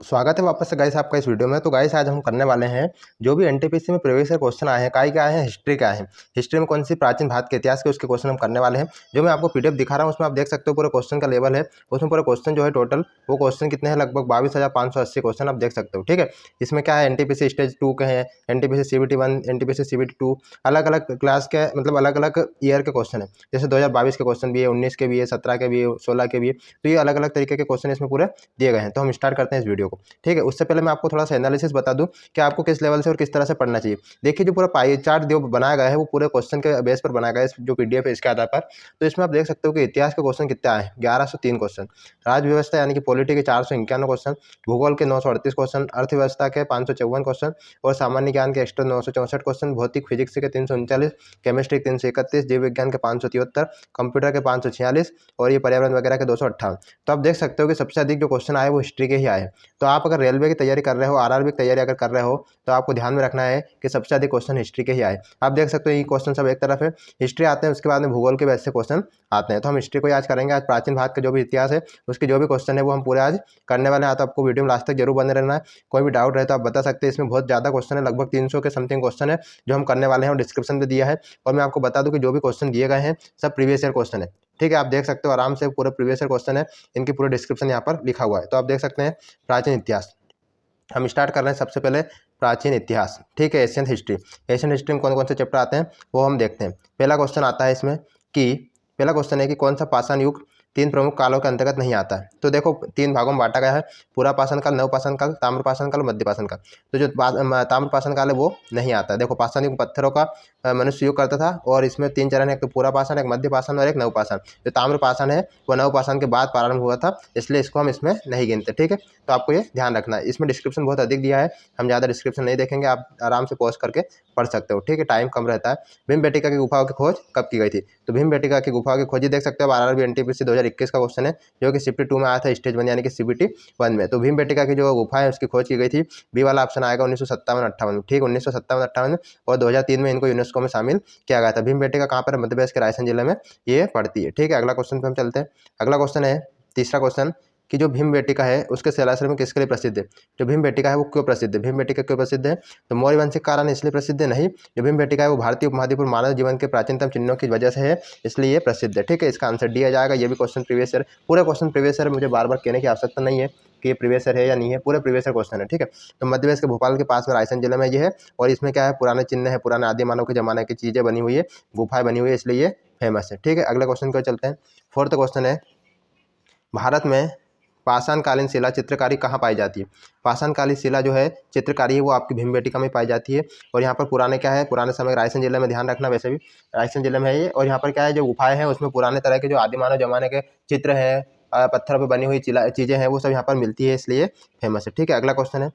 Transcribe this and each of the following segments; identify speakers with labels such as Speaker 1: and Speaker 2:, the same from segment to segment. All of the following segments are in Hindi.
Speaker 1: स्वागत है वापस से गाइस आपका इस वीडियो में। तो गाइस आज हम करने वाले हैं जो भी एनटीपीसी में प्रीवियस ईयर क्वेश्चन आए हैं, काय क्या आए हैं, हिस्ट्री का है। हिस्ट्री में कौन सी प्राचीन भारत के इतिहास के उसके क्वेश्चन हम करने वाले हैं। जो मैं आपको पीडीएफ दिखा रहा हूँ उसमें आप देख सकते हो पूरे क्वेश्चन का लेवल है। उसमें पूरे क्वेश्चन जो है टोटल वो क्वेश्चन कितने हैं, लगभग 22,580 क्वेश्चन आप देख सकते हो। ठीक है, इसमें क्या है, एनटीपीसी स्टेज 2 के हैं, एनटीपीसी सीबीटी 1, एनटीपीसी सीबीटी 2, अलग अलग क्लास के मतलब अलग अलग ईयर के क्वेश्चन है। जैसे 2022 के क्वेश्चन भी है, 19 के भी है, 17 के भी है, 16 के भी है। तो ये अलग अलग तरीके के क्वेश्चन इसमें पूरे दिए गए हैं। तो हम स्टार्ट करते हैं इस वीडियो को। ठीक है, उससे पहले मैं आपको थोड़ा सा एनालिसिस बता दूं कि आपको किस लेवल से और किस तरह से पढ़ना चाहिए। देखिए, जो पूरा पाई चार्ट जो बनाया गया है वो पूरे क्वेश्चन के बेस पर बनाया गया है, जो पीडीएफ है इसके आधार पर। तो इसमें आप देख सकते हो कि इतिहास के क्वेश्चन कितने आए हैं, 1103 क्वेश्चन, राज्य व्यवस्था यानी कि पॉलिटी के 451 क्वेश्चन, भूगोल के 938 क्वेश्चन, अर्थव्यवस्था के 554 क्वेश्चन और सामान्य ज्ञान के एक्स्ट्रा 964 क्वेश्चन, भौतिक फिजिक्स के 339, केमिस्ट्री के 331, जीव विज्ञान के 573, कंप्यूटर के 546 और ये पर्यावरण वगैरह के 258। तो आप देख सकते हो कि सबसे अधिक जो क्वेश्चन आए वो हिस्ट्री के ही आए। तो आप अगर रेलवे की तैयारी कर रहे हो, आरआरबी की तैयारी अगर कर रहे हो, तो आपको ध्यान में रखना है कि सबसे अधिक क्वेश्चन हिस्ट्री के ही आए। आप देख सकते हो ये क्वेश्चन सब एक तरफ है, हिस्ट्री आते हैं, उसके बाद में भूगोल के वैसे क्वेश्चन आते हैं। तो हम हिस्ट्री को आज करेंगे। आज प्राचीन भारत का जो भी इतिहास है उसके जो भी क्वेश्चन है वो हम पूरे आज करने वाले हैं। तो आपको वीडियो में लास्ट तक जरूर बने रहना है। कोई भी डाउट रहे तो आप बता सकते हैं। इसमें बहुत ज़्यादा क्वेश्चन है, लगभग 300 के समथिंग क्वेश्चन है जो हम करने वाले हैं और डिस्क्रिप्शन में दिया है। और मैं आपको बता दूं कि जो भी क्वेश्चन दिए गए हैं सब प्रीवियस ईयर क्वेश्चन है। ठीक है, आप देख सकते हो आराम से पूरे प्रीवियस ईयर क्वेश्चन है, इनकी पूरे डिस्क्रिप्शन यहाँ पर लिखा हुआ है। तो आप देख सकते हैं प्राचीन इतिहास हम स्टार्ट कर रहे हैं सबसे पहले प्राचीन इतिहास। ठीक है, एशियन हिस्ट्री। एशियन हिस्ट्री में कौन कौन से चैप्टर आते हैं वो हम देखते हैं। पहला क्वेश्चन आता है इसमें कि पहला क्वेश्चन है कि कौन सा पाषाण युग 3 प्रमुख कालों के अंतर्गत नहीं आता है। तो देखो 3 भागों में बांटा गया है, पूरा पाषाण काल, नवपाषाण काल, ताम्रपाषाण काल, मध्यपाषाण काल। तो जो ताम्रपाषाण काल है वो नहीं आता है। देखो पाषाण युग पत्थरों का मनुष्य युग करता था और इसमें 3 चरण है, एक तो पूरा पाषाण, एक मध्यपाषाण और एक नवपाषाण। जो ताम्रपाषाण है वो नवपाषाण के बाद प्रारंभ हुआ था, इसलिए इसको हम इसमें नहीं गिनते। ठीक है, तो आपको ये ध्यान रखना है। इसमें डिस्क्रिप्शन बहुत अधिक दिया है, हम ज़्यादा डिस्क्रिप्शन नहीं देखेंगे, आप आराम से पॉज करके पढ़ सकते हो। ठीक है, टाइम कम रहता है। भीमबेटका की गुफाओं की खोज कब की गई थी। तो भीमबेटका की गुफाओं की खोज देख सकते हो, आरआरबी एनटीपीसी 2021 का क्वेश्चन है जो कि सीबीटी 2 में आया था, स्टेज 1 यानी कि सीबीटी 1 में। तो भीमबेटका की जो गुफा है उसकी खोज की गई थी। बी वाला ऑप्शन आएगा 1957-58। ठीक, 1957-58 और 2003 में इनको यूनेस्को में शामिल किया गया था। भीमबेटका कहाँ पर, मध्य प्रदेश के रायसेन जिले में ये पड़ती है। ठीक है, अगला क्वेश्चन पे हम चलते हैं। अगला क्वेश्चन है तीसरा क्वेश्चन कि जो भीमबेटका है उसके शिलाश्रम किसके लिए प्रसिद्ध है। जो भीमबेटका है वो क्यों प्रसिद्ध है, भीमबेटका क्यों प्रसिद्ध है, तो मौर्य वंश के कारण इसलिए प्रसिद्ध है नहीं। जो भीमबेटका है वो भारतीय उपमहाद्वीप पर मानव जीवन के प्राचीनतम चिन्हों की वजह से है, इसलिए ये प्रसिद्ध है। ठीक है, इसका आंसर डी आ जाएगा। ये भी क्वेश्चन प्रीवियस ईयर, पूरे क्वेश्चन प्रीवियस ईयर, मुझे बार बार कहने की आवश्यकता नहीं है कि ये प्रीवियस ईयर है या नहीं है, पूरे प्रीवियस ईयर क्वेश्चन है। ठीक है, तो मध्य प्रदेश के भोपाल के पास में रायसेन जिले में ये है और इसमें क्या है, पुराने चिन्ह है, पुराने आदि मानव के जमाने की चीज़ें बनी हुई है, गुफाएं बनी हुई है, इसलिए ये फेमस है। ठीक है, अगले क्वेश्चन को चलते हैं। फोर्थ क्वेश्चन है भारत में पाषाणकालीन शिला चित्रकारी कहाँ पाई जाती है। पाषाणकालीन शिला जो है चित्रकारी है वो आपकी भीमबेटका में पाई जाती है। और यहाँ पर पुराने क्या है, पुराने समय रायसेन जिले में, ध्यान रखना, वैसे भी रायसेन जिले में है ये। और यहाँ पर क्या है, जो गुफाएं हैं उसमें पुराने तरह के जो आदि मानव जमाने के चित्र हैं, पत्थरों पर बनी हुई चीज़ें हैं, वो सब यहाँ पर मिलती है, इसलिए फेमस है। ठीक है, अगला क्वेश्चन है।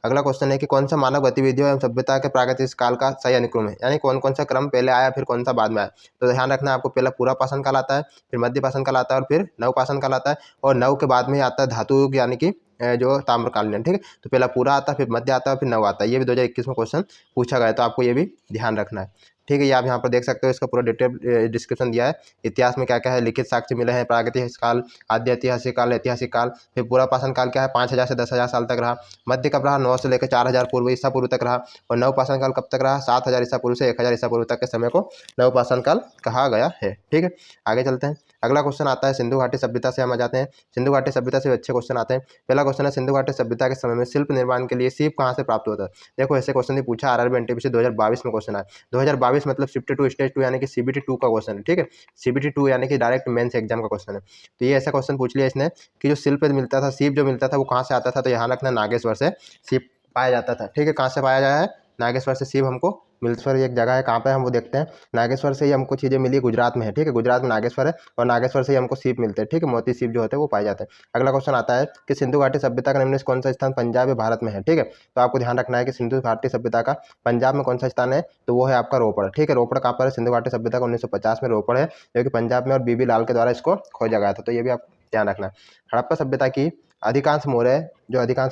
Speaker 1: अगला क्वेश्चन है कि कौन सा मानव गतिविधियों एवं सभ्यता के प्रागैतिहासिक काल का सही अनुक्रम है, यानी कौन कौन सा क्रम पहले आया फिर कौन सा बाद में आया। तो ध्यान रखना, आपको पहला पूरा पाषाण काल आता है, फिर मध्य पाषाण काल आता है और फिर नव पाषाण काल आता है। और नव के बाद में आता है धातु युग यानी कि जो ताम्रकालीन। ठीक है, तो पहला पूरा आता है, फिर मध्य आता है, फिर नव आता है। ये भी 2021 में क्वेश्चन पूछा गया, तो आपको ये भी ध्यान रखना है। ठीक है, ये आप यहाँ पर देख सकते हो, इसका पूरा डिटेल डिस्क्रिप्शन दिया है। इतिहास में क्या क्या है, लिखित साक्ष्य मिले हैं, प्रागैतिहासिक काल, आद्य ऐतिहासिक काल, ऐतिहासिक काल। फिर पूरा पाषाण काल क्या है, 5000 से 10,000 साल तक रहा। मध्य कब रहा, 9 से लेकर 4000 पूर्व ईसा पूर्व तक रहा। और नवपाषाण काल कब तक रहा, 7000 ईसा पूर्व से 1000 ईसा पूर्व तक के समय को नवपाषाण काल कहा गया है। ठीक है, आगे चलते हैं। अगला क्वेश्चन आता है सिंधु घाटी सभ्यता से हम आ जाते हैं। सिंधु घाटी सभ्यता से अच्छे क्वेश्चन आते हैं। पहला क्वेश्चन है सिंधु घाटी सभ्यता के समय में शिल्प निर्माण के लिए सीप कहाँ से प्राप्त होता है। देखो ऐसे क्वेश्चन भी पूछा, आरआरबी एनटीपीसी 2022 में क्वेश्चन आया। 2022 मतलब शिफ्ट 2 स्टेज 2 यानी कि सीबीटी 2 का क्वेश्चन है। ठीक है, सीबीटी 2 यानी कि डायरेक्ट मेंस एग्जाम का क्वेश्चन है। तो ये ऐसा क्वेश्चन पूछ लिया इसने कि जो शिल्प मिलता था, सीप जो मिलता था वो कहाँ से आता था। तो यहाँ रखना, नागेश्वर से सीप पाया जाता था। ठीक है, कहाँ से पाया जाया है, नागेश्वर से सीप हमको मिलसर एक जगह है, कहाँ पे हम वो देखते हैं। नागेश्वर से ही हमको चीज़ें मिली, गुजरात में है। ठीक है, गुजरात में नागेश्वर है और नागेश्वर से ही हमको सीप मिलते हैं। ठीक है, मोती सीप जो होते हैं वो पाए जाते हैं। अगला क्वेश्चन आता है कि सिंधु घाटी सभ्यता का निम्न से कौन सा स्थान पंजाब या भारत में है। ठीक है, तो आपको ध्यान रखना है कि सिंधु घाटी सभ्यता का पंजाब में कौन सा स्थान है, तो वो है आपका रोपड़। ठीक है, रोपड़ कहाँ पर है, सिंधु घाटी सभ्यता का 1950 में रोपड़ है, जो कि पंजाब में और बीबी लाल के द्वारा इसको खोजा गया था। तो ये भी आप ध्यान रखना। हड़प्पा सभ्यता की अधिकांश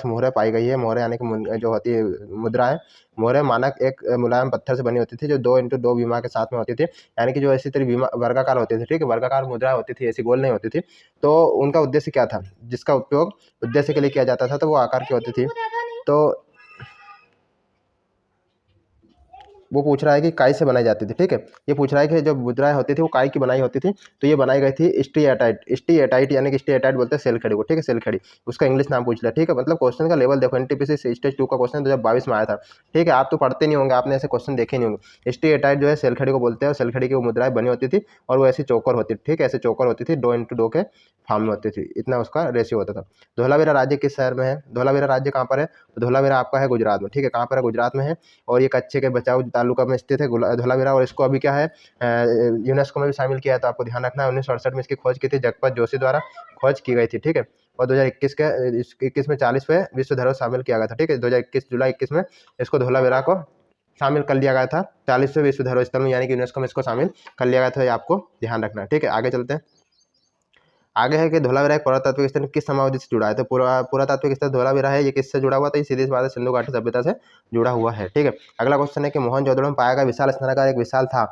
Speaker 1: मोहरें पाई गई है, मोहरें यानी कि जो होती है मुद्रा है, मोहरें मानक एक मुलायम पत्थर से बनी होती थी जो 2x2 बीमा के साथ में होती थी, यानी कि जो ऐसी तरह बीमा वर्गाकार होती थी, ठीक है, वर्गाकार मुद्रा होती थी, ऐसी गोल नहीं होती थी। तो उनका उद्देश्य क्या था, जिसका उपयोग उद्देश्य के लिए किया जाता था, तो वो आकार की होती थी। तो वो पूछ रहा है कि काई से बनाई जाती थी, ठीक है, ये पूछ रहा है कि जो मुद्राएं होती थी वो काई की बनाई होती थी, तो ये बनाई गई थी स्टीएटाइट यानी कि स्टीएटाइट बोलते हैं सेल खड़ी को, ठीक है, सेल खड़ी, उसका इंग्लिश नाम पूछ लिया, ठीक है। मतलब क्वेश्चन का लेवल देखो, एनटीपीसी स्टेज 2 का क्वेश्चन 2022 में आया था, ठीक है। आप तो पढ़ते नहीं होंगे, आपने ऐसे क्वेश्चन देखे नहीं होंगे। स्टीएटाइट जो है सेल खड़ी को बोलते हैं, और सेल खड़ी की वो मुद्राएं बनी होती थी, और वो ऐसी चौकर होती थी, ठीक है, ऐसे चौकर होती थी, 2x2 के फॉर्म में होती थी, इतना उसका रेशियो होता था। धोलावीरा राज्य किस शहर में है, धोलावीरा राज्य कहाँ पर है, तो धोलावीरा आपका है गुजरात में, ठीक है, कहाँ पर है, गुजरात में है, और ये कच्चे के बचाव तालुका में स्थित है धोलावीरा, और इसको अभी क्या है यूनेस्को में भी शामिल किया है, तो आपको ध्यान रखना है। 1968 में इसकी खोज की थी, जगपत जोशी द्वारा खोज की गई थी, ठीक है, और 2021 में 40वें विश्व धरोहर शामिल किया गया था, ठीक है, 2021 जुलाई 21 में इसको धोलावीरा को शामिल कर लिया गया था 40वें विश्व धरोहर स्थल में, यानी कि यूनेस्को में इसको शामिल कर लिया गया था, ये आपको ध्यान रखना है, ठीक है। आगे चलते हैं। आगे है कि धोलावीरा एक पुरातात्विक स्थल किस समावधि से जुड़ा है, तो पुरातात्विक स्थल धोलावीरा है, ये किससे जुड़ा हुआ, तो ये सीधी सी बात है, सिंधु घाटी सभ्यता से जुड़ा हुआ है, ठीक है। अगला क्वेश्चन है कि मोहनजोदड़ो में पाया गया विशाल स्नानागार एक विशाल था,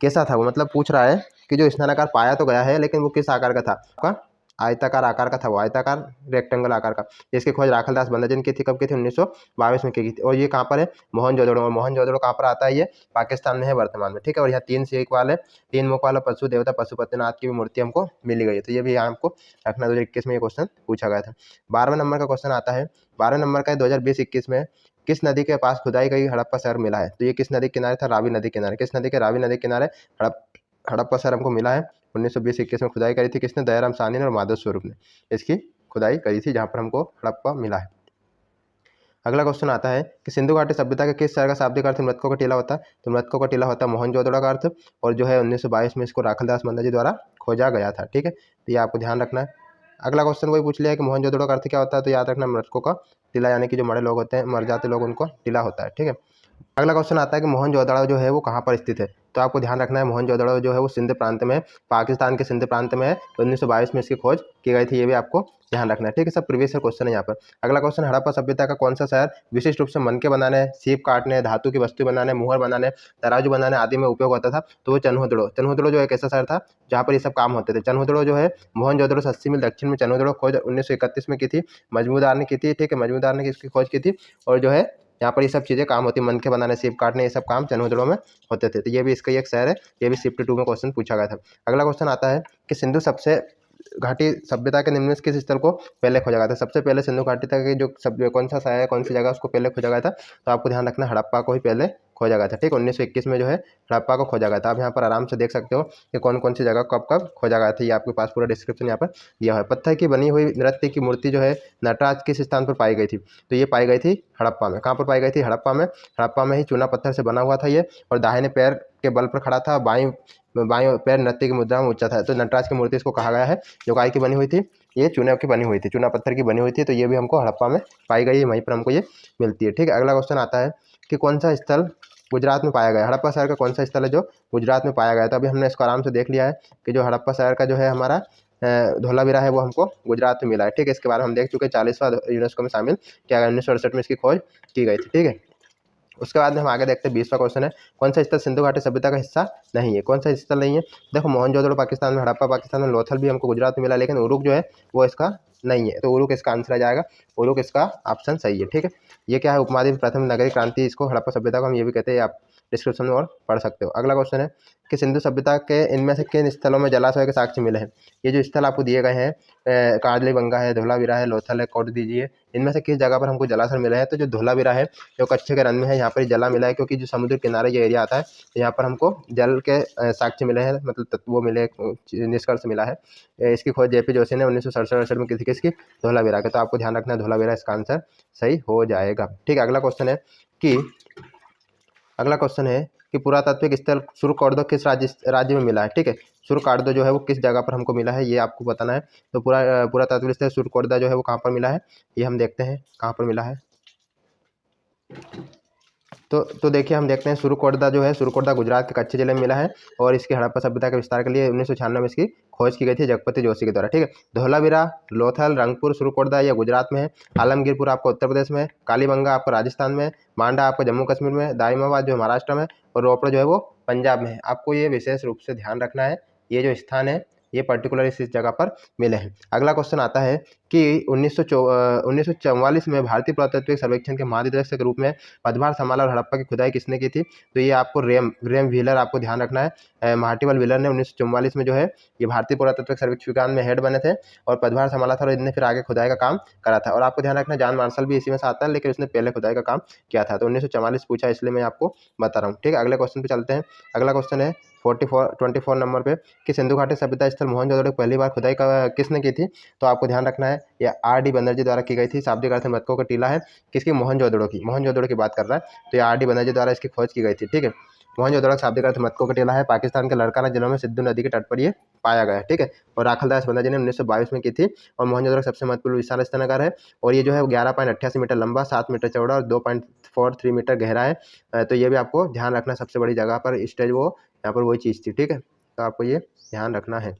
Speaker 1: कैसा था वो, मतलब पूछ रहा है कि जो स्नानागार पाया तो गया है, लेकिन वो किस आकार का था, आयताकार आकार का था, वो आयताकार रेक्टेंगल आकार का। इसकी खोज राखलदास बंदाजन की थी, कब की थी, 1922 में की थी, और ये कहाँ पर है, मोहनजोदड़ो, और मोहनजोदड़ो कहाँ पर आता है, ये पाकिस्तान में है वर्तमान में, ठीक है। और यहाँ 3 सीख वाले 3 मुख वाला पशु देवता पशुपतिनाथ की भी मूर्ति हमको मिली गई है, तो ये भी यहाँ हमको रखना। 2021 में ये क्वेश्चन पूछा गया था। 12वें नंबर का क्वेश्चन आता है, 12वें नंबर का 2020-21 में किस नदी के पास खुदाई गई हड़प्पा शहर मिला है, तो ये किस नदी के किनारे था, रावी नदी किनारे, किस नदी के, रावी नदी किनारे हड़प्पा शहर हमको मिला है। 1920-21 में खुदाई करी थी किसने, दयाराम साहनी ने और माधव स्वरूप ने इसकी खुदाई करी थी, जहाँ पर हमको हड़प्पा मिला है। अगला क्वेश्चन आता है कि सिंधु घाटी सभ्यता के किस शहर का शाब्दिक अर्थ मृतकों का टीला होता है, तो मृतकों का टीला होता है मोहनजोदड़ो का अर्थ, और जो है 1922 में इसको राखलदास बंदा जी द्वारा खोजा गया था, ठीक है, तो ये आपको ध्यान रखना है। अगला क्वेश्चन वही पूछ लिया है कि मोहनजोदड़ो का अर्थ क्या होता है, तो याद रखना मृतकों का टीला, यानी कि जो मरे लोग होते हैं, मर जाते लोग, उनको टीला होता है, ठीक है। अगला क्वेश्चन आता है कि मोहनजोदड़ो जो है वो कहाँ पर स्थित है, तो आपको ध्यान रखना है मोहनजोदड़ो जो है वो सिंध प्रांत में है, पाकिस्तान के सिंध प्रांत में है, तो 1922 में इसकी खोज की गई थी, ये भी आपको ध्यान रखना है, ठीक है। सब प्रीवियस क्वेश्चन है यहाँ पर। अगला क्वेश्चन, हड़प्पा सभ्यता का कौन सा शहर विशिष्ट रूप से मनके बनाने, सीप काटने, धातु की वस्तु बनाने, मुहर बनाने, तराजू बनाने आदि में उपयोग होता था, तो वो चन्हुदड़ो जो एक ऐसा शहर था जहाँ पर ये सब काम होते थे। चन्हुदड़ो जो है मोहनजोदड़ो से 80 मील दक्षिण में चन्हुदड़ो खोज 1931 में की थी, मजमूदार ने की थी, ठीक है, मजमूदार ने इसकी खोज की थी, और जो है यहाँ पर ये सब चीज़ें काम होती है, मनके बनाने, सीप काटने, ये सब काम चन्हुदड़ो में होते थे, तो ये भी इसका एक शहर है, ये भी शिफ्ट 2 में क्वेश्चन पूछा गया था। अगला क्वेश्चन आता है कि सिंधु सबसे घाटी सभ्यता के निम्न में किस स्थल को पहले खोजा गया था, सबसे पहले सिंधु घाटी तक की जो कौन सा शहर है, कौन सी जगह उसको पहले खोजा गया था, तो आपको ध्यान रखना हड़प्पा को ही पहले खोजा गया था, ठीक, 1921 में जो है हड़प्पा को खोजा गया था। आप यहाँ पर आराम से देख सकते हो कि कौन कौन सी जगह कब कब खोजा गया था, ये आपके पास पूरा डिस्क्रिप्शन यहाँ पर दिया है। पत्थर की बनी हुई नृत्य की मूर्ति जो है नटराज किस स्थान पर पाई गई थी, तो ये पाई गई थी हड़प्पा में। कहाँ पर पाई गई थी, हड़प्पा में ही चूना पत्थर से बना हुआ था ये, और दाहिने पैर के बल पर खड़ा था, बाएं पैर नृत्य की मुद्रा में ऊंचा था, तो नटराज की मूर्ति इसको कहा गया है, जो काय की बनी हुई थी, ये चूने की बनी हुई थी, चूना पत्थर की बनी हुई थी, तो ये भी हमको हड़प्पा में पाई गई है, वहीं पर हमको ये मिलती है, ठीक है। अगला क्वेश्चन आता है कि कौन सा स्थल गुजरात में पाया गया, हड़प्पा शहर का कौन सा स्थल है जो गुजरात में पाया गया था। अभी हमने इसको आराम से देख लिया है कि जो हड़प्पा शहर का जो है हमारा धोलावीरा है वो हमको गुजरात में मिला है, ठीक है। इसके बारे में हम देख चुके हैं, 40वां यूनेस्को में शामिल किया गया, 1968 में इसकी खोज की गई थी, ठीक है। उसके बाद में हम आगे देखते हैं 20वां क्वेश्चन है, कौन सा स्थल सिंधु घाटी सभ्यता का हिस्सा नहीं है, कौन सा स्थल नहीं है। देखो मोहनजोदड़ो पाकिस्तान में, हड़प्पा पाकिस्तान में, लोथल भी हमको गुजरात में मिला, लेकिन उरुक जो है वो इसका नहीं है, तो उरुक इसका आंसर आ जाएगा, उरुक इसका ऑप्शन सही है, ठीक है। ये क्या है, उपमहाद्वीप प्रथम नगरीय क्रांति, इसको हड़प्पा सभ्यता को हम ये भी कहते हैं, आप डिस्क्रिप्शन में और पढ़ सकते हो। अगला क्वेश्चन है कि सिंधु सभ्यता के इनमें से किन स्थलों में जलाशय के साक्ष्य मिले हैं। ये जो स्थल आपको दिए गए हैं काजलीबंगा है, धोलावीरा है, लोथल है, कोट दीजिए, इनमें से किस जगह पर हमको जलाशय मिले हैं, तो जो धोलावीरा है जो कच्चे के रन में है, यहाँ पर जला मिला है, क्योंकि जो समुद्र किनारे ये एरिया आता है, तो यहाँ पर हमको जल के साक्ष्य मिले हैं, मतलब वो मिले, निष्कर्ष मिला है। इसकी खोज जेपी जोशी ने 1967 में की थी, किसकी, धोलावीरा के, तो आपको ध्यान रखना है धोलावीरा इसका आंसर सही हो जाएगा, ठीक है। अगला क्वेश्चन है कि पुरातात्विक स्थल सुरकोर्दो किस राज्य में मिला है, ठीक है। सुरकोर्दो जो है वो किस जगह पर हमको मिला है, ये आपको बताना है। तो पुरातात्विक स्थल सुरकोर्दो जो है वो कहाँ पर मिला है, ये हम देखते हैं कहाँ पर मिला है। तो देखिए हम देखते हैं सुरकोटदा जो है, सुरकोटदा गुजरात के कच्छ जिले में मिला है और इसकी हड़प्पा सभ्यता के विस्तार के लिए 1996 में इसकी खोज की गई थी जगपति जोशी के द्वारा। ठीक है, धौलावीरा, लोथल, रंगपुर, सुरकोटदा ये गुजरात में है, आलमगीरपुर आपको उत्तर प्रदेश में, कालीबंगा आपको राजस्थान में, मांडा आपको जम्मू कश्मीर में, दाइमाबाद जो महाराष्ट्र में और रोपड़ जो है वो पंजाब में है। आपको ये विशेष रूप से ध्यान रखना है, ये जो स्थान है ये पर्टिकुलर इस जगह पर मिले हैं। अगला क्वेश्चन आता है कि 1944 में भारतीय पुरातत्व सर्वेक्षण के महानिदेशक के रूप में पदभार संभाला और हड़प्पा की खुदाई किसने की थी? तो ये आपको ग्रेम व्हीलर आपको ध्यान रखना है। मार्टिवल व्हीलर ने 1944 में जो है ये भारतीय पुरातत्व सर्वेक्षण में हेड बने थे और पदभार संभाला था और इनने फिर आगे खुदाई का काम करा था। और आपको ध्यान रखना जॉन मार्शल भी इसी में से आता है, लेकिन उसने पहले खुदाई का काम किया था। तो 1944 पूछा, इसलिए मैं आपको बता रहा हूँ। ठीक है, अगले क्वेश्चन पे चलते हैं। अगला क्वेश्चन है 24 नंबर पे कि सिंधु घाटी सभ्यता स्थल मोहनजोदड़ो पहली बार खुदाई किसने की थी? तो आपको ध्यान रखना है ये R.D. बनर्जी द्वारा की गई थी। शाब्दिक अर्थ मटकों का टीला है, किसकी? मोहनजोदड़ो की बात कर रहा है। तो ये R.D. बनर्जी द्वारा इसकी खोज की गई थी। ठीक है, मोहनजोदड़ो शाब्दिक अर्थ मटकों का टीला है, पाकिस्तान के लड़काना जिलों में सिंधु नदी के तट पर ये पाया गया है। ठीक है, और राखलदास बनर्जी ने 1922 में की थी। और मोहनजोदड़ो सबसे महत्वपूर्ण विशाल स्तनागार है और ये जो है 11.88 मीटर लंबा, 7 मीटर चौड़ा और 2.43 मीटर गहरा है। तो ये भी आपको ध्यान रखना, सबसे बड़ी जगह पर स्टेज वो यहाँ पर वही चीज़ थी। ठीक है, तो आपको ये ध्यान रखना है।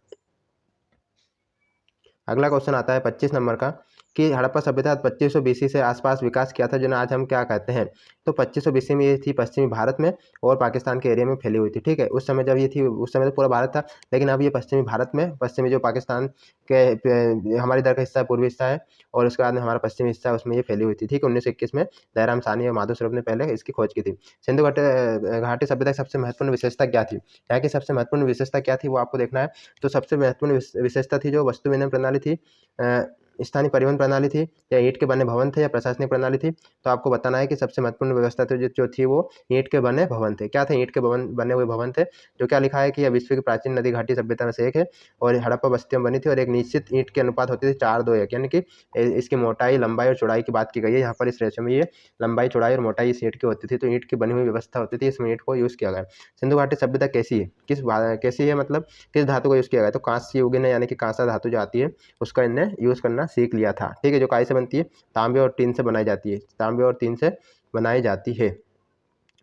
Speaker 1: अगला क्वेश्चन आता है 25 नंबर का कि हड़प्पा सभ्यता 2500 BC से आसपास विकास किया था, जिन्हें आज हम क्या कहते हैं? तो 2500 BC में ये थी पश्चिमी भारत में और पाकिस्तान के एरिया में फैली हुई थी। ठीक है, उस समय जब ये थी उस समय तो पूरा भारत था, लेकिन अब ये पश्चिमी भारत में, पश्चिमी जो पाकिस्तान के हमारी इधर का हिस्सा पूर्वी हिस्सा है और उसके बाद में हमारा पश्चिमी हिस्सा, उसमें ये फैली हुई थी। ठीक है, 1921 में दयाराम साहनी और माधव स्वरूप ने पहले इसकी खोज की थी। सिंधु घाटी सभ्यता की सबसे महत्वपूर्ण विशेषता क्या थी? यहाँ की सबसे महत्वपूर्ण विशेषता क्या थी वो आपको देखना है। तो सबसे महत्वपूर्ण विशेषता थी जो वस्तु विनिमय प्रणाली थी, स्थानीय परिवहन प्रणाली थी, या ईंट के बने भवन थे, या प्रशासनिक प्रणाली थी। तो आपको बताना है कि सबसे महत्वपूर्ण व्यवस्था तो जो थी वो ईंट के बने भवन थे। क्या थे? ईंट के बने हुए भवन थे। जो क्या लिखा है कि यह विश्व की प्राचीन नदी घाटी सभ्यता में से एक है और हड़प्पा बस्तियां बनी थी और एक निश्चित ईंट के अनुपात होती थी 4:2:1, यानी कि इसकी मोटाई, लंबाई और चौड़ाई की बात की गई है। यहाँ पर इस रेशो में ये लंबाई, चौड़ाई और मोटाई इस ईंट की होती थी। तो ईंट की बनी हुई व्यवस्था होती थी, इसमें ईंट को यूज़ किया गया। सिंधु घाटी सभ्यता कैसी है? कैसी है मतलब किस धातु को यूज़ किया गया? तो कांस्य युगीन यानी कि कांसा धातु जो आती है उसका इनने यूज़ करना सीख लिया था। ठीक है, जो काय से बनती है? तांबे और टीन से बनाई जाती है, तांबे और टीन से बनाई जाती है।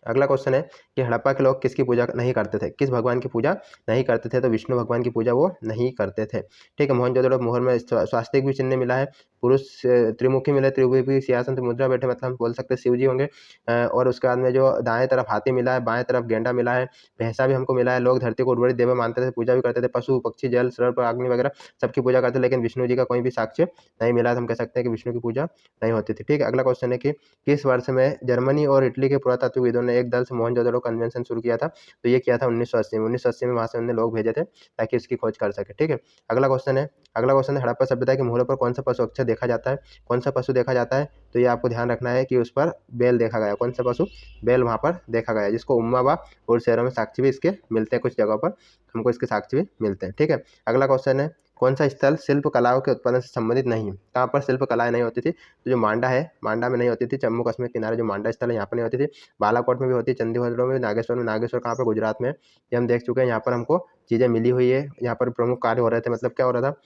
Speaker 1: अगला क्वेश्चन है कि हड़प्पा के लोग किसकी पूजा नहीं करते थे? किस भगवान की पूजा नहीं करते थे? तो विष्णु भगवान की पूजा वो नहीं करते थे। ठीक है, मोहनजोदड़ो मोहर में स्वास्तिक भी चिन्ह मिला है, पुरुष त्रिमुखी मिले, त्रिभुवी सिंहासन मुद्रा बैठे, मतलब हम बोल सकते हैं शिव जी होंगे। और उसके बाद में जो दाएं तरफ हाथी मिला है, बाएं तरफ गेंडा मिला है, भैंसा भी हमको मिला है। लोग धरती को उर्वरित देव मानते थे, पूजा भी करते थे। पशु, पक्षी, जल, सर्प, अग्नि वगैरह सबकी पूजा करते, लेकिन विष्णु जी का कोई भी साक्ष्य नहीं मिला, तो हम कह सकते हैं कि विष्णु की पूजा नहीं होती थी। ठीक है, अगला क्वेश्चन है कि किस वर्ष में जर्मनी और इटली के पुरातत्वविदों ने एक दल से मोहनजोदड़ो कन्वेंशन शुरू किया था? तो ये किया था 1980 में। 1980 में वहाँ से उन्होंने लोग भेजे थे ताकि इसकी खोज कर सके। ठीक है, अगला क्वेश्चन है हड़प्पा सभ्यता के मूलों पर कौन सा पशु अक्सर देखा जाता है? कौन सा पशु देखा जाता है? तो ये आपको ध्यान रखना है कि उस पर बैल देखा गया। कौन सा पशु? बैल वहाँ पर देखा गया, जिसको उम्माबा और शहरों में साक्ष्य भी इसके मिलते हैं, कुछ जगहों पर हमको इसके साक्ष्य भी मिलते हैं। ठीक है, अगला क्वेश्चन है कौन सा स्थल शिल्प कलाओं के उत्पादन से संबंधित नहीं है? कहाँ पर शिल्प कलाएं नहीं होती थी? तो जो मांडा है, मांडा में नहीं होती थी। जम्मू कश्मीर किनारे जो मांडा स्थल है यहाँ पर नहीं होती थी। बालाकोट में भी होती है, चंडीगढ़ में, नागेश्वर में। नागेश्वर कहाँ पर? गुजरात में। ये हम देख चुके हैं, यहाँ पर हमको चीज़ें मिली हुई है। यहाँ पर प्रमुख कार्य हो रहे थे, मतलब क्या हो रहा था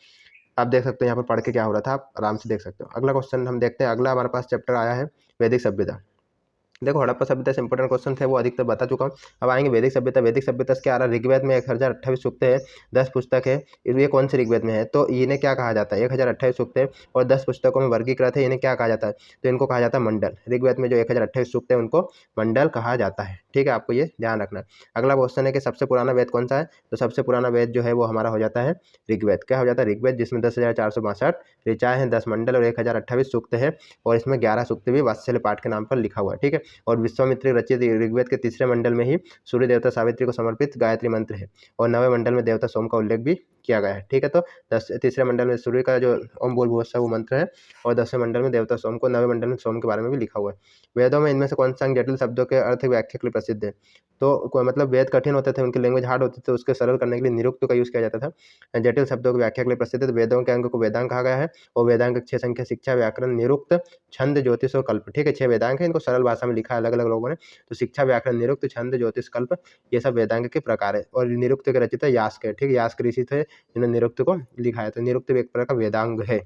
Speaker 1: आप देख सकते हो, यहाँ पर पढ़ के क्या हो रहा था आप आराम से देख सकते हो। अगला क्वेश्चन हम देखते हैं। अगला हमारे पास चैप्टर आया है वैदिक सभ्यता। देखो हड़प्पा सभ्यता से इंपॉर्टेंट क्वेश्चन थे वो अधिकतर बता चुका हूँ। अब आएंगे वैदिक सभ्यता। वैदिक सभ्यता से क्या आ रहा है? ऋग्वेद में 1028 सूक्त है, 10 पुस्तक है। ये कौन से ऋग्वेद में है? तो इन्हें क्या कहा जाता है? 1028 सूक्त है और 10 पुस्तकों में वर्गीकृत है। इन्हें क्या कहा जाता है? तो इनको कहा जाता है मंडल। ऋग्वेद में जो 1028 सूक्त है उनको मंडल कहा जाता है। ठीक है, आपको ये ध्यान रखना है। अगला क्वेश्चन है कि सबसे पुराना वेद कौन सा है? तो सबसे पुराना वेद जो है वो हमारा हो जाता है ऋग्वेद। क्या हो जाता है? ऋग्वेद, जिसमें 10,462 ऋचाएँ हैं, 10 मंडल और 1028 सूक्त है और इसमें 11 सूक्त भी वात्सल्य पाठ के नाम पर लिखा हुआ है। ठीक है, और विश्वामित्र रचित ऋग्वेद के तीसरे मंडल में ही सूर्य देवता सावित्री को समर्पित गायत्री मंत्र है और 9वें मंडल में देवता सोम का उल्लेख भी किया गया है। ठीक है, तो तीसरे मंडल में सूर्य का जो ओम बोल भुवस्सुः वो मंत्र है और 10वें मंडल में देवता सोम को, 9वें मंडल में सोम के बारे में भी लिखा हुआ है। वेदों में इनमें से कौन सा अंग जटिल शब्दों के अर्थ व्याख्या के लिए प्रसिद्ध है? तो मतलब वेद कठिन होते थे, उनकी लैंग्वेज हार्ड होती थी, उसके सरल करने के लिए निरुक्त का यूज़ किया जाता था। जटिल शब्दों की व्याख्या के लिए प्रसिद्ध है। वेदों के अंग को वेदांग कहा गया है और वेदांग 6 संख्या शिक्षा, व्याकरण, निरुक्त, छंद, ज्योतिष और कल्प। ठीक है, 6 वेदांग है, इनको सरल भाषा में लिखा है अलग अलग लोगों ने। तो शिक्षा, व्याकरण, निरुक्त, छंद, ज्योतिष, कल्प ये सब वेदांग के प्रकार है और निरुक्त के रचिता यास्क है। ठीक है, यास्क ऋषि थे जिन्होंने निरुक्त को लिखा है। तो निरुक्त भी एक प्रकार का वेदांग है।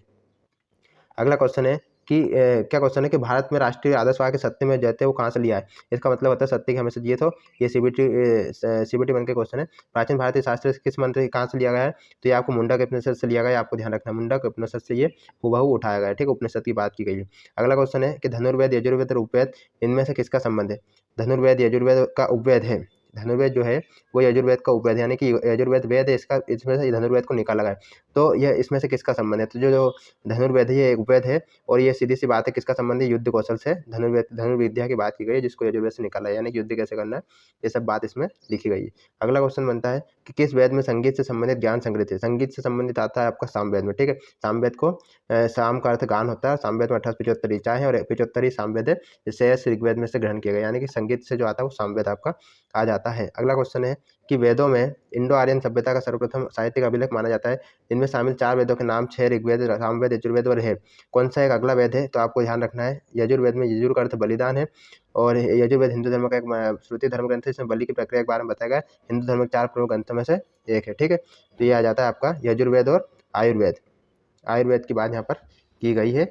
Speaker 1: अगला क्वेश्चन है कि क्या क्वेश्चन है कि भारत में राष्ट्रीय आदर्शवाद के सत्य में जयते वो कहाँ से लिया है। इसका मतलब होता है सत्य की हमेशा जीत हो। ये सीबीटी बन के क्वेश्चन है। प्राचीन भारतीय शास्त्र किस मंत्र कहाँ से लिया गया है, तो ये आपको मुंडक उपनिषद से लिया गया है, आपको ध्यान रखना है मुंडक उपनिषद से ये हुबहू उठाया गया है, ठीक है, उपनिषद की बात की गई है। अगला क्वेश्चन है कि धनुर्वेद, यजुर्वेद और उपवेद इनमें से किसका संबंध है। धनुर्वेद यजुर्वेद का उपवेद है, धनुर्वेद जो है वो यजुर्वेद का उपवेद, यानी कि यजुर्वेद वेद है इसका, इसमें से धनुर्वेद को निकाला गया है। तो यह इसमें से किसका संबंध है, तो जो धनुर्वेद है ये उपवेद है, और ये सीधी सी बात है किसका संबंध है, युद्ध कौशल से धनुर्वेद धनुर्विद्या की बात की गई है, जिसको यजुर्वेद से निकाला है, यानी कि युद्ध कैसे करना है ये सब बात इसमें लिखी गई है। अगला क्वेश्चन बनता है कि किस वेद में संगीत से संबंधित ज्ञान संग्रहित है। संगीत से संबंधित आता है आपका सामवेद में, ठीक है। सामवेद को साम का अर्थ गान होता है, सामवेद में 78-75 ऋचाएं हैं और 75 ही सामवेद है, जिससे ऋग्वेद में से ग्रहण किया गया, यानी कि संगीत से जो आता है वो सामवेद आपका आ जाता है। अगला क्वेश्चन है कि वेदों में इंडो आर्यन सभ्यता का सर्वप्रथम साहित्यिक अभिलेख माना जाता है। इनमें शामिल 4 वेदों के नाम 6 ऋग्वेद, सामवेद, यजुर्वेद और है। कौन सा एक अगला वेद है, तो आपको ध्यान रखना है यजुर्वेद में यजुर का अर्थ बलिदान है, और यजुर्वेद हिंदू धर्म का एक श्रुति धर्म ग्रंथ है, इसमें बलि की प्रक्रिया के बारे में बताया गया है। हिंदू धर्म के 4 प्रमुख ग्रंथों में से एक है, ठीक है। तो ये आ जाता है आपका यजुर्वेद और आयुर्वेद। आयुर्वेद की बात यहाँ पर की गई है।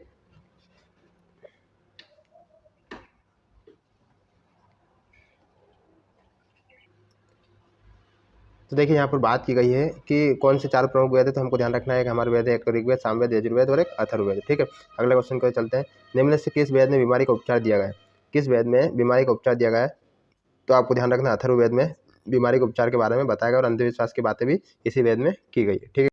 Speaker 1: तो देखिए यहाँ पर बात की गई है कि कौन से 4 प्रमुख वेद है, तो हमको ध्यान रखना है कि हमारे वेद है एक ऋग्वेद, सामवेद, यजुर्वेद और एक अथर्ववेद, ठीक है। अगले क्वेश्चन को चलते हैं। निम्न से किस वेद में बीमारी का उपचार दिया गया है। किस वेद में बीमारी का उपचार दिया गया है, तो आपको ध्यान रखना अथर्ववेद में बीमारी के उपचार के बारे में बताया गया, और अंधविश्वास की बातें भी इसी वेद में की गई है, ठीक है।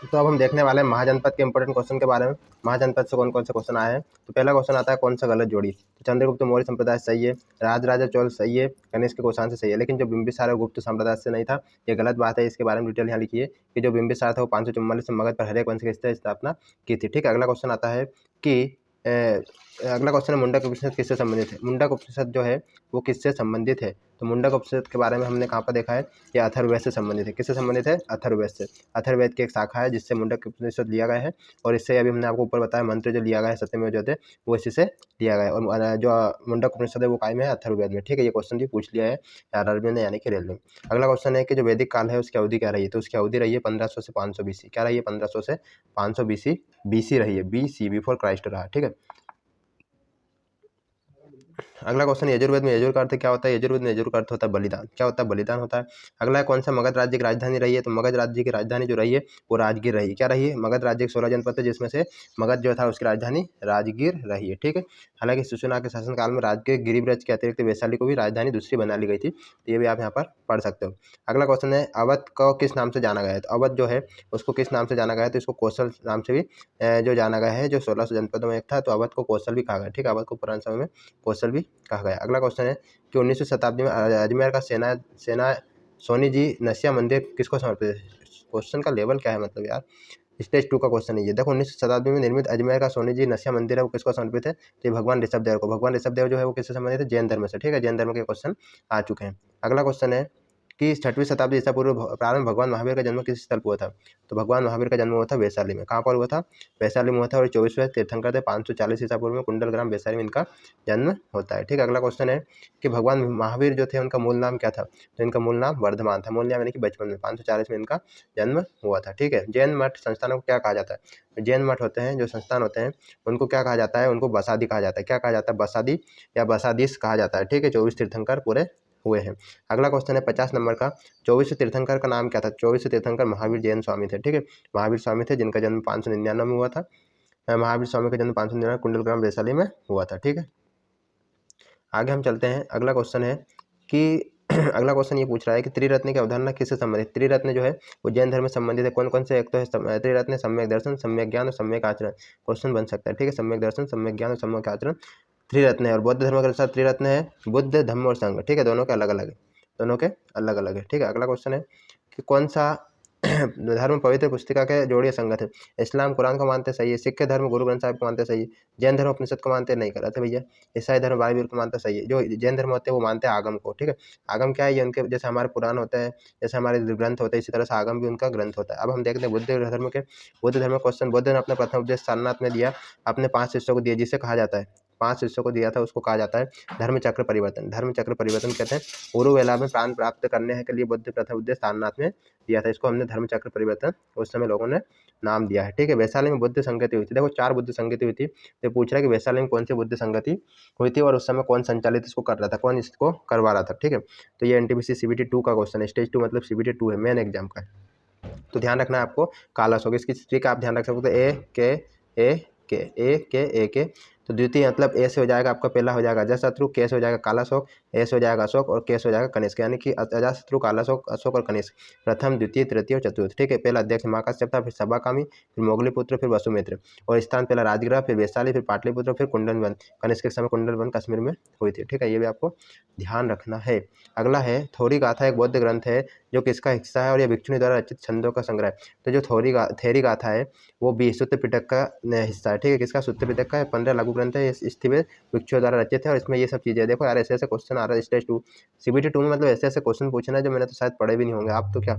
Speaker 1: तो अब हम देखने वाले हैं महाजनपद के इंपॉर्टेंट क्वेश्चन के बारे में। महाजनपद से कौन कौन से क्वेश्चन आए हैं, तो पहला क्वेश्चन आता है कौन सा गलत जोड़ी, तो चंद्रगुप्त मौर्य संप्रदाय सही है, राजराजा चोल सही है, कनिष्क कोशान से सही है, लेकिन जो बिंबिसार गुप्त संप्रदाय से नहीं था, ये गलत बात है। इसके बारे में डिटेल यहाँ लिखिए कि जो बिंबिसार था वो 544 में मगध पर हरेक वंश की स्थापना की थी, ठीक है। अगला क्वेश्चन आता है कि अगला क्वेश्चन है मुंडक उपनिषद किससे संबंधित है। मुंडक उपनिषद जो है वो किससे संबंधित है, तो मुंडक उपनिषद के बारे में हमने कहाँ पर देखा है, ये अथर्ववेद से संबंधित है। किससे संबंधित है, अथर्ववेद से। अथर्ववेद की एक शाखा है जिससे मुंडक उपनिषद लिया गया है, और इससे अभी हमने आपको ऊपर बताया मंत्र जो लिया गया है सत्यमेव जयते वो इसी से लिया गया है, और जो मुंडक उपनिषद है वो कायम है अथर्ववेद में, ठीक है। ये क्वेश्चन भी पूछ लिया है आरआरबी ने, यानी कि रेलवे में। अगला क्वेश्चन है कि जो वैदिक काल है उसकी अवधि क्या रही है, तो उसकी अवधि रही है 1500 से 500 BC। क्या रही है, 1500 से 500 BC रही है, BC बिफोर क्राइस्ट रहा, ठीक है। अगला क्वेश्चन यजुर्वेद में यजुर का अर्थ क्या होता है। यजुर्वेद में यजुर का अर्थ होता है बलिदान। क्या होता है, बलिदान होता है। अगला है कौन सा मगध राज्य की राजधानी रही है, तो मगध राज्य की राजधानी जो रही है वो राजगीर रही है। क्या रही है, मगध राज्य के 16 जनपद थे जिसमें से मगध जो था उसकी राजधानी राजगीर रही है, ठीक है। हालांकि शिशुनाग के शासनकाल में राज्य गिरिब्रज के अतिरिक्त वैशाली को भी राजधानी दूसरी बना ली गई थी, तो ये भी आप यहाँ पर पढ़ सकते हो। अगला क्वेश्चन है अवध को किस नाम से जाना गया है, तो अवध जो है उसको किस नाम से जाना गया है, तो इसको कौशल नाम से भी जो जाना गया है, जो 1600 जनपदों में एक था, तो अवध को कौशल भी कहा गया, ठीक है। अवध को पुराने समय में कौशल भी कहा गया। अगला क्वेश्चन है कि 19वीं शताब्दी में अजमेर का सेना सोनी जी नसिया मंदिर किसको समर्पित है। क्वेश्चन का लेवल क्या है, मतलब यार स्टेज 2 का क्वेश्चन है ये। देखो 19वीं शताब्दी में निर्मित अजमेर का सोनी जी नसिया मंदिर है वो किसको समर्पित है, तो ये भगवान ऋषभदेव को। भगवान ऋषभदेव जो है वो किससे संबंधित है, जैन धर्म से, ठीक है। जैन धर्म के क्वेश्चन आ चुके हैं। अगला क्वेश्चन है कि 6वीं शताब्दी ईसा पूर्व प्रारंभ भगवान महावीर का जन्म किस स्थल पर हुआ था, तो भगवान महावीर का जन्म हुआ था वैशाली में। कहाँ पर हुआ था, वैशाली में हुआ था, और 24वें तीर्थंकर थे। 540 ईसा पूर्व में कुंडल ग्राम वैशाली में इनका जन्म होता है, ठीक है। अगला क्वेश्चन है कि भगवान महावीर जो थे उनका मूल नाम क्या था, तो इनका मूल नाम वर्धमान था। मूल नाम यानी कि बचपन में 540 में इनका जन्म हुआ था, ठीक है। जैन मठ संस्थानों को क्या कहा जाता है, जैन मठ होते हैं जो संस्थान होते हैं उनको क्या कहा जाता है, उनको बसादी कहा जाता है। क्या कहा जाता है, बसादी या बसादीस कहा जाता है, ठीक है। 24 तीर्थंकर पूरे हुए हैं। अगला क्वेश्चन है 50 नंबर का, 24 तीर्थंकर का नाम क्या था। 24 तीर्थंकर महावीर जैन स्वामी थे, ठीक है। महावीर स्वामी थे जिनका जन्म 599 में हुआ था। महावीर स्वामी का जन्म 599 कुंडल ग्राम वैशाली में हुआ था, ठीक है। आगे हम चलते हैं। अगला क्वेश्चन है कि अगला क्वेश्चन ये पूछ रहा है कि त्रिरत्न की अवधारणा किससे संबंधित। त्रिरत्न जो है वो जैन धर्म से संबंधित है। कौन कौन से, एक तो है त्रिरत्न सम्यक दर्शन, सम्यक ज्ञान और सम्यक आचरण। क्वेश्चन बन सकता है, ठीक है। सम्यक दर्शन, सम्यक ज्ञान और सम्यक आचरण त्रिरत्न है, और बौद्ध धर्म के अनुसार त्रिरत्न है बुद्ध, धम्म और संघ, ठीक है। दोनों के अलग अलग है, दोनों के अलग अलग है, ठीक है। अगला क्वेश्चन है कि कौन सा धर्म पवित्र पुस्तिका के जोड़िए संगत है। इस्लाम कुरान को मानते सही है, सिख धर्म गुरु ग्रंथ साहिब को मानते सही है, जैन धर्म उपनिषद को मानते नहीं करते भैया, ईसाई धर्म बाइबल को मानते सही है। जो जैन धर्म होते हैं वो मानते हैं आगम को, ठीक है। आगम क्या है, ये उनके जैसे हमारे पुराण होता है, जैसे हमारे ग्रंथ होते हैं, इसी तरह से आगम भी उनका ग्रंथ होता है। अब हम देखते हैं बुद्ध धर्म के क्वेश्चन। बुद्ध ने अपना प्रथम उपदेश सारनाथ में दिया, अपने 5 शिष्यों को दिया, जिसे कहा जाता है 5 शिष्यों को दिया था उसको कहा जाता है धर्म चक्र परिवर्तन। धर्म चक्र परिवर्तन कहते हैं। उरुवेला में प्राण प्राप्त करने के लिए बुद्ध प्रथम उपदेश सारनाथ में दिया था, इसको हमने धर्म चक्र परिवर्तन उस समय लोगों ने नाम दिया है। ठीक है, वैशाली में बुद्ध संगति हुई थी। देखो 4 बुद्ध संगति हुई थी। तो पूछ रहा है कि वैशाली में कौन सी बुद्ध संगति हुई थी और उस समय कौन संचालित इसको कर रहा था, कौन इसको करवा रहा था। ठीक है, तो ये एनटीपीसी सीबीटी 2 का क्वेश्चन है। स्टेज 2 मतलब सीबीटी 2 है, मेन एग्जाम का है। तो ध्यान रखना है आपको काला अशोक, इसकी स्त्री का आप ध्यान रख सकते हो। ए के तो द्वितीय मतलब ए से हो जाएगा आपका, पहला हो जाएगा अजातशत्रु, के से हो जाएगा काला अशोक, ए से हो जाएगा अशोक और के से हो जाएगा कनिष्क, यानी कि अजातशत्रु, काला अशोक, अशोक और कनिष्क प्रथम, द्वितीय, तृतीय और चतुर्थ। ठीक है, पहला अध्यक्ष महाकाश्यप था, फिर सभाकामी, फिर मोगलीपुत्र, फिर वसुमित्र और स्थान पहला राजगृह, फिर वैशाली, फिर पाटलिपुत्र, फिर कुंडलवन। कनिष्क के समय कुंडलवन कश्मीर में हुई थी। ठीक है, ये भी आपको ध्यान रखना है। अगला है थोरी गाथा, एक बौद्ध ग्रंथ है जो किसका हिस्सा है और यह भिक्षुणी द्वारा रचित छंदों का संग्रह है। तो जो थेरी गाथा है वो भी सूत्र पिटक का हिस्सा है। ठीक है, किसका? सूत्र पिटक का है। 15 लघु ग्रंथ है, स्थिर भिक्षुओं द्वारा रचित है और इसमें ये सब चीजें देखो यार, ऐसे ऐसे क्वेश्चन आ रहा है स्टेज 2 सीबीटी 2 में, मतलब ऐसे ऐसे क्वेश्चन पूछना है जो मैंने तो शायद पढ़े भी नहीं होंगे आप तो क्या।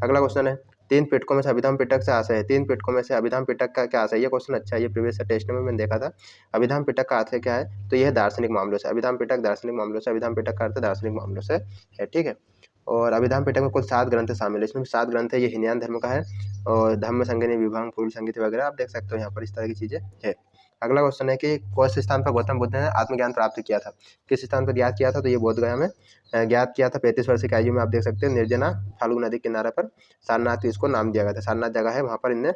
Speaker 1: अगला क्वेश्चन है 3 पिटकों में से अभिधाम पिटक से आशय है। 3 पिटकों में से अभिधाम पिटक का क्या आशय है? ये क्वेश्चन अच्छा है, ये प्रीवियस टेस्ट में मैंने देखा था। अभिधाम पिटक का अर्थ क्या है? तो यह दार्शनिक मामलों से, अभिधाम पिटक दार्शनिक मामलों से, अभिधाम पिटक का अर्थ दार्शनिक मामलों से है। ठीक है, और अभिधाम पिटक में कुल 7 ग्रंथ शामिल है, इसमें 7 ग्रंथ है। ये हिनयान धर्म का है और धम्म संगीत विभाग पूर्व संगीत वगैरह आप देख सकते हो यहाँ पर, इस तरह की चीजें है। अगला क्वेश्चन है कि कौन से स्थान पर गौतम बुद्ध ने आत्मज्ञान प्राप्त किया था? किस स्थान पर ज्ञात किया था? तो ये बोधगया में ज्ञात किया था। 35 वर्ष की आयु में आप देख सकते हो, निर्जना फाल्गु नदी किनारे पर सारनाथ इसको नाम दिया गया था। सारनाथ जगह है, वहाँ पर इनने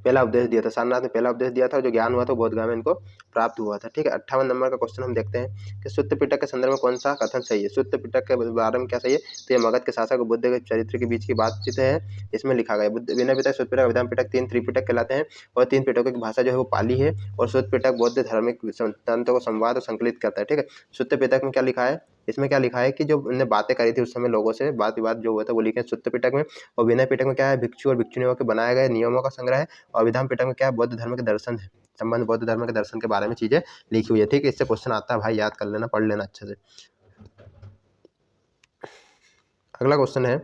Speaker 1: पहला उपदेश दिया था। सारनाथ ने पहला उपदेश दिया था, जो ज्ञान हुआ था बोधगया में इनको प्राप्त हुआ था। ठीक है, 58 नंबर का क्वेश्चन हम देखते हैं कि सुत्त पिटक के संदर्भ में कौन सा कथन सही है? सुत्त पिटक के बारे में क्या सही है? तो ये मगध के शासक बुद्ध के चरित्र के बीच की बातचीत है, इसमें लिखा गया। बुद्ध विनय पिटक, सुत्त पिटक, अभिधाम पिटक 3 त्रिपिटक कहलाते हैं और 3 पिटकों की भाषा जो है वो पाली है और सुत्त पिटक बौद्ध धार्मिक सिद्धांतों को संवाद और संकलित करता है। ठीक है, सुत्त पिटक में क्या लिखा है? इसमें क्या लिखा है कि जो उन्होंने बातें करी थी उस समय लोगों से, बात विवाद जो हुआ था वो लिखे हैं सुत्त पिटक में। और विनय पिटक में क्या है? भिक्षु और भिक्षुणियों के बनाए गए नियमों का संग्रह है। और अभिधाम पिटक में क्या है? बौद्ध धर्म के दर्शन है, संबंध बौद्ध धर्म के दर्शन के बारे में चीजें लिखी हुई है। ठीक है, इससे क्वेश्चन आता है भाई, याद कर लेना, पढ़ लेना अच्छे से। अगला क्वेश्चन है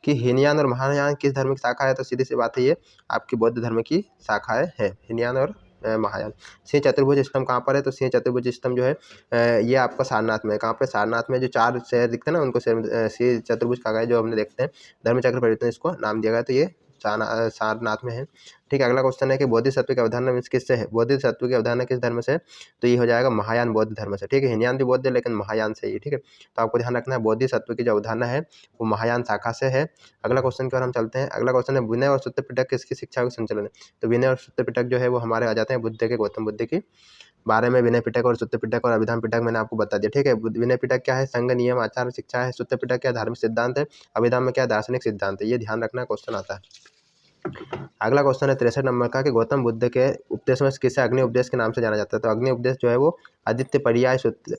Speaker 1: कि हीनयान और महायान किस धर्म की शाखा है? तो सीधी सी बात है, ये आपकी बौद्ध धर्म की शाखाएं है, हीनयान और महायान। सिंह चतुर्भुज स्तंभ कहाँ पर है? तो सिंह चतुर्भुज स्तंभ जो है ये आपका सारनाथ में है। कहाँ पे? सारनाथ में। जो 4 शहर दिखते हैं ना उनको सिंह चतुर्भुज कहा गया है, जो हमने देखते हैं धर्म चक्र परिवर्तन इसको नाम दिया गया। तो ये सारनाथ में है। ठीक है, अगला क्वेश्चन है कि बोधिसत्व की अवधारणा किससे है? बोधिसत्व की अवधारणा किस धर्म से? तो ये हो जाएगा महायान बौद्ध धर्म से। ठीक है, हिनयान भी बौद्ध है लेकिन महायान से ही। ठीक है, तो आपको ध्यान रखना है बोधिसत्व की जो अवधारणा है वो महायान शाखा से है। अगला क्वेश्चन की ओर हम चलते हैं। अगला क्वेश्चन है विनय और सुत्त पिटक किसकी शिक्षा का संचलन है? तो विनय और सुत्त पिटक जो है वो हमारे आ जाते हैं बुद्ध के, गौतम बुद्ध की बारे में। विनय पिटक और सुत्त पिटक और अभिधाम पिटक मैंने आपको बता दिया। ठीक है, विनय पिटक क्या है? संघ, नियम, आचार, शिक्षा है। सुत्त पिटक क्या? धार्मिक सिद्धांत है। अभिधाम में क्या? दार्शनिक सिद्धांत है। ये ध्यान रखना, क्वेश्चन आता है। अगला क्वेश्चन है 63 नंबर का कि गौतम बुद्ध के उपदेश में किसे अग्नि उपदेश के नाम से जाना जाता है? तो अग्नि उपदेश जो है वो आदित्य पर्याय सूत्र,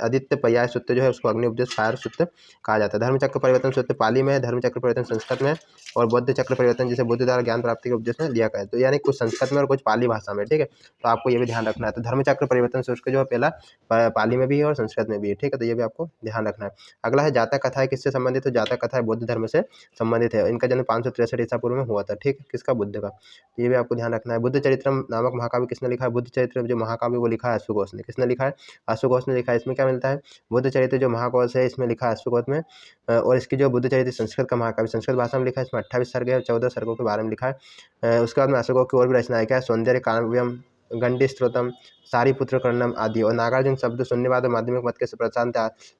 Speaker 1: आदित्य पर्याय सूत्र जो है उसको अग्नि उपदेश फायर सूत्र कहा जाता है। धर्म चक्र परिवर्तन सूत्र पाली में है, धर्म चक्र परिवर्तन संस्कृत में और बौद्ध चक्र परिवर्तन जिसे बुद्ध द्वारा ज्ञान प्राप्ति के उपदेश में लिया गया है। तो यानी कुछ संस्कृत में और कुछ पाली भाषा में। ठीक है, तो आपको ये भी ध्यान रखना है। तो धर्म चक्र परिवर्तन सूत्र जो है पहला पाली में भी है और संस्कृत में भी है। ठीक है, तो ये भी आपको ध्यान रखना है। अगला है जातक कथा है, किससे संबंधित है? जातक कथा है बौद्ध धर्म से संबंधित है। इनका जन्म 563 ईसा पूर्व में हुआ था। ठीक है, किसका? बुद्ध का। ये भी आपको ध्यान रखना है। बुद्ध चरित्रम नामक महाकाव्य किसने लिखा है? बुद्ध चरित्र जो महाकाव्य वो लिखा है अश्वघोष ने। किसने लिखा है? अश्वघोष ने लिखा है। इसमें क्या मिलता है? बुद्ध चरित्र जो महाकोश है इसमें लिखा है अश्वघोष में और इसकी जो बुद्ध चरित्र संस्कृत का महाकाव्य संस्कृत भाषा में लिखा है। इसमें 28 सर्ग है और 14 सर्गों के बारे में लिखा है। उसके बाद में अशोकों की और भी रचना है, क्या? सौंदर्य काव्यम, गंडी स्त्रोतम, सारीपुत्र कर्णम आदि। और नागार्जुन शब्द शून्यवाद और माध्यमिक मत के प्रशांत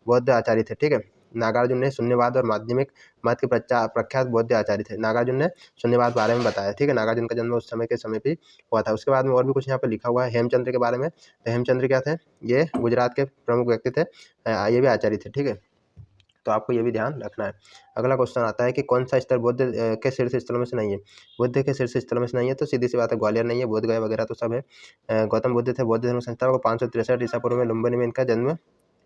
Speaker 1: बौद्ध आचार्य थे। ठीक है, नागार्जुन ने शून्यवाद और माध्यमिक मत के प्रख्यात बौद्ध आचार्य थे। नागार्जुन ने शून्यवाद बारे में बताया। ठीक है, नागार्जुन का जन्म उस समय के समय पे हुआ था। उसके बाद में और भी कुछ यहाँ पे लिखा हुआ है हेमचंद्र के बारे में। तो हेमचंद्र क्या थे? ये गुजरात के प्रमुख व्यक्ति थे, ये भी आचार्य थे। ठीक है, तो आपको ये भी ध्यान रखना है। अगला क्वेश्चन आता है कि कौन सा स्थल बुद्ध के शीर्ष स्थलों में से नहीं है? बुद्ध के शीर्ष स्थलों में से नहीं है तो सीधी सी बात है ग्वालियर नहीं है, बोधगया वगैरह तो सब है। गौतम बुद्ध थे, बौद्ध धर्म संस्थापक, 563 ईसा पूर्व में लुम्बिनी में इनका जन्म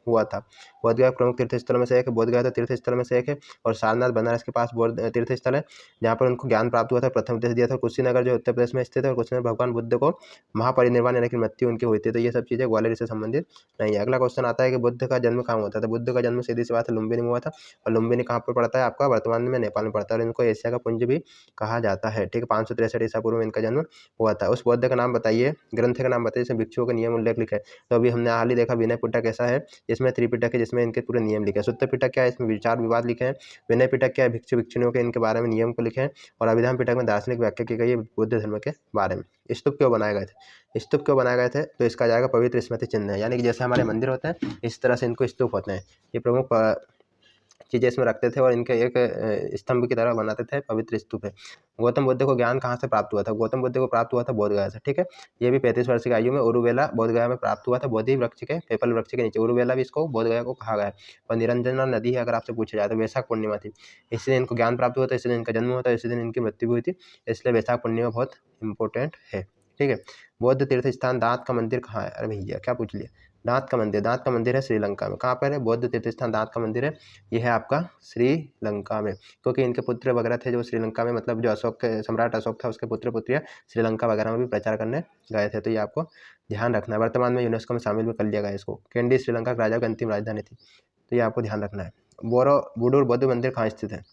Speaker 1: हुआ था। बोधगया प्रमुख तीर्थ स्थलों में से एक है, बोधगया तो तीर्थ स्थल में से एक है। और सारनाथ बनारस के पास तीर्थ स्थल है जहाँ पर उनको ज्ञान प्राप्त हुआ था, प्रथम उपदेश दिया था। कुशीनगर जो उत्तर प्रदेश में स्थित है, और कुशीनगर भगवान बुद्ध को महापरिनिर्वाण यानी कि मृत्यु उनकी हुई थी। तो ये सब चीज़ें ग्वालियर से संबंधित नहीं है। अगला क्वेश्चन आता है कि बुद्ध का जन्म कहाँ हुआ था। तो बुद्ध का जन्म सीधी सी बात है लुम्बिनी में हुआ था, और लुम्बिनी कहाँ पर पड़ता है आपका, वर्तमान में नेपाल में पड़ता है, और इनको एशिया का पुंज भी कहा जाता है। ठीक है, 563 ईसा पूर्व में इनका जन्म हुआ था। उस बौद्ध का नाम बताइए, ग्रंथ का नाम बताइए जिसमें भिक्षुओं के नियम उल्लेख लिखे। तो अभी हमने हाल ही देखा विनय पिटक ऐसा है, इसमें त्रिपिटक है जिसमें इनके पूरे नियम लिखे हैं। सुत्त पिटक क्या है, इसमें विचार विवाद लिखे हैं। विनय पिटक क्या है, भिक्षु भिक्षुणियों के इनके बारे में नियम को लिखे हैं। और अभिधान पिटक में दार्शनिक व्याख्या की गई है बुद्ध धर्म के बारे में। स्तूप क्यों बनाए गए थे, स्तूप क्यों बनाए गए थे, तो इसका जाएगा पवित्र स्मृति चिन्ह है, यानी कि जैसे हमारे मंदिर होते हैं इस तरह से इनको स्तूप होते हैं। ये प्रमुख चीज़ें इसमें रखते थे और इनके एक स्तंभ की तरह बनाते थे, पवित्र स्तूप है। गौतम बुद्ध को ज्ञान कहाँ से प्राप्त हुआ था। गौतम बुद्ध को प्राप्त हुआ था बोधगया से। ठीक है, ये भी 35 वर्ष की आयु में उरुवेला बोधगया में प्राप्त हुआ था, बोधि वृक्ष के, पीपल वृक्ष के नीचे। उरुवेला भी इसको बोधगया को कहा गया है। और निरंजना नदी है, अगर आपसे पूछा जाए तो वैशाख पूर्णिमा थी, इसी दिन इनको ज्ञान प्राप्त हुआ था, इसी दिन इनका जन्म हुआ था, इसी दिन इनकी मृत्यु हुई थी, इसलिए वैशाख पूर्णिमा बहुत इंपॉर्टेंट है। ठीक है, बौद्ध तीर्थ स्थान दांत का मंदिर कहाँ है। अरे भैया क्या पूछ लिया, दांत का मंदिर, दांत का मंदिर है श्रीलंका में। कहाँ पर है, बौद्ध तीर्थ स्थान दांत का मंदिर है, यह है आपका श्रीलंका में। क्योंकि इनके पुत्र वगैरह थे जो श्रीलंका में, मतलब जो अशोक के सम्राट अशोक था उसके पुत्र पुत्रियाँ श्रीलंका वगैरह में भी प्रचार करने गए थे। तो ये आपको ध्यान रखना है। वर्तमान में यूनेस्को में शामिल भी कर लिया गया है इसको। कैंडी श्रीलंका के राजा की अंतिम राजधानी थी, तो ये आपको ध्यान रखना है। बोरोबुडुर बौद्ध मंदिर कहाँ स्थित है।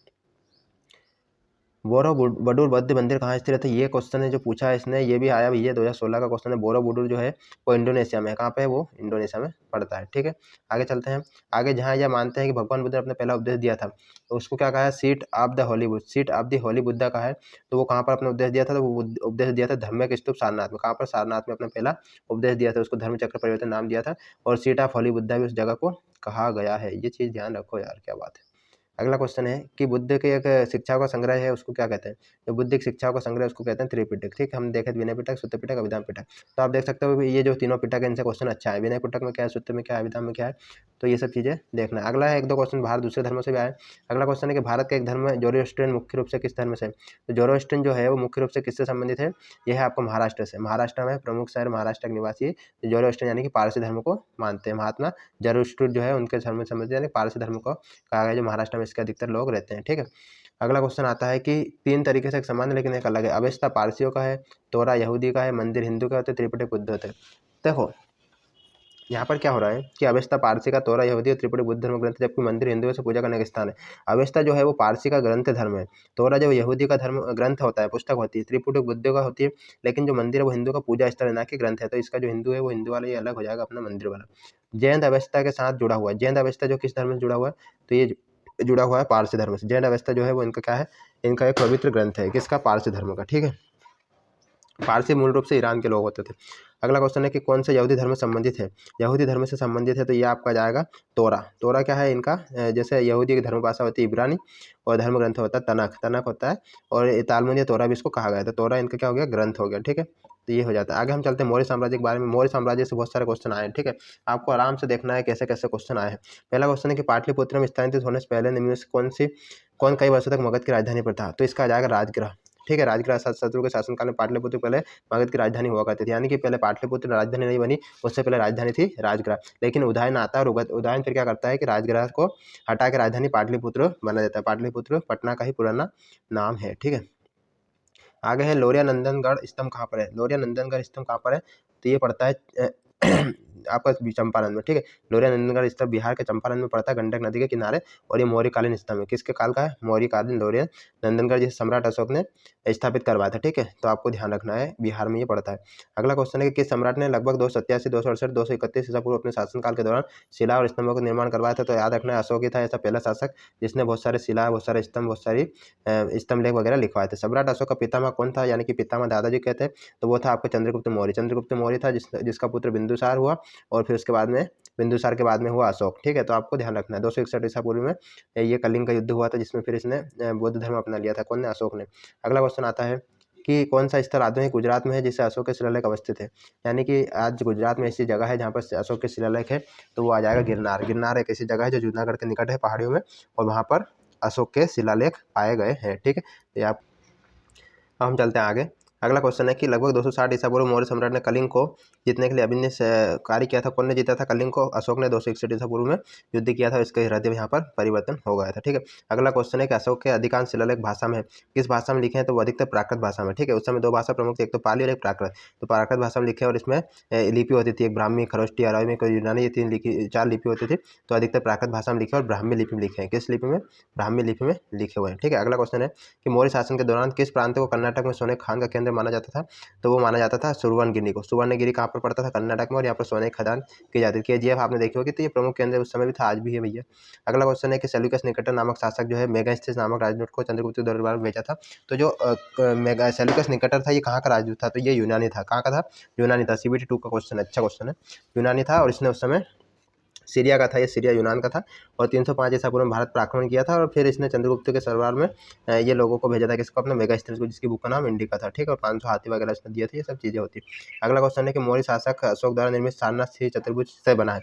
Speaker 1: बोरोबुडुर बौद्ध मंदिर कहाँ स्थित है, ये क्वेश्चन है जो पूछा है इसने, ये भी आया भैया 2016 का क्वेश्चन है। बोरोबुडुर जो है वो इंडोनेशिया में है। कहाँ पे है वो, इंडोनेशिया में पड़ता है। ठीक है, आगे चलते हैं। आगे जहाँ यह मानते हैं कि भगवान बुद्ध ने अपना पहला उपदेश दिया था, तो उसको क्या कहा है, seat of the Holi Buddha, seat of the Holi Buddha का है। तो वो कहाँ पर अपना उपदेश दिया था, तो वो उपदेश दिया था धर्मक स्तूप सारनाथ में। कहाँ पर, सारनाथ में अपना पहला उपदेश दिया था, उसको धर्म चक्र परिवर्तन नाम दिया था। और सीट ऑफ होली बुद्धा भी उस जगह को कहा गया है। ये चीज़ ध्यान रखो यार, क्या बात है। अगला क्वेश्चन है कि बुद्ध के एक शिक्षाओं का संग्रह है, उसको क्या कहते हैं। जो बुद्ध की शिक्षाओं का संग्रह उसको कहते हैं त्रिपिटक। ठीक, हम देखे विनय पिटक, सुत्त पिटक, अभिधान पिटक। तो आप देख सकते हो ये जो तीनों पिटक है इनसे क्वेश्चन अच्छा है। विनय पिटक में क्या है, सुत्त में क्या है, अभिधान में क्या है, तो ये सब चीज़ें देखना है। अगला है, एक दो क्वेश्चन भारत दूसरे धर्मों से भी आए। अगला क्वेश्चन है कि भारत का एक धर्म है जोरोस्ट्रियन, मुख्य रूप से किस धर्म से। तो जोरोस्ट्रियन जो है वो मुख्य रूप से किससे संबंधित है, यह है आपको महाराष्ट्र से। महाराष्ट्र में प्रमुख शहर महाराष्ट्र के निवासी जोरोस्ट्रियन यानी कि पारसी धर्म को मानते हैं। महात्मा जोरोस्ट्रियन जो है उनके धर्म से संबंधित यानी पारसी धर्म को कहा गया, जो महाराष्ट्र में इसके अधिकतर लोग रहते हैं। ठीक है, अगला क्वेश्चन आता है कि तीन तरीके से एक समान है लेकिन एक अलग है। अवेस्ता पारसियों का है, तोरा यहूदी का है, मंदिर हिंदू का होता है, त्रिपिटक बुद्ध होते हैं। देखो यहाँ पर क्या हो रहा है कि अवेस्ता पारसी का, तोरा यहूदी और त्रिपिटक बुद्ध धर्म ग्रंथ, जबकि मंदिर हिंदुओं से पूजा करने का स्थान है। अवेस्ता जो है वो पारसी का ग्रंथ धर्म है, तोरा जो यहूदी का धर्म ग्रंथ होता है, पुस्तक होती है, त्रिपिटक बुद्ध का होती है। लेकिन जो मंदिर है वो हिंदू का पूजा स्थल है, ना कि ग्रंथ है। तो इसका जो हिंदू है वो हिंदू वाला ये अलग हो जाएगा अपना मंदिर वाला। जैन अवेस्ता के साथ जुड़ा हुआ है। जैन अवेस्ता जो किस धर्म से जुड़ा हुआ है, तो ये जुड़ा हुआ है पारसी धर्म से। जैन अवेस्ता जो है वो इनका क्या है, इनका एक पवित्र ग्रंथ है, किसका, पारसी धर्म का। ठीक है, पारसी मूल रूप से ईरान के लोग होते थे। अगला क्वेश्चन है कि कौन से यहूदी धर्म से संबंधित है। यहूदी धर्म से संबंधित है तो ये आपका जाएगा तोरा। तोरा क्या है इनका, जैसे यहूदी की धर्म भाषा होती है इब्रानी, और धर्म ग्रंथ होता है तनख, तनख होता है, और तालमुद या तोरा भी इसको कहा गया है। तो तोरा इनका क्या हो गया, ग्रंथ हो गया। ठीक है, तो ये हो जाता है। आगे हम चलते हैं मौर्य साम्राज्य के बारे में। मौर्य साम्राज्य से बहुत सारे क्वेश्चन आए हैं। ठीक है, आपको आराम से देखना है कैसे कैसे क्वेश्चन आए हैं। पहला क्वेश्चन है कि पाटलिपुत्र में स्थानांतरित होने से पहले निम्न में से कौन कई वर्षों तक मगध की राजधानी पर था। तो इसका आ जाएगा राजगृह। ठीक है, राजगृह शत्रु के शासनकाल में पाटलिपुत्र पहले मगध की राजधानी हुआ करती थी, यानी कि पहले पाटलिपुत्र राजधानी नहीं बनी, उससे पहले राजधानी थी राजगृह। लेकिन उदयन आता है और उदयन फिर क्या करता है कि राजगृह को हटा के राजधानी पाटलिपुत्र बना देता है। पाटलिपुत्र पटना का ही पुराना नाम है। ठीक है, आगे है लोरिया नंदनगढ़ स्तंभ कहाँ पर है। लोरिया नंदनगढ़ स्तंभ कहाँ पर है, तो ये पड़ता है आपका चंपारण में। ठीक है, लोरिया नंदनगढ़ स्तंभ बिहार के चंपारण में पड़ता है, गंडक नदी के किनारे। और ये मौर्यकालीन स्तंभ है, किसके काल का है, मौर्यकालीन लोरिया नंदनगढ़ जिसे सम्राट अशोक ने स्थापित करवाया था। ठीक है, तो आपको ध्यान रखना है, बिहार में ये पड़ता है। अगला क्वेश्चन है कि किस सम्राट ने लगभग 287, 268, 231 ईसा पूर्व अपने शासनकाल के दौरान शिला और स्तंभों का निर्माण करवाया था। तो याद रखना है अशोक ही था ऐसा पहला शासक जिसने बहुत सारे शिला, बहुत सारे स्तंभ, बहुत सारी स्तंभ लेख वगैरह लिखवाए थे। सम्राट अशोक का पितामह कौन था, यानी कि पितामह दादाजी कहते हैं, तो वो था आपका चंद्रगुप्त मौर्य। चंद्रगुप्त मौर्य था जिसका पुत्र बिंदुसार हुआ, और फिर उसके बाद में बिंदुसार के बाद में हुआ अशोक। ठीक है, तो आपको ध्यान रखना है 261 ईसा पूर्व में ये कलिंग का युद्ध हुआ था, जिसमें फिर इसने बौद्ध धर्म अपना लिया था। कौन ने, अशोक ने। अगला क्वेश्चन आता है कि कौन सा स्थल आधुनिक गुजरात में है जिससे अशोक के शिलालेख अवस्थित है। यानी कि आज गुजरात में ऐसी जगह है जहाँ पर अशोक के शिलालेख है, तो वो आ जाएगा गिरनार। गिरनार एक ऐसी जगह है जो जूनागढ़ के निकट है, पहाड़ियों में, और वहाँ पर अशोक के शिलालेख पाए गए हैं। ठीक है, तो आप हम चलते हैं आगे। अगला क्वेश्चन है कि लगभग 260 ईसा पूर्व मौर्य सम्राट ने कलिंग को जीतने के लिए अभिमन्यु से कार्य किया था। कौन ने जीता था कलिंग को? अशोक ने 261 ईसा पूर्व में युद्ध किया था, इसका हृदय यहाँ पर परिवर्तन हो गया था। ठीक है, अगला क्वेश्चन है कि अशोक के अधिकांश शिलालेख भाषा में किस भाषा में लिखे हैं? तो वो अधिकतर प्राकृत भाषा में। ठीक है, उस समय 2 भाषा प्रमुख थी, एक तो पाली और एक प्राकृत। तो प्राकृत भाषा में लिखे और इसमें लिपि होती थी, एक ब्राह्मी, खरोष्टी, अरामी, यूनानी, ये 3 लिखी 4 लिपि होती थी। तो अधिकतर प्राकृत भाषा में लिखे और ब्राह्मी लिपि में लिखे हैं। किस लिपि में? ब्राह्मी लिपि में लिखे हुए हैं। ठीक है, अगला क्वेश्चन है कि मौर्य शासन के दौरान किस प्रांत को कर्नाटक में सोने खान का केंद्र माना जाता था? तो वो माना जाता था सुवर्णगिरी को। सुवर्णगिरी कहाँ पर पड़ता था? कर्नाटक में, और यहाँ पर सोने की खदान की जाती थी। KGF आपने देखी होगी, तो ये प्रमुख केंद्र उस समय भी था, आज भी है भैया। अगला क्वेश्चन है कि सेल्यूकस निकेटर नामक शासक जो है मेगास्थनीज नामक राजदूत को चंद्रगुप्त के दरबार में भेजा था। तो जो सेल्यूकस निकेटर था, ये कहाँ का राजदूत था? तो ये यूनानी था। कहाँ का था? यूनानी था। CBT 2 का क्वेश्चन, अच्छा क्वेश्चन है। यूनानी था और इसने उस समय सीरिया का था, ये सीरिया यूनान का था। और 305 ईसा पूर्व में भारत पर आक्रमण किया था और फिर इसने चंद्रगुप्त के दरबार में ये लोगों को भेजा था, किसको? अपना मेगास्थनीज को, जिसकी बुक का नाम इंडिका था। ठीक है, और 500 हाथी वगैरह इसने दिए थे, ये सब चीज़ें होती। अगला क्वेश्चन है कि मौर्य शासक अशोक द्वारा निर्मित सारनाथ श्री चतुर्भुज से बना है।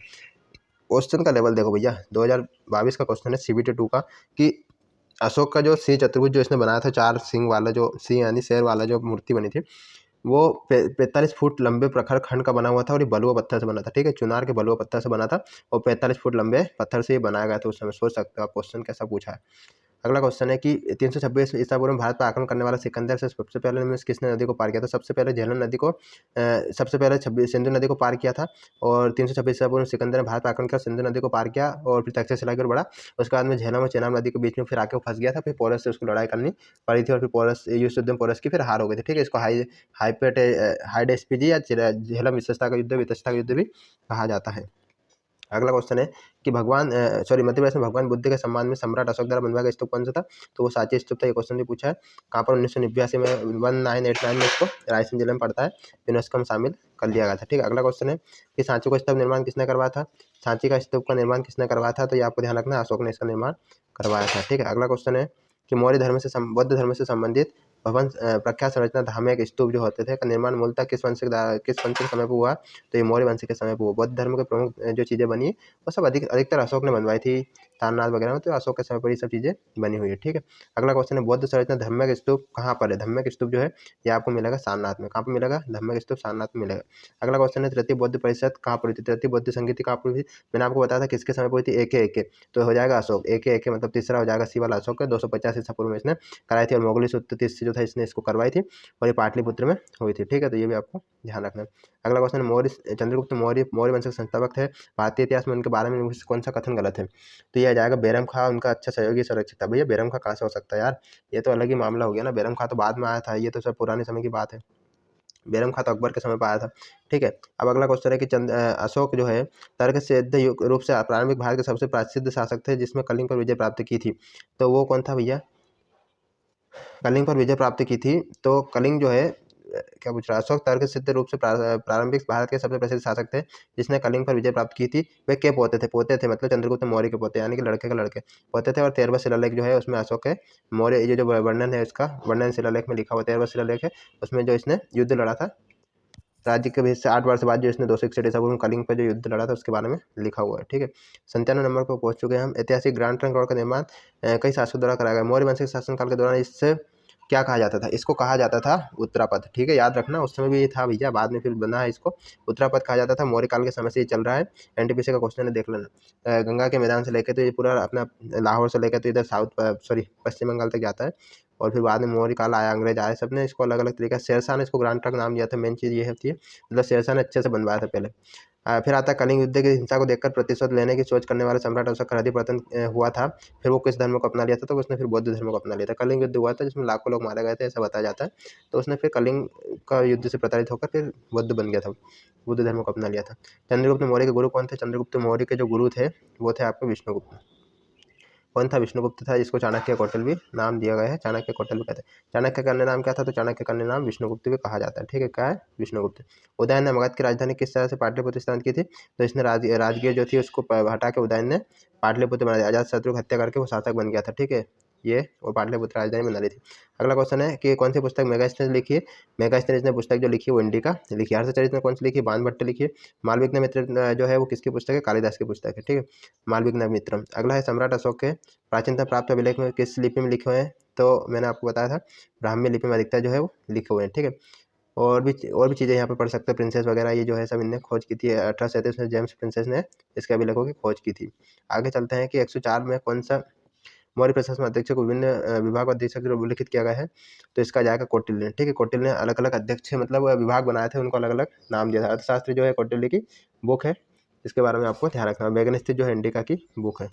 Speaker 1: क्वेश्चन का लेवल देखो भैया, 2022 का क्वेश्चन है CBT 2 का, कि अशोक का जो श्री चतुर्भुज जो इसने बनाया था, 4 सिंह वाला, जो सिंह यानी शेर वाला जो मूर्ति बनी थी, वो 45 फुट लंबे प्रखर खंड का बना हुआ था और ये बलुआ पत्थर से बना था। ठीक है, चुनार के बलुआ पत्थर से बना था और 45 फुट लंबे पत्थर से ये बनाया गया था उस समय। सोच सकते हो आप क्वेश्चन कैसा पूछा है। अगला क्वेश्चन है कि 326 ईसा पूर्व में भारत पर आक्रमण करने वाला सिकंदर से सबसे पहले में किसने नदी को पार किया था? सबसे पहले झेलम नदी को सबसे पहले सिंधु नदी को पार किया था। और 326 ईसा पूर्व में सिकंदर ने भारत पर आक्रमण किया, सिंधु नदी को पार किया और फिर तक्षशिला की ओर बढ़ा। उसके बाद में झेलम और चेनाब नदी के बीच में फिर आके वो फंस गया था, फिर पोरस से उसको लड़ाई करनी पड़ी थी और फिर पोरस युद्ध में पोरस की फिर हार हो गई थी। ठीक है, इसको हाइडेस्पिजी या झेलम विशेषता का युद्ध, विशेषता का युद्ध भी कहा जाता है। अगला क्वेश्चन है कि मध्य प्रदेश में भगवान बुद्ध के सम्मान में सम्राट अशोक द्वारा बनवाया गया स्तूप कौन सा था? तो वो सांची स्तूप था। ये क्वेश्चन भी पूछा है। कहाँ पर? 1989 में 1989 में इसको रायसेन जिले में पड़ता है, यूनेस्को में शामिल कर लिया गया था। ठीक है, अगला क्वेश्चन है कि सांची को स्तूप निर्माण किसने करवाया था? सांची का स्तूप का निर्माण किसने करवाया था? तो ये आपको ध्यान रखना है, अशोक ने इसका निर्माण करवाया था। ठीक है, अगला क्वेश्चन है कि बौद्ध धर्म से संबंधित भवन प्रख्यात संरचना धामक स्तूप जो होते थे का निर्माण मूलतः किस वंश के समय पर हुआ? तो ये मौर्य वंश के समय पर हुआ। बौद्ध धर्म के प्रमुख जो चीज़ें बनी वो सब अधिकतर अशोक ने बनवाई थी, सारनाथ वगैरह में, तो अशोक के समय पर ये सब चीज़ें बनी हुई है। ठीक है, अगला क्वेश्चन है बौद्ध संरचना धम्मक स्तूप कहाँ पर है? धम्मक स्तूप जो है ये आपको मिलेगा सारनाथ में। कहाँ पर मिलेगा? धम्मक स्तूप सारनाथ में मिलेगा। अगला क्वेश्चन है तृतीय बौद्ध परिषद कहाँ पर हुई थी? तृतीय बौद्ध संगीति कहाँ पर हुई थी? मैंने आपको बताया था किसके समय पर हुई थी? AK तो हो जाएगा अशोक। AK मतलब तीसरा हो जाएगा, सी वाला अशोक है। 250 ईसा पूर्व में इसने कराई थी और मोगली सुत्तीस जो था इसने इसको करवाई थी और ये पाटलिपुत्र में हुई थी। ठीक है, तो ये भी आपको ध्यान रखना है। अगला क्वेश्चन, चंद्रगुप्त मौर्य वंश के संस्थापक थे, भारतीय इतिहास में उनके बारे में कौन सा कथन गलत है? तो ये आ जाएगा बैरम खां उनका अच्छा सहयोगी संरक्षक था। भैया बैरम खां कहाँ से हो सकता है यार, ये तो अलग ही मामला हो गया ना। बैरम खां तो बाद में आया था, ये तो सब पुराने समय की बात है। बैरम खां तो अकबर के समय पर आया था। ठीक है, अब अगला क्वेश्चन है कि अशोक जो है तर्क सिद्ध रूप से प्रारंभिक भारत के सबसे प्रसिद्ध शासक थे जिसमें कलिंग पर विजय प्राप्त की थी। तो वो कौन था भैया? कलिंग पर विजय प्राप्त की थी। तो कलिंग जो है क्या पूछ रहा है? अशोक तर्क सिद्ध रूप से प्रारंभिक भारत के सबसे प्रसिद्ध शासक थे जिसने कलिंग पर विजय प्राप्त की थी। वे के पोते थे मतलब चंद्रगुप्त मौर्य के पोते, यानी कि लड़के के लड़के पोते थे। और 13वां शिलालेख जो है उसमें अशोक के मौर्य ये जो वर्णन है इसका वर्णन शिलालेख में लिखा हुआ 13वां शिलालेख है, उसमें जो इसने युद्ध लड़ा था राज्य के भेद से 8 वर्ष बाद जो इसने 261 ईसा पूर्व में कलिंग पर जो युद्ध लड़ा था उसके बारे में लिखा हुआ है। ठीक है, 97 नंबर पर पहुंच चुके हैं हम। ऐतिहासिक ग्रैंड ट्रंक रोड का निर्माण कई शासकों द्वारा कराया गया। मौर्य वंश के शासनकाल के दौरान इससे क्या कहा जाता था? इसको कहा जाता था उत्तरापथ। ठीक है, याद रखना उस समय भी ये था भैया, बाद में फिर बना है इसको। उत्तरापथ कहा जाता था, मौर्य काल के समय से ये चल रहा है। NTPC का क्वेश्चन है, देख लेना। गंगा के मैदान से लेकर तो ये पूरा अपना लाहौर से लेकर तो इधर पश्चिम बंगाल तक जाता है। और फिर बाद में मौर्य काल आया, अंग्रेज आए, सबने इसको अलग अलग तरीका। शेरशाह ने इसको ग्रैंड ट्रंक नाम दिया था। मेन चीज़ ये होती है, मतलब शेरशाह ने अच्छे से बनवाया था पहले। फिर आता है कलिंग युद्ध की हिंसा को देखकर प्रतिशोध लेने की सोच करने वाले सम्राट अशोक का हृदय पतन हुआ था। फिर वो किस धर्म को अपना लिया था? तो उसने फिर बौद्ध धर्म को अपना लिया था। कलिंग युद्ध हुआ था जिसमें लाखों लोग मारे गए थे, ऐसा बताया जाता है। तो उसने फिर कलिंग का युद्ध से प्रताड़ित होकर फिर बौद्ध बन गया था, बुद्ध धर्म को अपना लिया था। चंद्रगुप्त मौर्य के गुरु कौन थे? चंद्रगुप्त मौर्य के जो गुरु थे वो थे आपके विष्णुगुप्त। कौन था? विष्णुगुप्त था, जिसको चाणक्य कौटिल्य भी नाम दिया गया है। चाणक्य कौटिल्य कहते हैं। चाणक्य का अन्य नाम क्या था? तो चाणक्य का अन्य नाम विष्णुगुप्त भी कहा जाता है। ठीक है, क्या है? विष्णुगुप्त। उदयन ने मगध की राजधानी किस तरह से पाटलिपुत्र स्थापित की थी? तो इसने राजगीर जो थी उसको हटा के उदयन ने पाटलिपुत्र बना दिया। अजातशत्रु की हत्या करके वो शासक बन गया था। ठीक है, ये वो पाटलिपुत्र राजधानी बना ली थी। अगला क्वेश्चन है कि कौन सी पुस्तक मेगास्थनीज लिखी है? मेगास्थनीज ने पुस्तक जो लिखी है वो इंडिका लिखी है। हर्षचरित ने कौन सी लिखी? बाणभट्ट लिखी है। मालविक मित्र जो है वो किसकी पुस्तक है? कालिदास की पुस्तक है। ठीक है, मालविक मित्र। अगला है सम्राट अशोक के प्राचीनतम प्राप्त अभिलेख में किस लिपि में लिखे हुए हैं? तो मैंने आपको बताया था ब्राह्मी लिपि में अधिकतर जो है वो लिखे हुए हैं। ठीक है, और भी चीज़ें यहाँ पे पढ़ सकते हैं। प्रिंसेस वगैरह ये जो है सब इनने खोज की थी 1837 में, जेम्स प्रिंसेस ने इसके अभिलेखों की खोज की थी। आगे चलते हैं कि 104 में कौन सा मौर्य प्रशासन अध्यक्ष को विभिन्न विभाग अध्यक्ष के रूप में उल्लिखित किया गया है, तो इसका जाएगा कौटिल्य ने। ठीक है, कौटिल्य ने अलग अलग अध्यक्ष मतलब विभाग बनाए थे, उनको अलग अलग नाम दिया था। अर्थशास्त्र जो है कौटिल्य की बुक है, इसके बारे में आपको ध्यान रखना। वैगनस्थित जो है इंडिका की बुक है।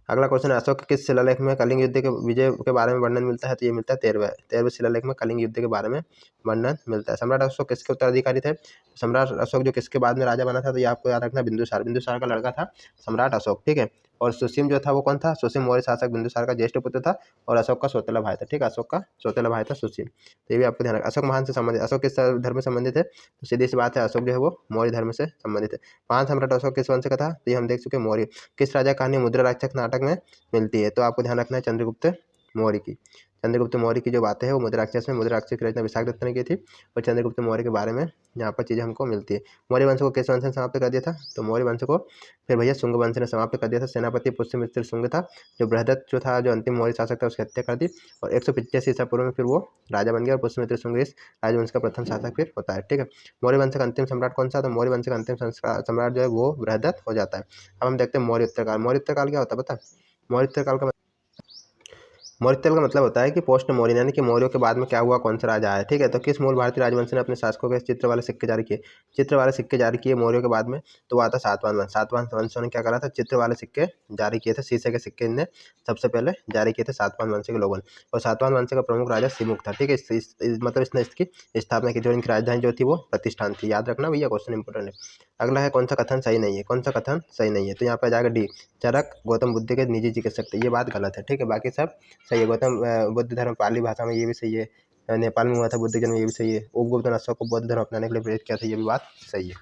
Speaker 1: अगला क्वेश्चन है, अशोक के किस शिलालेख में कलिंग युद्ध के विजय के बारे में वर्णन मिलता है, तो ये मिलता है 13वें शिलालेख में कलिंग युद्ध के बारे में वर्णन मिलता है। सम्राट अशोक किसके उत्तराधिकारी थे? सम्राट अशोक जो किसके बाद में राजा बना था, तो ये आपको याद रखना, बिंदुसार का लड़का था सम्राट अशोक। ठीक है, और सुसीम जो था वो कौन था? सुसीम मौर्य शासक बिंदुसार का ज्येष्ठ पुत्र था और अशोक का सौतेला भाई था। ठीक है, अशोक का सौतेला भाई था सुसीम, तो ये भी आपको ध्यान रखना। अशोक महान से संबंधित, अशोक किस धर्म से संबंधित है? तो सीधी सी बात है, अशोक जो है वो मौर्य धर्म से संबंधित है। महान सम्राट अशोक किस वंश का था? तो ये हम देख चुके मौर्य। किस राजा की कहानी मुद्रा राक्षस नाटक में मिलती है? तो आपको ध्यान रखना है चंद्रगुप्त मौर्य की। चंद्रगुप्त मौर्य की जो बातें हैं वो मुद्रा राक्षस में, मुद्रा राक्षस की रचना विशाखदत्त ने की थी और चंद्रगुप्त मौर्य के बारे में यहाँ पर चीज़ें हमको मिलती है। मौर्य वंश को किस वंश ने समाप्त कर दिया था? तो मौर्य वंश को फिर भैया शुंग वंश ने समाप्त कर दिया था। सेनापति पुष्यमित्र शुंग था, जो बृहदत्त जो था, जो अंतिम मौर्य शासक था, उसकी हत्या कर दी और 185 ईसा पूर्व में फिर वो राजा बन गया और पुष्यमित्र शुंग इस राजवंश का प्रथम शासक फिर होता है। ठीक है, मौर्य वंश का अंतिम सम्राट कौन सा? तो मौर्य वंश का अंतिम सम्राट जो है वो बृहदत्त हो जाता है। अब हम देखते हैं मौर्य उत्तरकाल। मौर्य उत्तरकाल क्या होता है पता? मौर्य उत्तरकाल का मतलब होता है कि पोस्ट मौर्य, यानी कि मौर्यों के बाद में क्या हुआ, कौन सा राजा आया। ठीक है, तो किस मूल भारतीय राजवंश ने अपने शासकों के चित्र वाले सिक्के जारी किए? चित्र वाले सिक्के जारी किए मौर्यों के बाद में, तो वो आता सातवां वंश। सातवां वंश ने क्या करा था? चित्र वाले सिक्के जारी किए थे, शीशे के सिक्के इनने सबसे पहले जारी किए थे सातवां वंश के लोगों ने। और सातवां वंश का प्रमुख राजा सिमुक था। ठीक है, मतलब इसने इसकी स्थापना की थी और इनकी राजधानी जो थी वो प्रतिष्ठान थी। याद रखना भैया, क्वेश्चन इंपोर्टेंट है। अगला है, कौन सा कथन सही नहीं है? कौन सा कथन सही नहीं है? तो यहाँ पर जाएगा डी, चरक गौतम बुद्ध के निजी चिकित्सक थे। ये बात गलत है। ठीक है, बाकी सब सही है। गौतम बुद्ध धर्म पाली भाषा में, ये भी सही है। नेपाल में हुआ था बुद्ध जन्म, ये भी सही है। उपगुप्त ने अशोक को बौद्ध धर्म अपनाने के लिए प्रेरित किया था, ये भी बात सही है।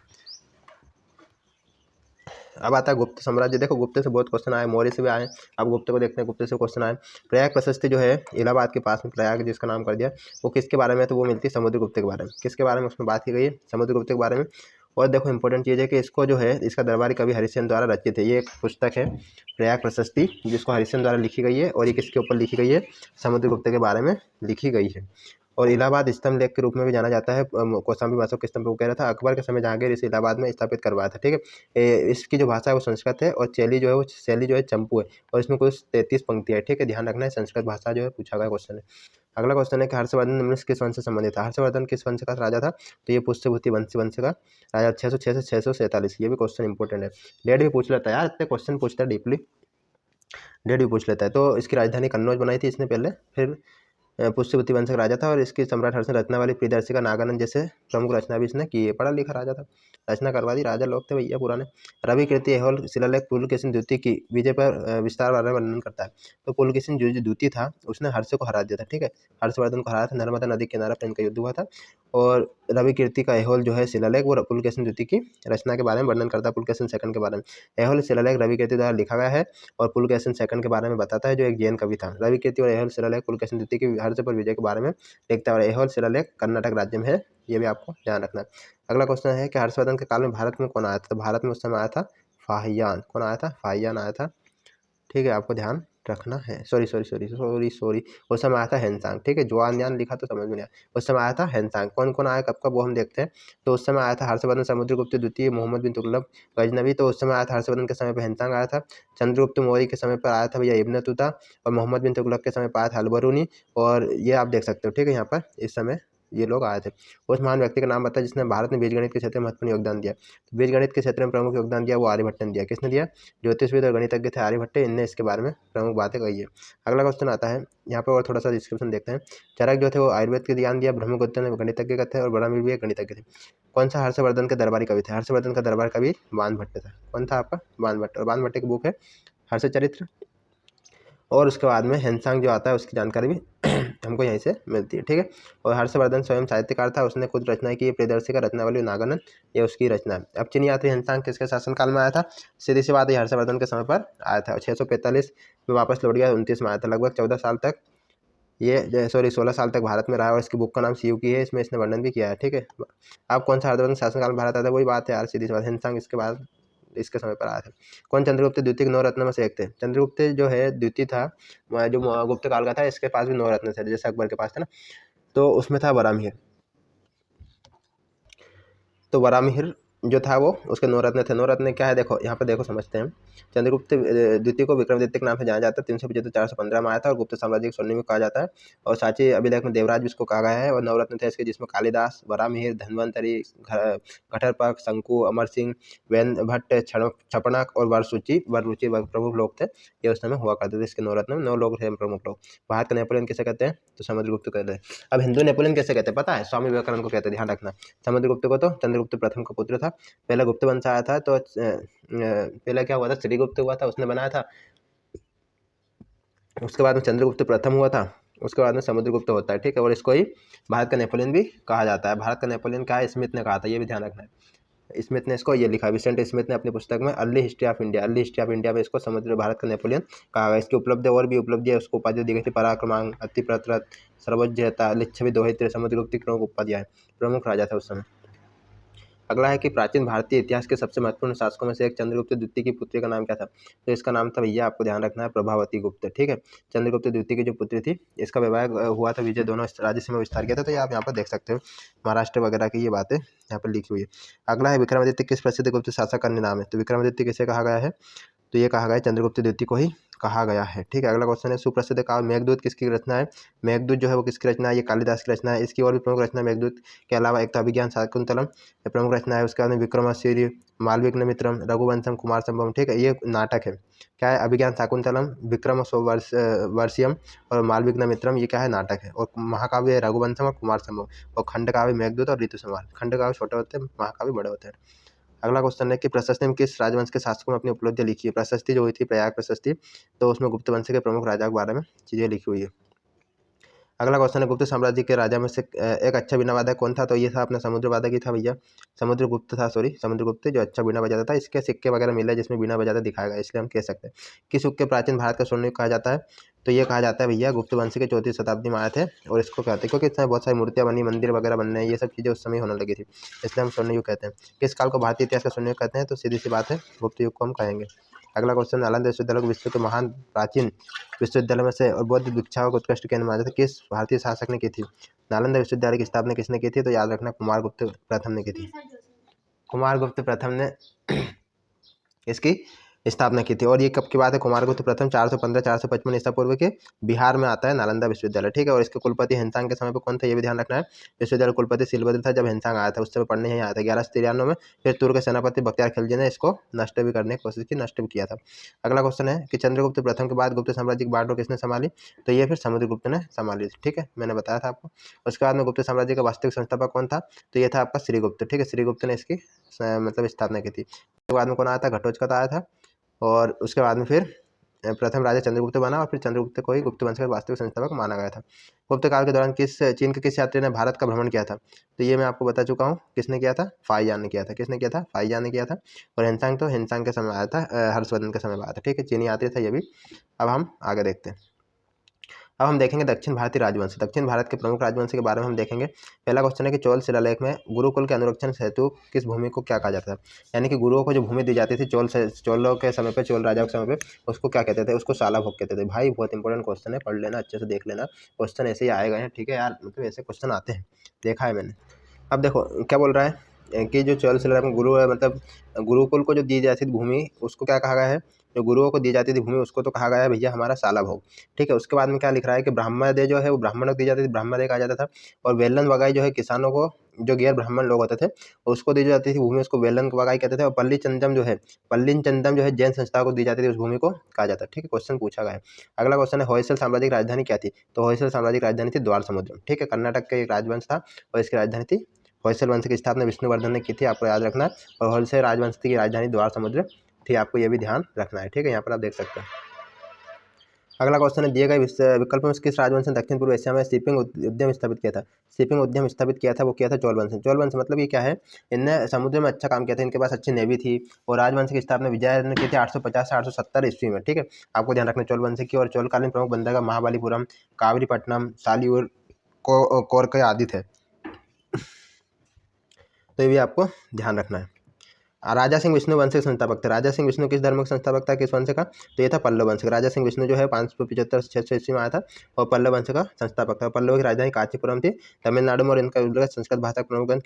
Speaker 1: अब आता है गुप्त साम्राज्य। देखो गुप्त से बहुत क्वेश्चन आए, मौर्य से भी आए। अब गुप्त को देखते हैं, गुप्त से क्वेश्चन आए। प्रयाग प्रशस्ति जो है इलाहाबाद के पास में प्रयाग जिसका नाम कर दिया, वो किसके बारे में है? तो वो मिलती है समुद्रगुप्त के बारे में। किसके बारे में उसमें बात की गई है? समुद्रगुप्त के बारे में। और देखो इंपॉर्टेंट चीज़ है कि इसको जो है, इसका दरबारी कवि हरिश्चंद्र द्वारा रचित है। ये एक पुस्तक है प्रयाग प्रशस्ति, जिसको हरिश्चंद्र द्वारा लिखी गई है और ये किसके ऊपर लिखी गई है? समुद्रगुप्त के बारे में लिखी गई है। और इलाहाबाद स्तंभ लेख के रूप में भी जाना जाता है। कौशाम्बी भाषा के स्तंभ को कह रहा था। अकबर के समय जहांगीर इसे इलाहाबाद में स्थापित करवाया था। ठीक है, इसकी जो भाषा है वो संस्कृत है और शैली जो है चंपू है और इसमें कुछ 33 पंक्तियाँ है। ठीक है, ध्यान रखना है, संस्कृत भाषा जो है पूछा गया क्वेश्चन है। अगला क्वेश्चन है कि हर्षवर्धन निम्न किस वंश से संबंधित था? हर्षवर्धन किस वंश का राजा था? तो ये पुष्यभूति वंश का राजा 606 से 647। ये भी क्वेश्चन इंपॉर्टेंट है। डेट भी पूछ लेता है यार, इतने क्वेश्चन पूछता है डीपली, डेट भी पूछ लेता है। तो इसकी राजधानी कन्नौज बनाई थी इसने पहले, फिर पुष्यभूति वंश का राजा था और इसकी सम्राट हर्ष रचना वाली प्रियदर्शिका नागानंद जैसे प्रमुख रचना भी इसने की है। पढ़ा लिखा राजा था, रचना करवा दी, राजा लोग थे भैया पुराने। रवि कीर्ति ऐहोल शिलालेख पुलकेशिन द्वितीय की विजय पर विस्तार वाला वर्णन करता है। तो पुलकेशिन जो द्वितीय था उसने हर्ष को हरा दिया था। ठीक है, हर्षवर्धन को हराया था, नर्मदा नदी के किनारे पर इनका युद्ध हुआ था। और रवि कीर्ति का ऐहोल जो है शिलालेख वो पुलकेशिन द्वितीय की रचना के बारे में वर्णन करता है, पुलकेशिन सेकंड के बारे में। ऐहोल शिलालेख रवि कीर्ति द्वारा लिखा गया है और पुलकेशिन सेकंड के बारे में बताता है, जो एक जैन कवि था। रवि कीर्ति और ऐहोल शिलालेख पुलकेशिन द्वितीय की हर्ष पर विजय के बारे में लिखता है और ऐहोल शिलालेख कर्नाटक राज्य में है। ये भी आपको ध्यान रखना है। अगला क्वेश्चन है कि हर्षवर्धन के काल में भारत में कौन आया था? तो भारत में उस समय आया था फाहियान। कौन आया था? फाहियान आया था। ठीक है, आपको ध्यान रखना है। सॉरी उस समय आया था हेनसांग। ठीक है, जुआनयान लिखा तो समझ में नहीं आया, उस समय आया था हेनसांग। कौन कौन आया कब कब वो हम देखते हैं। तो उस समय आया था हर्षवर्धन, समुद्रगुप्त द्वितीय, मोहम्मद बिन तुगलक गजनवी। तो उस समय आया था हर्षवर्धन के समय पर हेनसांग आया था। चंद्रगुप्त मौर्य के समय पर आया था भैया इब्न तुता और मोहम्मद बिन तुगलक के समय पर आया था अलबरूनी। और ये आप देख सकते हो। ठीक है, यहाँ पर इस समय ये लोग आए थे। उस महान व्यक्ति का नाम बताया जिसने भारत में बीजगणित के क्षेत्र में महत्वपूर्ण योगदान दिया। तो बीजगणित के क्षेत्र में प्रमुख योगदान दिया वो आर्यभट्ट ने दिया। किसने दिया? ज्योतिषविद और गणितज्ञ थे आर्यभट्ट, इनने इसके बारे में प्रमुख बातें कही है। अगला क्वेश्चन आता है, यहाँ पर और थोड़ा सा डिस्क्रिप्शन देखते हैं। चरक जो थे वो आयुर्वेद के ज्ञान दिया, ब्रह्मगुप्त ने गणितज्ञ का थे और बड़ामिर भी एक गणितज्ञ थे। कौन सा हर्षवर्धन के दरबारी कवि थे? हर्षवर्धन का दरबार कवि बाणभट्ट था। कौन था आपका? बाणभट्ट। और बाणभट्ट की बुक है हर्षचरित्र। और उसके बाद में हेनसांग जो आता है उसकी जानकारी भी हमको यहीं से मिलती है। ठीक है, और हर्षवर्धन स्वयं साहित्यकार था, उसने खुद रचनाएं की। प्रियदर्शिका रत्नावली नागानंद ये उसकी रचना है। अब चीनी यात्री हेनसांग किसके शासनकाल में आया था? सीधी सी बात है, हर्षवर्धन के समय पर आया था। 645 में वापस लौट गया, 29 में आया था। लगभग 14 साल तक ये 16 साल तक भारत में रहा और इसकी बुक का नाम सीयू की है, इसमें इसने वर्णन भी किया है। ठीक है, अब कौन सा हर्षवर्धन शासनकाल में भारत आया था? वही बात है यार, सीधी सी बात। हेनसांग इसके बाद इसके समय पर आया था। कौन चंद्रगुप्त द्वितीय के 9 रत्न में से एक थे? चंद्रगुप्त जो है द्वितीय था, जो गुप्त काल का था, इसके पास भी 9 रत्न थे जैसे अकबर के पास था ना, तो उसमें था बरामिर। तो वरामिहिर जो था वो उसके 9 रत्न थे। 9 रत्न क्या है, देखो यहाँ पे देखो समझते हैं। चंद्रगुप्त द्वितीय को विक्रमादित्य के नाम से जाना जाता है। 375 415 में आया था और गुप्त साम्राज्य के स्वर्णिम युग कहा जाता है। और सांची अभिलेख में देवराज भी इसको कहा गया है। और 9 रत्न थे इसके, जिसमें कालिदास, वरामिहिर, धन्वंतरी, घटरपक, शंकु, अमर सिंह, वैन भट्ट, छपणक और वररुचि प्रमुख लोग थे। ये उस समय हुआ करते थे। इसके 9 रत्न में 9 लोग थे प्रमुख लोग। भारत का नेपोलियन किसे कहते हैं, तो समुद्रगुप्त कहते हैं। अब हिंदू नेपोलियन कैसे कहते हैं पता है, स्वामी विवेकानंद को कहते हैं, ध्यान रखना। समुद्रगुप्त को तो चंद्रगुप्त प्रथम का पुत्र था, पहला गुप्त वंश आया था। तो पहला क्या हुआ था, श्रीगुप्त हुआ था, उसने बनाया था। उसके बाद में चंद्रगुप्त प्रथम हुआ था, उसके बाद में समुद्रगुप्त होता है, ठीक है। और इसको ही भारत का नेपोलियन भी कहा जाता है। भारत का नेपोलियन क्या है, स्मिथ ने कहा था, ये भी ध्यान रखना है। स्मिथ ने इसको ये लिखा, विसेंट स्मिथ ने अपनी पुस्तक में अर्ली हिस्ट्री ऑफ इंडिया में इसको समुद्र भारत का नेपोलियन कहा गया। इसकी उपलब्धि और भी उपलब्धि है, उसको उपाधि दी गई थी, पराक्रमांग, अति प्रतरत, सर्वज्ञता, लिच्छवी दोहित्र, समुद्रगुप्त प्रमुख उपाधियां है, प्रमुख राजा था उस समय। अगला है कि प्राचीन भारतीय इतिहास के सबसे महत्वपूर्ण शासकों में से एक चंद्रगुप्त द्वितीय की पुत्री का नाम क्या था, तो इसका नाम था भैया, आपको ध्यान रखना है, प्रभावती गुप्त, ठीक है। चंद्रगुप्त द्वितीय की जो पुत्री थी, इसका विवाह हुआ था विजय, दोनों राज्य सीमा विस्तार किया था। तो ये आप यहाँ पर देख सकते हो, महाराष्ट्र वगैरह की ये बातें यहाँ पर लिखी हुई है। अगला है विक्रमादित्य किस प्रसिद्ध गुप्त शासक का नाम है, तो विक्रमादित्य किसे कहा गया है, तो ये कहा गया है चंद्रगुप्त द्वितीय को ही कहा गया है, ठीक है। अगला क्वेश्चन है सुप्रसिद्ध काव्य मेघदूत किसकी रचना है, मेघदूत जो है वो किसकी रचना है, ये कालिदास की रचना है। इसकी और भी प्रमुख रचना मेघदूत के अलावा एक तो अभिज्ञान शाकुंतलम प्रमुख रचना है, उसके बाद में विक्रमादित्य, मालविघ्नमित्रम, रघुवंशम, कुमार संभवम, ठीक है। ये नाटक है, क्या है, अभिज्ञान शाकुंतलम, विक्रम वर्षियम और मालविघ्नमित्रम, ये क्या है, नाटक है। और महाकाव्य है रघुवंशम और कुमार संभव। और खंड काव्य मेघदूत और ऋतु संहार, खंड काव्य छोटे होते हैं, महाकाव्य बड़े होते हैं। अगला क्वेश्चन है कि प्रशस्ति में किस राजवंश के शासकों में अपनी उपलब्धि लिखी है, प्रशस्ति जो हुई थी प्रयाग प्रशस्ति, तो उसमें गुप्त वंश के प्रमुख राजा के बारे में चीजें लिखी हुई है। अगला क्वेश्चन है गुप्त साम्राज्य के राजा में से एक अच्छा बीना वादक कौन था, तो ये था अपना समुद्रवादक ही था भैया, समुद्रगुप्त था, सॉरी समुद्रगुप्त जो अच्छा बीना बजाता था। इसके सिक्के वगैरह मिले जिसमें बीना बजाता दिखाया गया, इसलिए हम कह सकते हैं। किस युग के प्राचीन भारत का स्वर्ण युग कहा जाता है, तो ये कहा जाता है भैया गुप्त वंश के 4वीं शताब्दी में आए थे। और इसको कहते हैं क्योंकि इसमें बहुत सारी मूर्तियां बनी, मंदिर वगैरह बनने, ये सब चीज़ें उस समय होने लगी थी, इसलिए हम स्वर्ण युग कहते हैं। किस काल को भारतीय इतिहास का स्वर्ण युग कहते हैं, तो सीधी सी बात है गुप्त युग को हम कहेंगे। अगला क्वेश्चन, नालंदा विश्वविद्यालय को विश्व के महान प्राचीन विश्वविद्यालय में से और बौद्ध दीक्षाओं को उत्कृष्ट केंद्र माना जाता है, किस भारतीय शासक ने की थी। नालंदा विश्वविद्यालय की स्थापना किसने की थी, तो याद रखना कुमार गुप्त प्रथम ने की थी। कुमार गुप्त प्रथम ने इसकी स्थापना की थी। और ये कब की बात है, कुमारगुप्त प्रथम 415 455 ईसा पूर्व के बिहार में आता है नालंदा विश्वविद्यालय, ठीक है। और इसके कुलपति हिंसांग के समय पर कौन था, ये भी ध्यान रखना है। विश्वविद्यालय कुलपति शिलभद्र था जब हिंसांग आया था, उस समय पढ़ने ही आया था 1193 में। फिर तुर्क के सेनापति बख्तियार खिलजी ने इसको नष्ट भी करने की कोशिश की, नष्ट भी किया था। अगला क्वेश्चन है कि चंद्रगुप्त प्रथम के बाद गुप्त साम्राज्य की बागडोर किसने संभाली, तो ये फिर समुद्रगुप्त ने संभाली, ठीक है, मैंने बताया था आपको। उसके बाद में गुप्त साम्राज्य का वास्तविक संस्थापक कौन था, तो ये था आपका श्रीगुप्त, ठीक है। श्रीगुप्त ने इसकी मतलब स्थापना की थी। उसके बाद में कौन आया था, घटोत्कच आया था। और उसके बाद में फिर प्रथम राजा चंद्रगुप्त बना और फिर चंद्रगुप्त को ही गुप्त वंश का वास्तविक संस्थापक माना गया था। गुप्त काल के दौरान चीन के किस यात्री ने भारत का भ्रमण किया था, तो ये मैं आपको बता चुका हूँ, किसने किया था, फाइयान ने किया था। किसने किया था, फाइयान ने किया था। और हिंसांग तो हिंसांग के समय आया था, हर्षवर्धन के समय आया था, ठीक है, चीनी यात्री था ये भी। अब हम आगे देखते हैं। अब हम देखेंगे दक्षिण भारतीय राजवंश, दक्षिण भारत के प्रमुख राजवंश के बारे में हम देखेंगे। पहला क्वेश्चन है कि चोल शिलालेख में गुरुकुल के अनुरक्षण हेतु किस भूमि को क्या कहा जाता था, यानी कि गुरुओं को जो भूमि दी जाती थी चोलों के समय पे, चोल राजाओं के समय पे, उसको क्या कहते थे, उसको शाला भोग कहते थे। भाई बहुत इंपॉर्टेंट क्वेश्चन है, पढ़ लेना, अच्छे से देख लेना, क्वेश्चन ऐसे ही आएगा हैं, ठीक है यार, मतलब ऐसे क्वेश्चन आते हैं, देखा है मैंने। अब देखो क्या बोल रहा है कि जो चोल शिलालेख में गुरु है, मतलब गुरुकुल को जो दी जाती थी भूमि, उसको क्या कहा गया है, जो गुरुओं को दी जाती थी भूमि, उसको तो कहा गया है भैया हमारा शाला भोग, ठीक है। उसके बाद में क्या लिख रहा है कि ब्राह्मणदय जो है वो ब्राह्मणों को दी जाती थी, ब्राह्मणदय कहा जाता था। और वेलन वगाई जो है किसानों को, जो गैर ब्राह्मण लोग होते थे, उसको दी जाती थी भूमि, उसको वेलन वगाई कहते थे। और पल्ली चंदम जो है जैन संस्था को दी जाती थी, उस भूमि को कहा जाता है, ठीक है। क्वेश्चन पूछा गया है। अगला क्वेश्चन है होयसल साम्राज्य की राजधानी क्या थी, तो होयसल साम्राज्य की राजधानी थी द्वार समुद्र, ठीक है। कर्नाटक का एक राजवंश था और इसकी राजधानी थी, होयसल वंश की स्थापना विष्णुवर्धन ने की थी, आपको याद रखना है। और होयसल राजवंश की राजधानी द्वार समुद्र थी, आपको ये भी ध्यान रखना है, ठीक है, यहाँ पर आप देख सकते हैं। अगला क्वेश्चन है दिए गए विकल्प में किस राजवंश ने दक्षिण पूर्व एशिया में शिपिंग उद्यम स्थापित किया था, शिपिंग उद्यम स्थापित किया था, वो किया था चोल वंश। चोल वंश मतलब ये क्या है, इनने समुद्र में अच्छा काम किया था, इनके पास अच्छी नेवी थी। और राजवंश की स्थापना विजय ने की थी 850 से 870 ईस्वी में, ठीक है, आपको ध्यान रखना चोल वंश की। और चोलकालीन प्रमुख बंदरगाह महाबलीपुरम, कावरीपट्टनम, सालियूर, कोरकय आदि थे, तो ये भी आपको ध्यान रखना है। राजा सिंह विष्णु वंश के संस्थापक थे। राजा सिंह विष्णु किस धर्म के संस्थापक था, किस वंश का, तो ये था पल्लव वंश का। राजा सिंह विष्णु जो है 575 से 600 ईस्वी में आया था और पल्लव वंश का संस्थापक था। पल्लव की राजधानी कांचीपुरम थी तमिलनाडु में, और इनका उल्लेख संस्कृत भाषा का प्रमुख ग्रंथ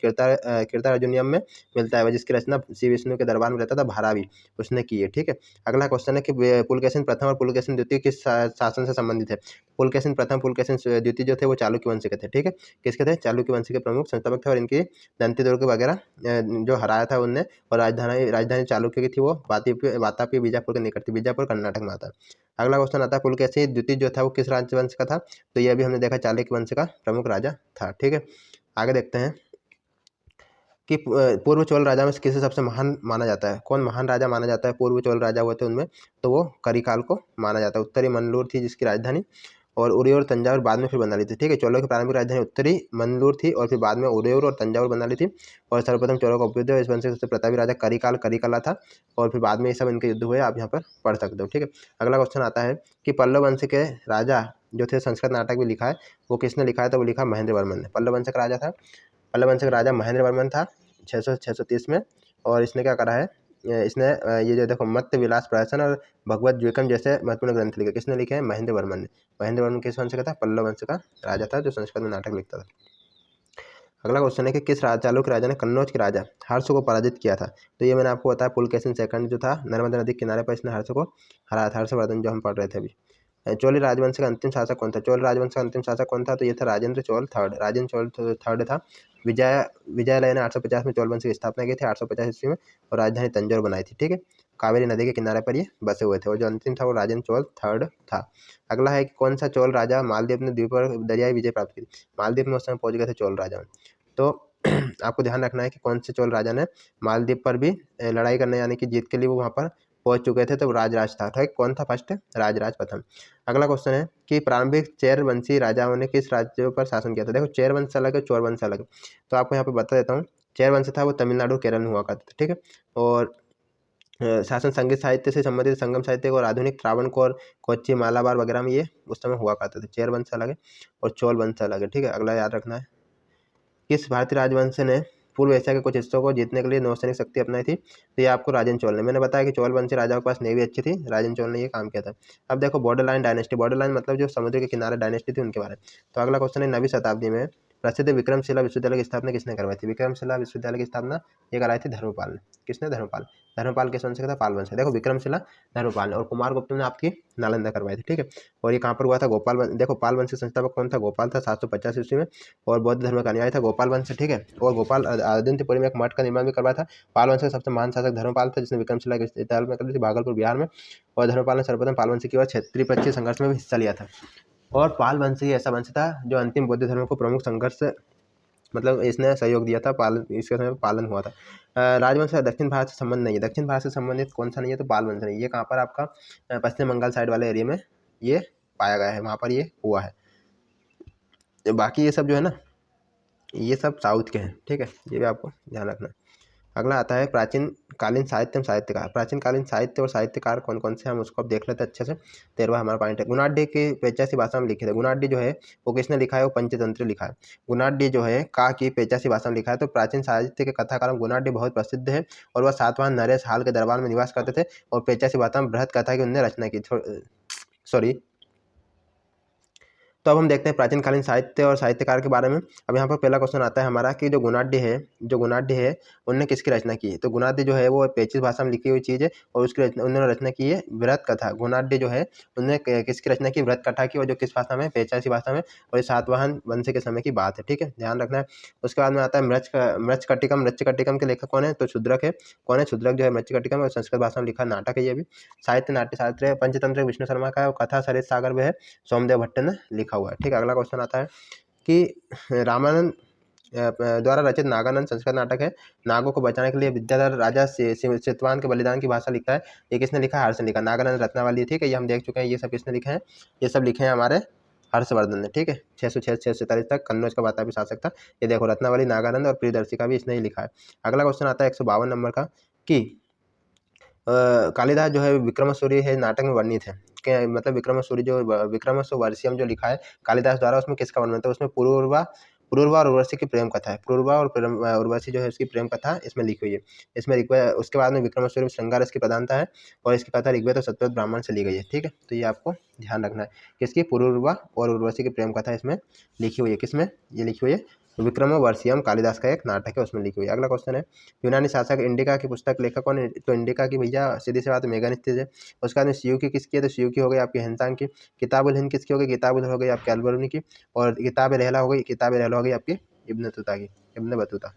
Speaker 1: कीर्तनार्जुनियम में मिलता है, जिसकी रचना श्री विष्णु के दरबार में रहता था भारावी, उसने की है। ठीक है, अगला क्वेश्चन है कि पुलकेशिन प्रथम और पुलकेशिन द्वितीय किस शासन से संबंधित है। पुलकेशिन प्रथम पुलकेशिन द्वितीय जो थे वो चालुक्य वंश के थे। ठीक है, किसके थे, चालुक्य वंश के प्रमुख संस्थापक थे, और इनकी दंती दुर्ग वगैरह जो हराया था उनने, और राजधानी चालुक्य की थी वो वातापी बीजापुर के निकट थी। बीजापुर कर्नाटक में आता है। अगला क्वेश्चन आता है पुलकेशिन द्वितीय जो था वो किस राजवंश का था, तो यह भी हमने देखा चालुक्य वंश का प्रमुख राजा था। ठीक है, आगे देखते हैं कि पूर्व चोल राजा में किसे सबसे महान माना जाता है, कौन महान राजा माना जाता है पूर्व चोल राजा हुए थे उनमें, तो वो करिकाल को माना जाता है। उत्तरी मंगलूर थी जिसकी राजधानी, और उदयपुर और तंजावुर बाद में फिर बना ली थी। ठीक है, चोलों की प्रारंभिक राजधानी उत्तरी मंगलूर थी और फिर बाद में उदयपुर और तंजावुर बना ली थी, और सर्वप्रथम चोलों का उपयुद्ध इस वंश के सबसे प्रतापी राजा करिकाला था, और फिर बाद में ये सब इनके युद्ध हुए, आप यहाँ पर पढ़ सकते हो। ठीक है, अगला क्वेश्चन आता है कि पल्लव वंश के राजा जो थे, संस्कृत नाटक भी लिखा है, वो किसने लिखा है, तो वो लिखा महेंद्र वर्मन ने। पल्लव वंश का राजा था, पल्लव वंश का राजा महेंद्र वर्मन था 630 में, और इसने क्या करा है, इसने ये जो देखो मत्स्य विलास प्रहसन और भगवत द्विकम जैसे महत्वपूर्ण ग्रंथ लिखे, किसने लिखे हैं, महेंद्र वर्मन ने। महेंद्र वर्मन किस वंश का था, पल्लव वंश का राजा था, जो संस्कृत में नाटक लिखता था। अगला क्वेश्चन है कि किस चालुक्य राजा ने कन्नौज के राजा हर्ष को पराजित किया था, तो ये मैंने आपको बताया पुलकेशिन सेकंड जो था, नर्मदा नदी के किनारे पर इसने हर्ष को हराया था, हर्षवर्धन जो हम पढ़ रहे थे अभी। चोल राजवंश का अंतिम शासक कौन था, चोल राजवंश का अंतिम शासक कौन था, तो ये था राजेंद्र चोल थर्ड। राजेंद्र चोल थर्ड था। विजयालय ने 850 में चोल वंश की स्थापना की थी, 850 ईस्वी में, और राजधानी तंजौर बनाई थी। ठीक है, कावेरी नदी के किनारे पर ये बसे हुए थे, और जो अंतिम था वो राजेंद्र चोल थर्ड था। अगला है कि कौन सा चोल राजा मालदीव ने द्वीप पर दरियाई विजय प्राप्त की, मालदीव में उस समय पहुंच गए थे चोल राजा। तो आपको ध्यान रखना है कि कौन से चोल राजा ने मालदीव पर भी लड़ाई करने यानी कि जीत के लिए वो वहाँ पर पहुंच चुके थे, तो राजराज था। ठीक, कौन था फर्स्ट, राजराज प्रथम। अगला क्वेश्चन है कि प्रारंभिक चेर वंशी राजाओं ने किस राज्यों पर शासन किया था। देखो चेर वंश अलग है, चोर वंश अलग है, तो आपको यहाँ पे बता देता हूँ। चेर वंश था वो तमिलनाडु केरल में हुआ करता था। ठीक है, और शासन संगीत साहित्य से संबंधित संगम साहित्य और आधुनिक त्रावणकोर कोच्चि मालाबार वगैरह में ये उस समय हुआ करते थे। चेर वंश अलग है और चोल वंश अलग है। ठीक है, अगला याद रखना है, किस भारतीय राजवंश ने पूर्व एशिया के कुछ हिस्सों को जीतने के लिए नौसैनिक शक्ति अपनाई थी, तो ये आपको राजेंद्र चोल ने। मैंने बताया कि चोल वंशी राजाओं के पास नेवी अच्छी थी, राजेंद्र चोल ने ये काम किया था। अब देखो बॉर्डरलाइन डायनेस्टी, बॉर्डरलाइन मतलब जो समुद्र के किनारे डायनेस्टी थी उनके बारे में। तो अगला क्वेश्चन है 9वीं शताब्दी में प्रसिद्ध विक्रमशिला विश्वविद्यालय की स्थापना किसने करवाई थी। विक्रमशिला विश्वविद्यालय की स्थापना ये कराई थी धर्मपाल ने। किसने, धर्मपाल। धर्मपाल किस वंश का था, पाल वंश। देखो विक्रमशिला धर्मपाल ने, और कुमारगुप्त ने आपकी नालंदा करवाई थी। ठीक है, और ये कहाँ पर हुआ था, गोपाल वंश। देखो पाल वंश के संस्थापक कौन था, गोपाल था 750 ईस्वी में, और बौद्ध धर्म का अनुयायी था गोपाल वंश। ठीक है, और गोपाल अदंतपुरी में एक मठ का निर्माण भी करवाया था। पाल वंश का सबसे महान शासक धर्मपाल था, जिसने विक्रमशिला विश्वविद्यालय में कर थी भागलपुर बिहार में, और धर्मपाल ने सर्वप्रथम पाल वंश की ओर क्षेत्रीय पक्षी संघर्ष में भी हिस्सा लिया था। और पाल वंश ही ऐसा वंश था जो अंतिम बौद्ध धर्म को प्रमुख संघर्ष मतलब इसने सहयोग दिया था, पालन इसके समय पालन हुआ था। राजवंश का दक्षिण भारत से संबंध नहीं है, दक्षिण भारत से संबंधित कौन सा नहीं है, तो पाल वंश नहीं। ये कहाँ पर आपका पश्चिम बंगाल साइड वाले एरिया में ये पाया गया है, वहाँ पर ये हुआ है। बाकी ये सब जो है ना, ये सब साउथ के हैं। ठीक है, ये भी आपको ध्यान रखना है। अगला आता है प्राचीन कालीन साहित्य साहित्यकार। प्राचीन कालीन साहित्य और साहित्यकार कौन कौन से, हम उसको अब देख लेते हैं अच्छे से। 13वां हमारा पॉइंट है, गुणाढ्य की पेचासी भाषा में लिखे थे। गुणाढ्य जो है वो किसने लिखा है, वो पंचतंत्र लिखा है। गुणाढ्य जो है का की पेचासी भाषा में लिखा है। तो प्राचीन साहित्य के कथाकार गुणाढ्य बहुत प्रसिद्ध है, और वह सातवाहन नरेश हाल के दरबार में निवास करते थे, और पेचासी भाषा में बृहद कथा की उन्होंने रचना की। सॉरी, तो अब हम देखते हैं प्राचीन कालीन साहित्य और साहित्यकार के बारे में। अब यहाँ पर पहला क्वेश्चन आता है हमारा कि जो गुणाढ्य है उनने किसकी रचना की है। तो गुणाढ्य जो है वो पेचिश भाषा में लिखी हुई चीज़ है, और उसकी उन्होंने रचना की है वृहत कथा। गुणाढ्य जो है उन्होंने किसकी रचना की, वृहत कथा की, और जो किस भाषा में, पेचासी भाषा में, और ये सातवाहन वंश के समय की बात है। ठीक है, ध्यान रखना है। उसके बाद में आता है मृच्छकटिकम। मृच्छकटिकम के लेखक कौन है, तो शूद्रक है। कौन है, शूद्रक जो है मृच्छकटिकम, और संस्कृत भाषा में लिखा नाटक है ये भी। साहित्य नाट्य शास्त्र पंचतंत्र विष्णु शर्मा का है, और कथा सरित सागर में है सोमदेव भट्ट ने लिखा हुआ है। ठीक है, अगला क्वेश्चन आता है कि रामानंद द्वारा रचित नागानंद संस्कृत नाटक है। नागों को बचाने के लिए विद्याधर राजा चितवान के बलिदान की भाषा लिखता है, ये किसने लिखा है, हर्ष ने लिखा। नागानंद रत्नावली। ठीक है, ये हम देख चुके हैं, ये सब किसने लिखे हैं, ये सब लिखे हैं हमारे हर्षवर्धन ने। ठीक है, 646 तक कन्नौज का वातापी शासक था। ये देखो रत्नावली, नागानंद और प्रियदर्शी का भी इसने ही लिखा है। अगला क्वेश्चन आता है 152 नंबर का कि कालिदास जो है विक्रमसूरी है नाटक में वर्णित है कि मतलब विक्रमसूरी जो विक्रमोर्वशीयम जो लिखा है कालिदास द्वारा, उसमें किसका वर्णन था, उसमें पुरूरवा और उर्वशी की प्रेम कथा है। पुरूरवा और उर्वशी जो है उसकी प्रेम कथा इसमें लिखी हुई है। इसमें ऋग्वेद, उसके बाद में विक्रम और सूर्य में श्रृंगार इसकी प्रधानता है और इसकी कथा ऋग्वेद और सतवेद ब्राह्मण से ली गई है। ठीक है, तो ये आपको ध्यान रखना है। किसकी? पुरूरवा और उर्वशी की प्रेम कथा इसमें लिखी हुई है। किसमें ये लिखी हुई है? विक्रमोर्वशीयम, कालिदास का एक नाटक है, उसमें लिखी हुई है। अगला क्वेश्चन है, यूनानी शासक इंडिका की पुस्तक लेखक कौन है? तो इंडिका की भैया सीधी सी बात है मेगानिस्तीस है। उसके बाद में सीयू की किसकी है? तो सीयू की हो गई आपकी हेनसांग की। किताबुल हिंद किसकी हो गई? किताबुल हो गई आपकी अलबरूनी की। और किताब रहला हो गई, किताब रहला हो गई आपकी इब्न बतूता की, इब्न बतूता।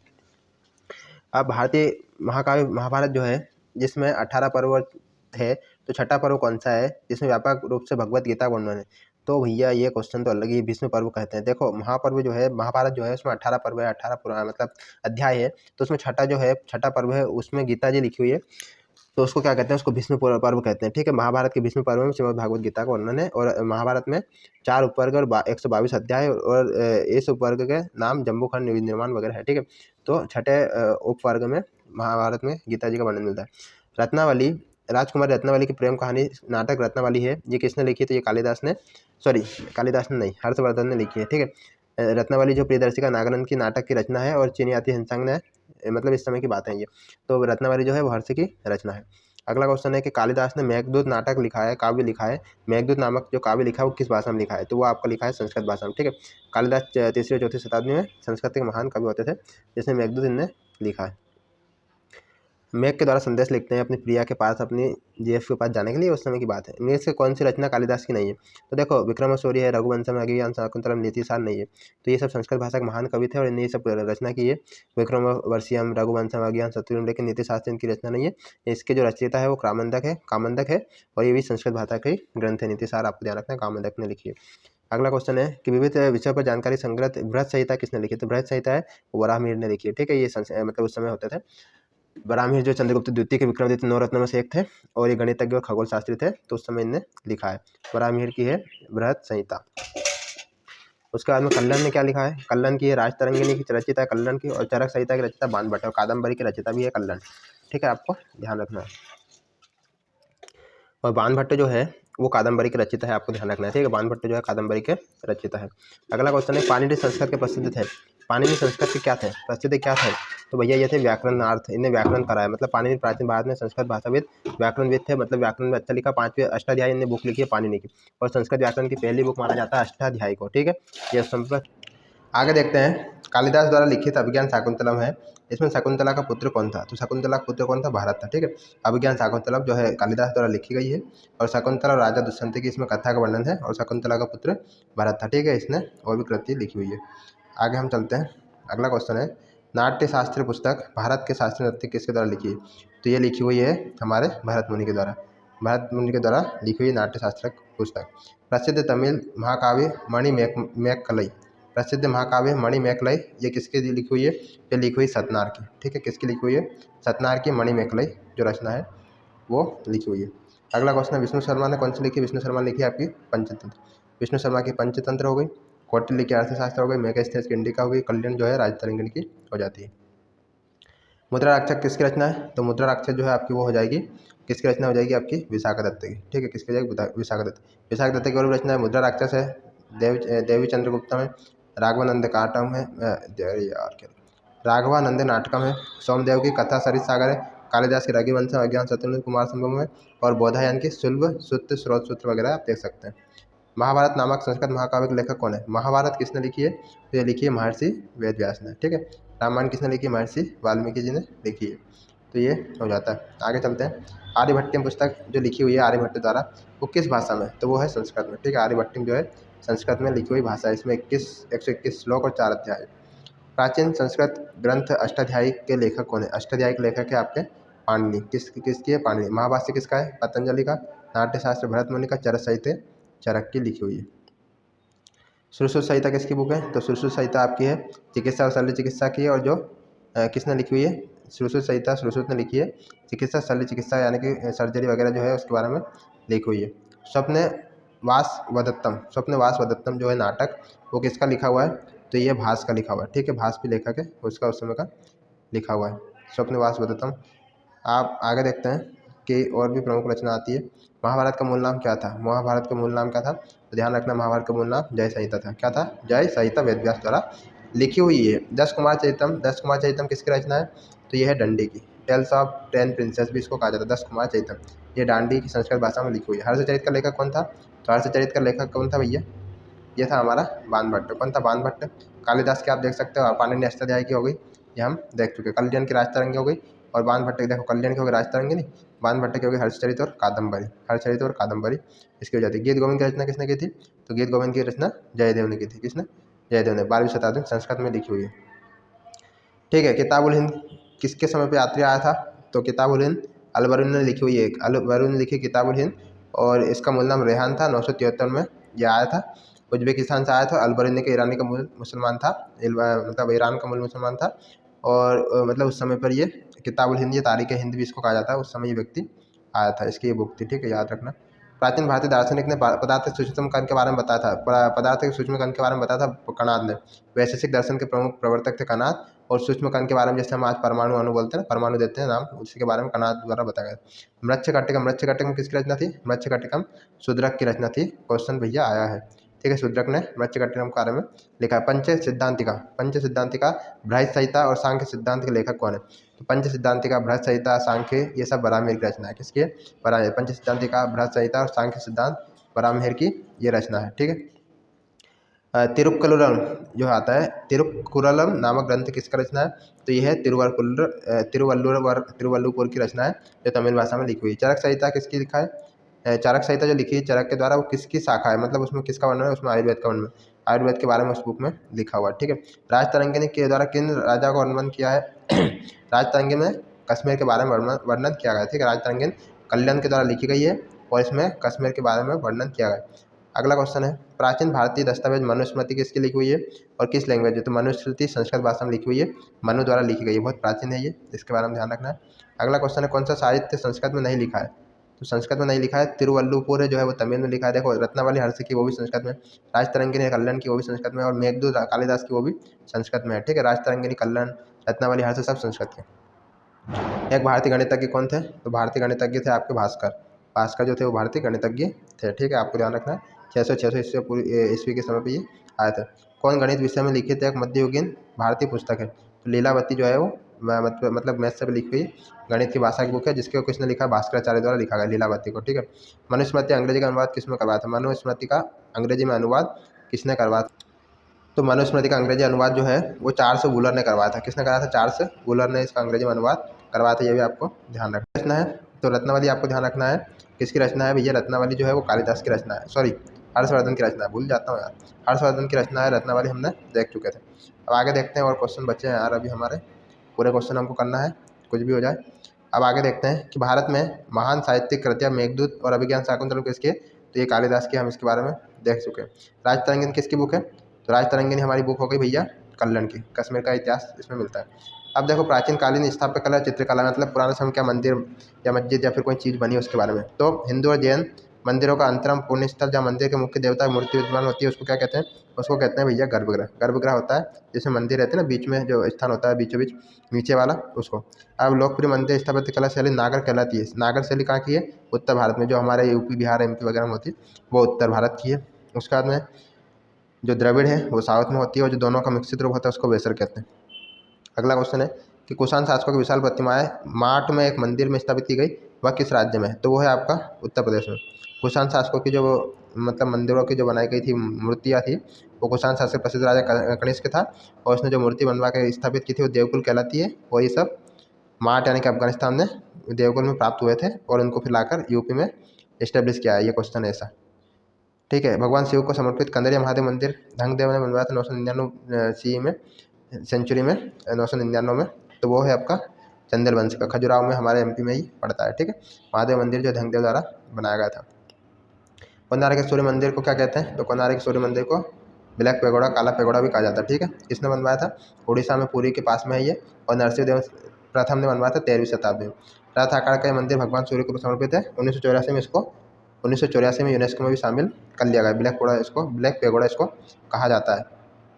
Speaker 1: अब भारतीय महाकाव्य महाभारत जो है जिसमें 18 पर्व है, तो छठा पर्व कौन सा है जिसमें व्यापक रूप से भगवत गीता का वर्णन है? तो भैया ये क्वेश्चन तो अलग ही भीष्म पर्व कहते हैं। देखो महापर्व जो है महाभारत जो है उसमें 18 पर्व है, 18 पुराण मतलब अध्याय है। तो उसमें छठा जो है छठा पर्व है उसमें गीता जी लिखी हुई है, तो उसको क्या कहते हैं? उसको भीष्म पर्व कहते हैं। ठीक है, महाभारत के भीष्म पर्व में श्रीमद् भागवत गीता का वर्णन है और महाभारत में 4 उपवर्ग और 122 अध्याय और इस उपवर्ग के नाम जम्बूखंड निर्माण वगैरह है। ठीक है, तो छठे उपवर्ग में महाभारत में गीता जी का वर्णन मिलता है। रत्नावली, राजकुमारी रत्नावली की प्रेम कहानी नाटक रत्नावली है, ये किसने लिखी? तो ये कालिदास ने, सॉरी कालिदास ने नहीं, हर्षवर्धन ने लिखी है। ठीक है, रत्नावली जो प्रियदर्शिका नागानंद की नाटक की रचना है और चीनियाती हिंसांग ने, मतलब इस समय की बात है ये। तो रत्नावली जो है वो हर्ष की रचना है। अगला क्वेश्चन है कि कालिदास ने मेघदूत नाटक लिखा है, काव्य लिखा है, मेघदूत नामक जो काव्य लिखा है वो किस भाषा में लिखा है? तो वो आपका लिखा है संस्कृत भाषा में। ठीक है, कालिदास तीसरी और चौथी शताब्दी में संस्कृत के महान कवि होते थे, जिसमें मेघदूत इनने लिखा है। मेघ के द्वारा संदेश लिखते हैं अपनी प्रिया के पास, अपनी जीएफ के पास जाने के लिए, उस समय की बात है। इनमें से कौन सी रचना कालिदास की नहीं है? तो देखो विक्रम सूर्य है, रघुवंशम, अभिज्ञान शाकुंतलम, नीतिसार नहीं है। तो ये सब संस्कृत भाषा के महान कवि थे और इन्हें ये सब रचना की है। विक्रमवर्षियम, रघुवंशम, अभिज्ञान शत्रुघ्न, लेकिन नीतिशास्त्र इनकी रचना नहीं है। इसके जो रचयिता है वो कामंदक है और ये भी संस्कृत भाषा के ग्रंथ है। नीतिसार आपको ध्यान रखना है, कामंदक ने लिखी है। अगला क्वेश्चन है कि विविध विषयों पर जानकारी संग्रह बृहत संहिता किसने लिखी? तो बृहत संहिता है वराहमिहिर ने लिखी है। ठीक है, ये मतलब उस समय होते थे। वराहमिहिर जो चंद्रगुप्त द्वितीय के विक्रमादित्य 9 रत्नों में से एक थे और ये गणितज्ञ और खगोल शास्त्री थे, तो उस समय इनने लिखा है। वराहमिहिर की है बृहत संहिता। उसके बाद में कल्लन ने क्या लिखा है? कल्लन की है राजतरंगिणी की रचयिता है कल्लन की, और चरक संहिता की रचयिता बाणभट्ट, और कादम्बरी की रचयिता भी है कल्लन। ठीक है, आपको ध्यान रखना है। और बाणभट्ट जो है वो कादम्बरी के रचयिता है, आपको ध्यान रखना है। ठीक है, बाणभट्ट जो है कादम्बरी के रचयिता है। अगला क्वेश्चन है पाणिनि संस्कृत के प्रसिद्ध थे। पाणिनि संस्कृत के क्या थे? प्रसिद्ध क्या थे? तो भैया ये थे व्याकरणार्थ, इन्हें व्याकरण कराया। मतलब पाणिनि प्राचीन भारत में संस्कृत भाषाविद व्याकरणविद थे, मतलब व्याकरण में अच्छा लिखा। 5वीं अष्टाध्यायी इन्हें बुक लिखी है पाणिनि की, और संस्कृत व्याकरण की पहली बुक माना जाता है अष्टाध्यायी को। ठीक है, ये संस्कृत। आगे देखते हैं, कालिदास द्वारा लिखित अभिज्ञान शाकुंतलम है, इसमें शकुंतला का पुत्र कौन था? तो शकुंतला का पुत्र कौन था? भारत था। ठीक है, अभिज्ञान शाकुंतलम जो है कालिदास द्वारा लिखी गई है, और शकुंतला और राजा दुष्यंत की इसमें कथा का वर्णन है, और शकुंतला का पुत्र भरत था। ठीक है, इसने और भी कृति लिखी हुई है। आगे हम चलते हैं, अगला क्वेश्चन है नाट्य शास्त्र पुस्तक भारत के शास्त्रीय नृत्य किसके द्वारा लिखी है? तो ये लिखी हुई है हमारे भरत मुनि के द्वारा, भरत मुनि के द्वारा लिखी हुई नाट्य शास्त्र पुस्तक। प्रसिद्ध तमिल महाकाव्य मणिमेकलई, प्रसिद्ध महाकाव्य मणिमेकलई ये किसके लिखी हुई है? ये लिखी हुई सतनार की। ठीक है, किसकी लिखी हुई है? सतनार की मणिमेकलई जो रचना है वो लिखी हुई है। अगला क्वेश्चन है विष्णु शर्मा ने कौन सी लिखी? विष्णु शर्मा लिखी है आपकी पंचतंत्र। विष्णु शर्मा की पंचतंत्र हो गई, कौटिल्य की अर्थशास्त्र हो गई, मेघस्थेस की इंडिका हो गई, कल्याण जो है राजतरंगिणी की हो जाती है। मुद्रा राक्षस किसकी रचना है? तो मुद्रा राक्षस जो है आपकी वो हो जाएगी, किसकी रचना हो जाएगी? आपकी विशाखदत्त की। ठीक है, किसकी जाएगी? विशाखदत्त। विशाखदत्त की और रचना है मुद्रा राक्षस है, देवी चंद्रगुप्तम है, राघवानंद काटम है, राघवानंद नाटकम है, सोमदेव की कथा सरित सागर है, कालिदास की रघुवंशम, अज्ञान शत्रुघ्न कुमार संभव है, और बोधायन की सुलभ सूत्र स्रोत सूत्र वगैरह आप देख सकते हैं। महाभारत नामक संस्कृत महाकाव्य के लेखक कौन है? महाभारत किसने लिखी है? तो ये लिखी है महर्षि वेदव्यास ने। ठीक है, रामायण किसने लिखी है? महर्षि वाल्मीकि जी ने लिखी है। तो ये हो जाता है। आगे चलते हैं, आर्यभट्टियम पुस्तक जो लिखी हुई है आर्यभट्ट द्वारा वो किस भाषा में? तो वो है संस्कृत में। ठीक है, आर्यभट्टियम जो है संस्कृत में लिखी हुई भाषा है। इसमें 121 श्लोक और 4 अध्याय। प्राचीन संस्कृत ग्रंथ अष्टाध्यायी के लेखक कौन है? अष्टाध्यायी के लेखक है आपके पाणिनि। किसकी है? पाणिनि। महाभाष्य किसका है? पतंजलि का। नाट्यशास्त्र भरत मुनि का। चरक साहित्य चरक की लिखी हुई है। सुश्रुत संहिता किसकी बुक है? तो सुश्रुत संहिता आपकी है चिकित्सा और शल्य चिकित्सा की है, और जो किसने लिखी हुई है? सुश्रुत संहिता सुश्रुत ने लिखी है। चिकित्सा शल्य चिकित्सा यानी कि सर्जरी वगैरह जो है उसके बारे में लिखी हुई है। स्वप्न वास वदत्तम जो है नाटक वो किसका लिखा हुआ है? तो ये भास का लिखा हुआ है। ठीक है, भास भी लेखक है, उसका उस समय का लिखा हुआ है स्वप्न वास वदत्तम। आप आगे देखते हैं कि और भी प्रमुख रचना आती है। महाभारत का मूल नाम क्या था? महाभारत का मूल नाम क्या था? तो ध्यान रखना, महाभारत का मूल नाम जय संहिता था। क्या था? जय संहिता वेदव्यास द्वारा लिखी हुई है। दस कुमार चरितम किसकी रचना है? तो ये है डंडी की। टेल्स ऑफ 10 प्रिंसेस भी इसको कहा जाता है, दस कुमार चरितम। ये डांडी की संस्कृत भाषा में लिखी हुई है। हर्षचरित का लेखक कौन था? तो हर्षचरित का लेखक कौन था भैया? ये था हमारा बाणभट्ट। कौन था? बाणभट्ट। कालिदास की आप देख सकते हो, पाणिनि अष्टाध्यायी की हो गई, ये हम देख चुके। कल्याण की राजतरंगी हो गई, और बाणभट्ट की देखो, कल्याण की हो गई राजतरंगी नहीं, बाणभट्ट की हो गई हर्षचरित और कादम्बरी। हर्षचरित और कादम्बरी इसकी हो जाती है। गीत गोविंद की रचना किसने की थी? तो गीत गोविंद की रचना जयदेव ने की थी। किसने? जयदेव ने। 12वीं शताब्दी में संस्कृत में लिखी हुई है। ठीक है। किताब उल हिंद किसके समय पे यात्री आया था? तो किताब उल हिंद अलबरूनी ने लिखी हुई है। अलबरूनी ने लिखी किताब उल हिंद, और इसका मूल नाम रेहान था। 973 में यह आया था। उज्बेकिस्तान से आया था। अलबरूनी के ईरानी का मूल मुसलमान था, मतलब ईरान का मूल मुसलमान था। और मतलब उस समय पर ये किताब उल हिंद, ये तारीख हिंद भी इसको कहा जाता है, उस समय ये व्यक्ति आया था, इसकी ये बुक थी। ठीक है, याद रखना। प्राचीन भारतीय दार्शनिक ने पदार्थ के सूक्ष्म कण के बारे में बताया था। पदार्थ के सूक्ष्म कण के बारे में बताया था कणाद ने। वैशेषिक दर्शन के प्रमुख प्रवर्तक थे कणाद। और सूक्ष्म कण के बारे में जैसे हम आज परमाणु अणु बोलते हैं, परमाणु देते हैं नाम, उसी के बारे में कणाद द्वारा बताया गया। मृच्छकटिकम, मृच्छकटिकम किसकी रचना थी? मृच्छकटिकम शूद्रक की रचना थी। क्वेश्चन भैया आया है। ठीक है, शूद्रक ने मृच्छकटिकम के बारे में लिखा है। पंच सिद्धांतिका, पंच सिद्धांतिका, बृहत संहिता और सांख्य सिद्धांत के लेखक कौन है? तो पंच सिद्धांतिका, बृहत संहिता, सांख्य, ये सब बराहमिहिर की रचना है। किसकी है? बराहमिहिर। पंच सिद्धांतिका, बृहत संहिता और सांख्य सिद्धांत बराहमिहिर की ये रचना है। ठीक है। तिरुक्कुरलम जो आता है, तिरुक्कुरलम नामक ग्रंथ किसका रचना है? तो यह है तिरुवल्लुवर की रचना है, जो तमिल भाषा में लिखी हुई है। चरक संहिता किसकी लिखा है? चरक संहिता जो लिखी है चरक के द्वारा, वो किसकी शाखा है? मतलब उसमें किसका वर्णन है? उसमें आयुर्वेद का वर्णन, आयुर्वेद के बारे में उस बुक में लिखा हुआ है। ठीक है। राजतरंगिणी के द्वारा किन राजा का वर्णन किया है? राजतरंगिणी में कश्मीर के बारे में वर्णन किया गया है। ठीक है, राजतरंगिणी कल्याण के द्वारा लिखी गई है, और इसमें कश्मीर के बारे में वर्णन किया गया है। अगला क्वेश्चन है, प्राचीन भारतीय दस्तावेज मनुस्मृति किसकी लिखी हुई है और किस लैंग्वेज है? तो मनुस्मृति संस्कृत भाषा में लिखी हुई है, मनु द्वारा लिखी गई है, बहुत प्राचीन है ये, इसके बारे में ध्यान रखना है। अगला क्वेश्चन है, कौन सा साहित्य संस्कृत में नहीं लिखा है? तो संस्कृत में नहीं लिखा है, तिरुवल्लुपुर जो है वो तमिल में लिखा है। देखो, रत्नावली हर्ष की वो भी संस्कृत में, राजतरंगिणी कल्याण की वो भी संस्कृत में, और मेघदूत कालिदास की वो भी संस्कृत में है। ठीक है, राजतरंगिणी, कल्याण, रत्नावली हर्ष सब संस्कृत के। एक भारतीय गणितज्ञ कौन थे? तो भारतीय गणितज्ञ थे आपके भास्कर। भास्कर जो थे वो भारतीय गणितज्ञ थे। ठीक है, आपको ध्यान रखना है। 600 ईस्वी के समय पे ये आए थे। कौन गणित विषय में लिखित एक मध्ययुगीन भारतीय पुस्तक है? तो लीलावती जो है वो मतलब मैथ से भी लिखी हुई गणित की भाषा की बुक है, जिसके किसने लिखा? भास्कराचार्य द्वारा लिखा गया लीलावती को। ठीक है। मनुस्मृति अंग्रेजी का अनुवाद किसमें करवाया था? मनुस्मृति का अंग्रेजी में अनुवाद किसने करवाया था? तो मनुस्मृति का अंग्रेजी अनुवाद जो है वो चार्ल्स वूलर ने करवाया था। किसने कराया था? चार्ल्स वूलर ने इसका अंग्रेजी में अनुवाद करवाया था, ये भी आपको ध्यान रखना है। तो रत्नावली आपको ध्यान रखना है, किसकी रचना है भैया? रत्नावली जो है वो कालिदास की रचना है, सॉरी हर्षवर्धन की रचना है, भूल जाता हूँ यार, हर्षवर्धन की रचना है। रत्नावली हमने देख चुके थे। अब आगे देखते हैं, और क्वेश्चन बचे हैं यार अभी हमारे, पूरे क्वेश्चन हमको करना है, कुछ भी हो जाए। अब आगे देखते हैं कि भारत में महान साहित्यिक कृतियाँ मेघदूत और अभिज्ञान शाकुंतलम किसके? तो ये कालिदास की, हम इसके बारे में देख चुके हैं। राजतरंगिणी किसकी बुक है? तो राजतरंगिणी हमारी बुक हो गई भैया कल्याण की, कश्मीर का इतिहास इसमें मिलता है। अब देखो, प्राचीन कालीन स्थापत्य कला, चित्रकला, मतलब पुराने समय क्या मंदिर या मस्जिद या फिर कोई चीज़ बनी उसके बारे में। तो हिंदू और जैन मंदिरों का अंतरम पुण्य स्थल, जहाँ मंदिर के मुख्य देवता की मूर्ति विद्यमान होती है, उसको क्या कहते हैं? उसको कहते हैं भैया गर्भगृह। गर्भगृह होता है जिसमें मंदिर रहते हैं ना, बीच में जो स्थान होता है बीचों बीच नीचे वाला, उसको। अब लोकप्रिय मंदिर स्थापत्य कला शैली नागर कहलाती है। नागर शैली कहाँ की है? उत्तर भारत में, जो हमारे यूपी बिहार एमपी वगैरह में होती है वो उत्तर भारत की है। उसके बाद में जो द्रविड़ है वो साउथ में होती है, और जो दोनों का मिश्रित रूप होता है उसको वेसर कहते हैं। अगला क्वेश्चन है कि कुषाण शासकों की विशाल प्रतिमाएं मार्ट में एक मंदिर में स्थापित की गई, वह किस राज्य में है? तो वो है आपका उत्तर प्रदेश में। कुषाण शासकों की जो मतलब मंदिरों की जो बनाई गई थी मूर्तियाँ थी, वो कुषाण शासक प्रसिद्ध राजा कनिष्क था, और उसने जो मूर्ति बनवा के स्थापित की थी वो देवकुल कहलाती है। और ये सब मार्ट यानी कि अफगानिस्तान में देवकुल में प्राप्त हुए थे, और उनको फिर लाकर यूपी में इस्टेब्लिश किया है। ये क्वेश्चन है ऐसा। ठीक है। भगवान शिव को समर्पित कंदरिया महादेव मंदिर धंगदेव ने बनवाया था 999 सी में, सेंचुरी में, 999 में। तो वो है आपका चंदेल वंश का, खजुराहो में, हमारे एमपी में ही पड़ता है। ठीक है, महादेव मंदिर जो धंगदेव द्वारा बनाया गया था। कोणार्क सूर्य मंदिर को क्या कहते हैं? तो कोणार्क सूर्य मंदिर को ब्लैक पेगोडा, काला पेगोडा भी कहा जाता है। ठीक है, किसने बनवाया था? उड़ीसा में पुरी के पास में है ये, और नरसिंह देव प्रथम ने बनवाया था 13वीं शताब्दी में। रथ आकार का ये मंदिर भगवान सूर्य को समर्पित है। 1984 में इसको 1984 में यूनेस्को में भी शामिल कर लिया गया। ब्लैक पेगोडा इसको कहा जाता है।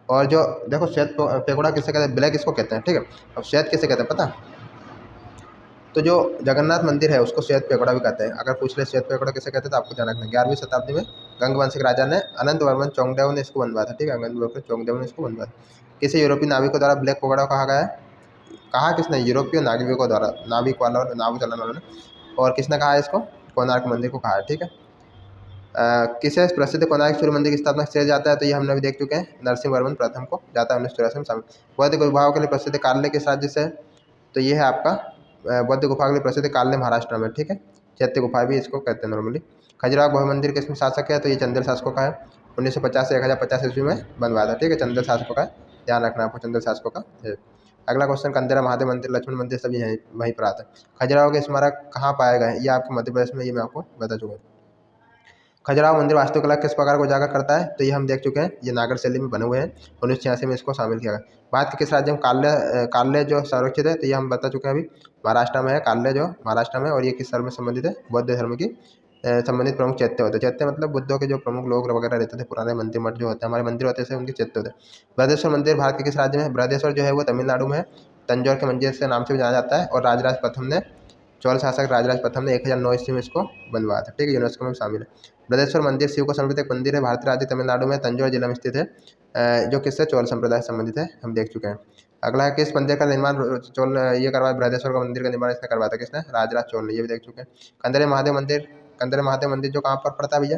Speaker 1: और जो देखो श्वेत पेगोडा किसे कहते हैं? ब्लैक इसको कहते हैं। ठीक है, अब श्वेत किसे कहते हैं पता? तो जो जगन्नाथ मंदिर है उसको श्वेत पेगोडा भी कहते हैं। अगर पूछ ले श्वेत पेगोडा किसे कहते हैं तो आपको ध्यान रखना, 11वीं शताब्दी में गंग वंश के राजा ने, अनंत वर्मन चोंगदेव ने इसको बनवाया था। ठीक है, अनंत वर्मन चोंगदेव ने इसको बनवाया। किसे यूरोपीय नाविकों द्वारा ब्लैक पगोड़ा कहा गया है? कहा किसने? यूरोपीय नाविकों द्वारा, नाविक वाला नाव चलाने वालों ने। और किसने कहा है इसको? कोणार्क मंदिर को कहा है, ठीक है। किसे प्रसिद्ध कोणार्क सूर्य मंदिर की स्थापना श्रेय जाता है? तो ये हमने भी देख चुके हैं, नरसिंह वर्मन प्रथम को जाता है 1984 में शामिल। बौद्ध गुफाओं के लिए प्रसिद्ध काल्य किस राज्य से है? तो ये है आपका बौद्ध गुफा के लिए प्रसिद्ध काल्य महाराष्ट्र में, ठीक है। चैत्य गुफा भी इसको कहते हैं नॉर्मली। खजुराहो गुहा मंदिर किसमें शासक है? तो ये चंदेल शासकों का है। 1950 से 1050 ईस्वी में बनवाया था, ठीक है। चंदेल शासकों का है, ध्यान रखना आपको, चंदेल शासकों का है। अगला क्वेश्चन, कंदेरा महादेव मंदिर, लक्ष्मण मंदिर सभी यहीं वहीं पर आता है। खजुराहो के स्मारक कहाँ पाए गए? ये आपके मध्य प्रदेश में, ये मैं आपको बता चुका हूँ। खजुराहो मंदिर वास्तुकला किस प्रकार को उजागर करता है? तो ये हम देख चुके हैं, ये नागर शैली में बने हुए हैं। 1986 में इसको शामिल किया गया। भारत के किस राज्य में काल्य जो संरक्षित है? तो ये हम बता चुके हैं अभी, महाराष्ट्र में है काल्य, जो महाराष्ट्र में। और ये किस धर्म में संबंधित है? बौद्ध धर्म की संबंधित प्रमुख चैत्य होते हैं। चैत्य मतलब बुद्धों के जो प्रमुख लोग वगैरह रहते थे, पुराने मंदिर मठ जो होते हैं, हमारे मंदिर होते थे, उनके चैत्य होते हैं। बृहदेश्वर मंदिर भारत के किस राज्य में है? बृहदेश्वर जो है वो तमिलनाडु में है, तंजौर के मंदिर से नाम से भी जाना जाता है। और राजराज प्रथम ने, चौल शासक राजराज प्रथम ने 1009 ईस्वी में इसको बनवाया था, ठीक है। यूनेस्को में शामिल है। बृहदेश्वर मंदिर शिव को समर्पित एक मंदिर है, भारतीय राज्य तमिलनाडु में तंजौर जिला में स्थित है, जो किससे? चौल संप्रदाय से संबंधित है, हम देख चुके हैं। अगला है, किस मंदिर का निर्माण चोल ये करवाया? बृहदेश्वर का मंदिर का निर्माण इसने करवाया था, किसने? राजराज चोल ने, ये भी देख चुके हैं। कंदरे महादेव मंदिर, कंदरे महादेव मंदिर जो कहाँ पर पड़ता है भैया?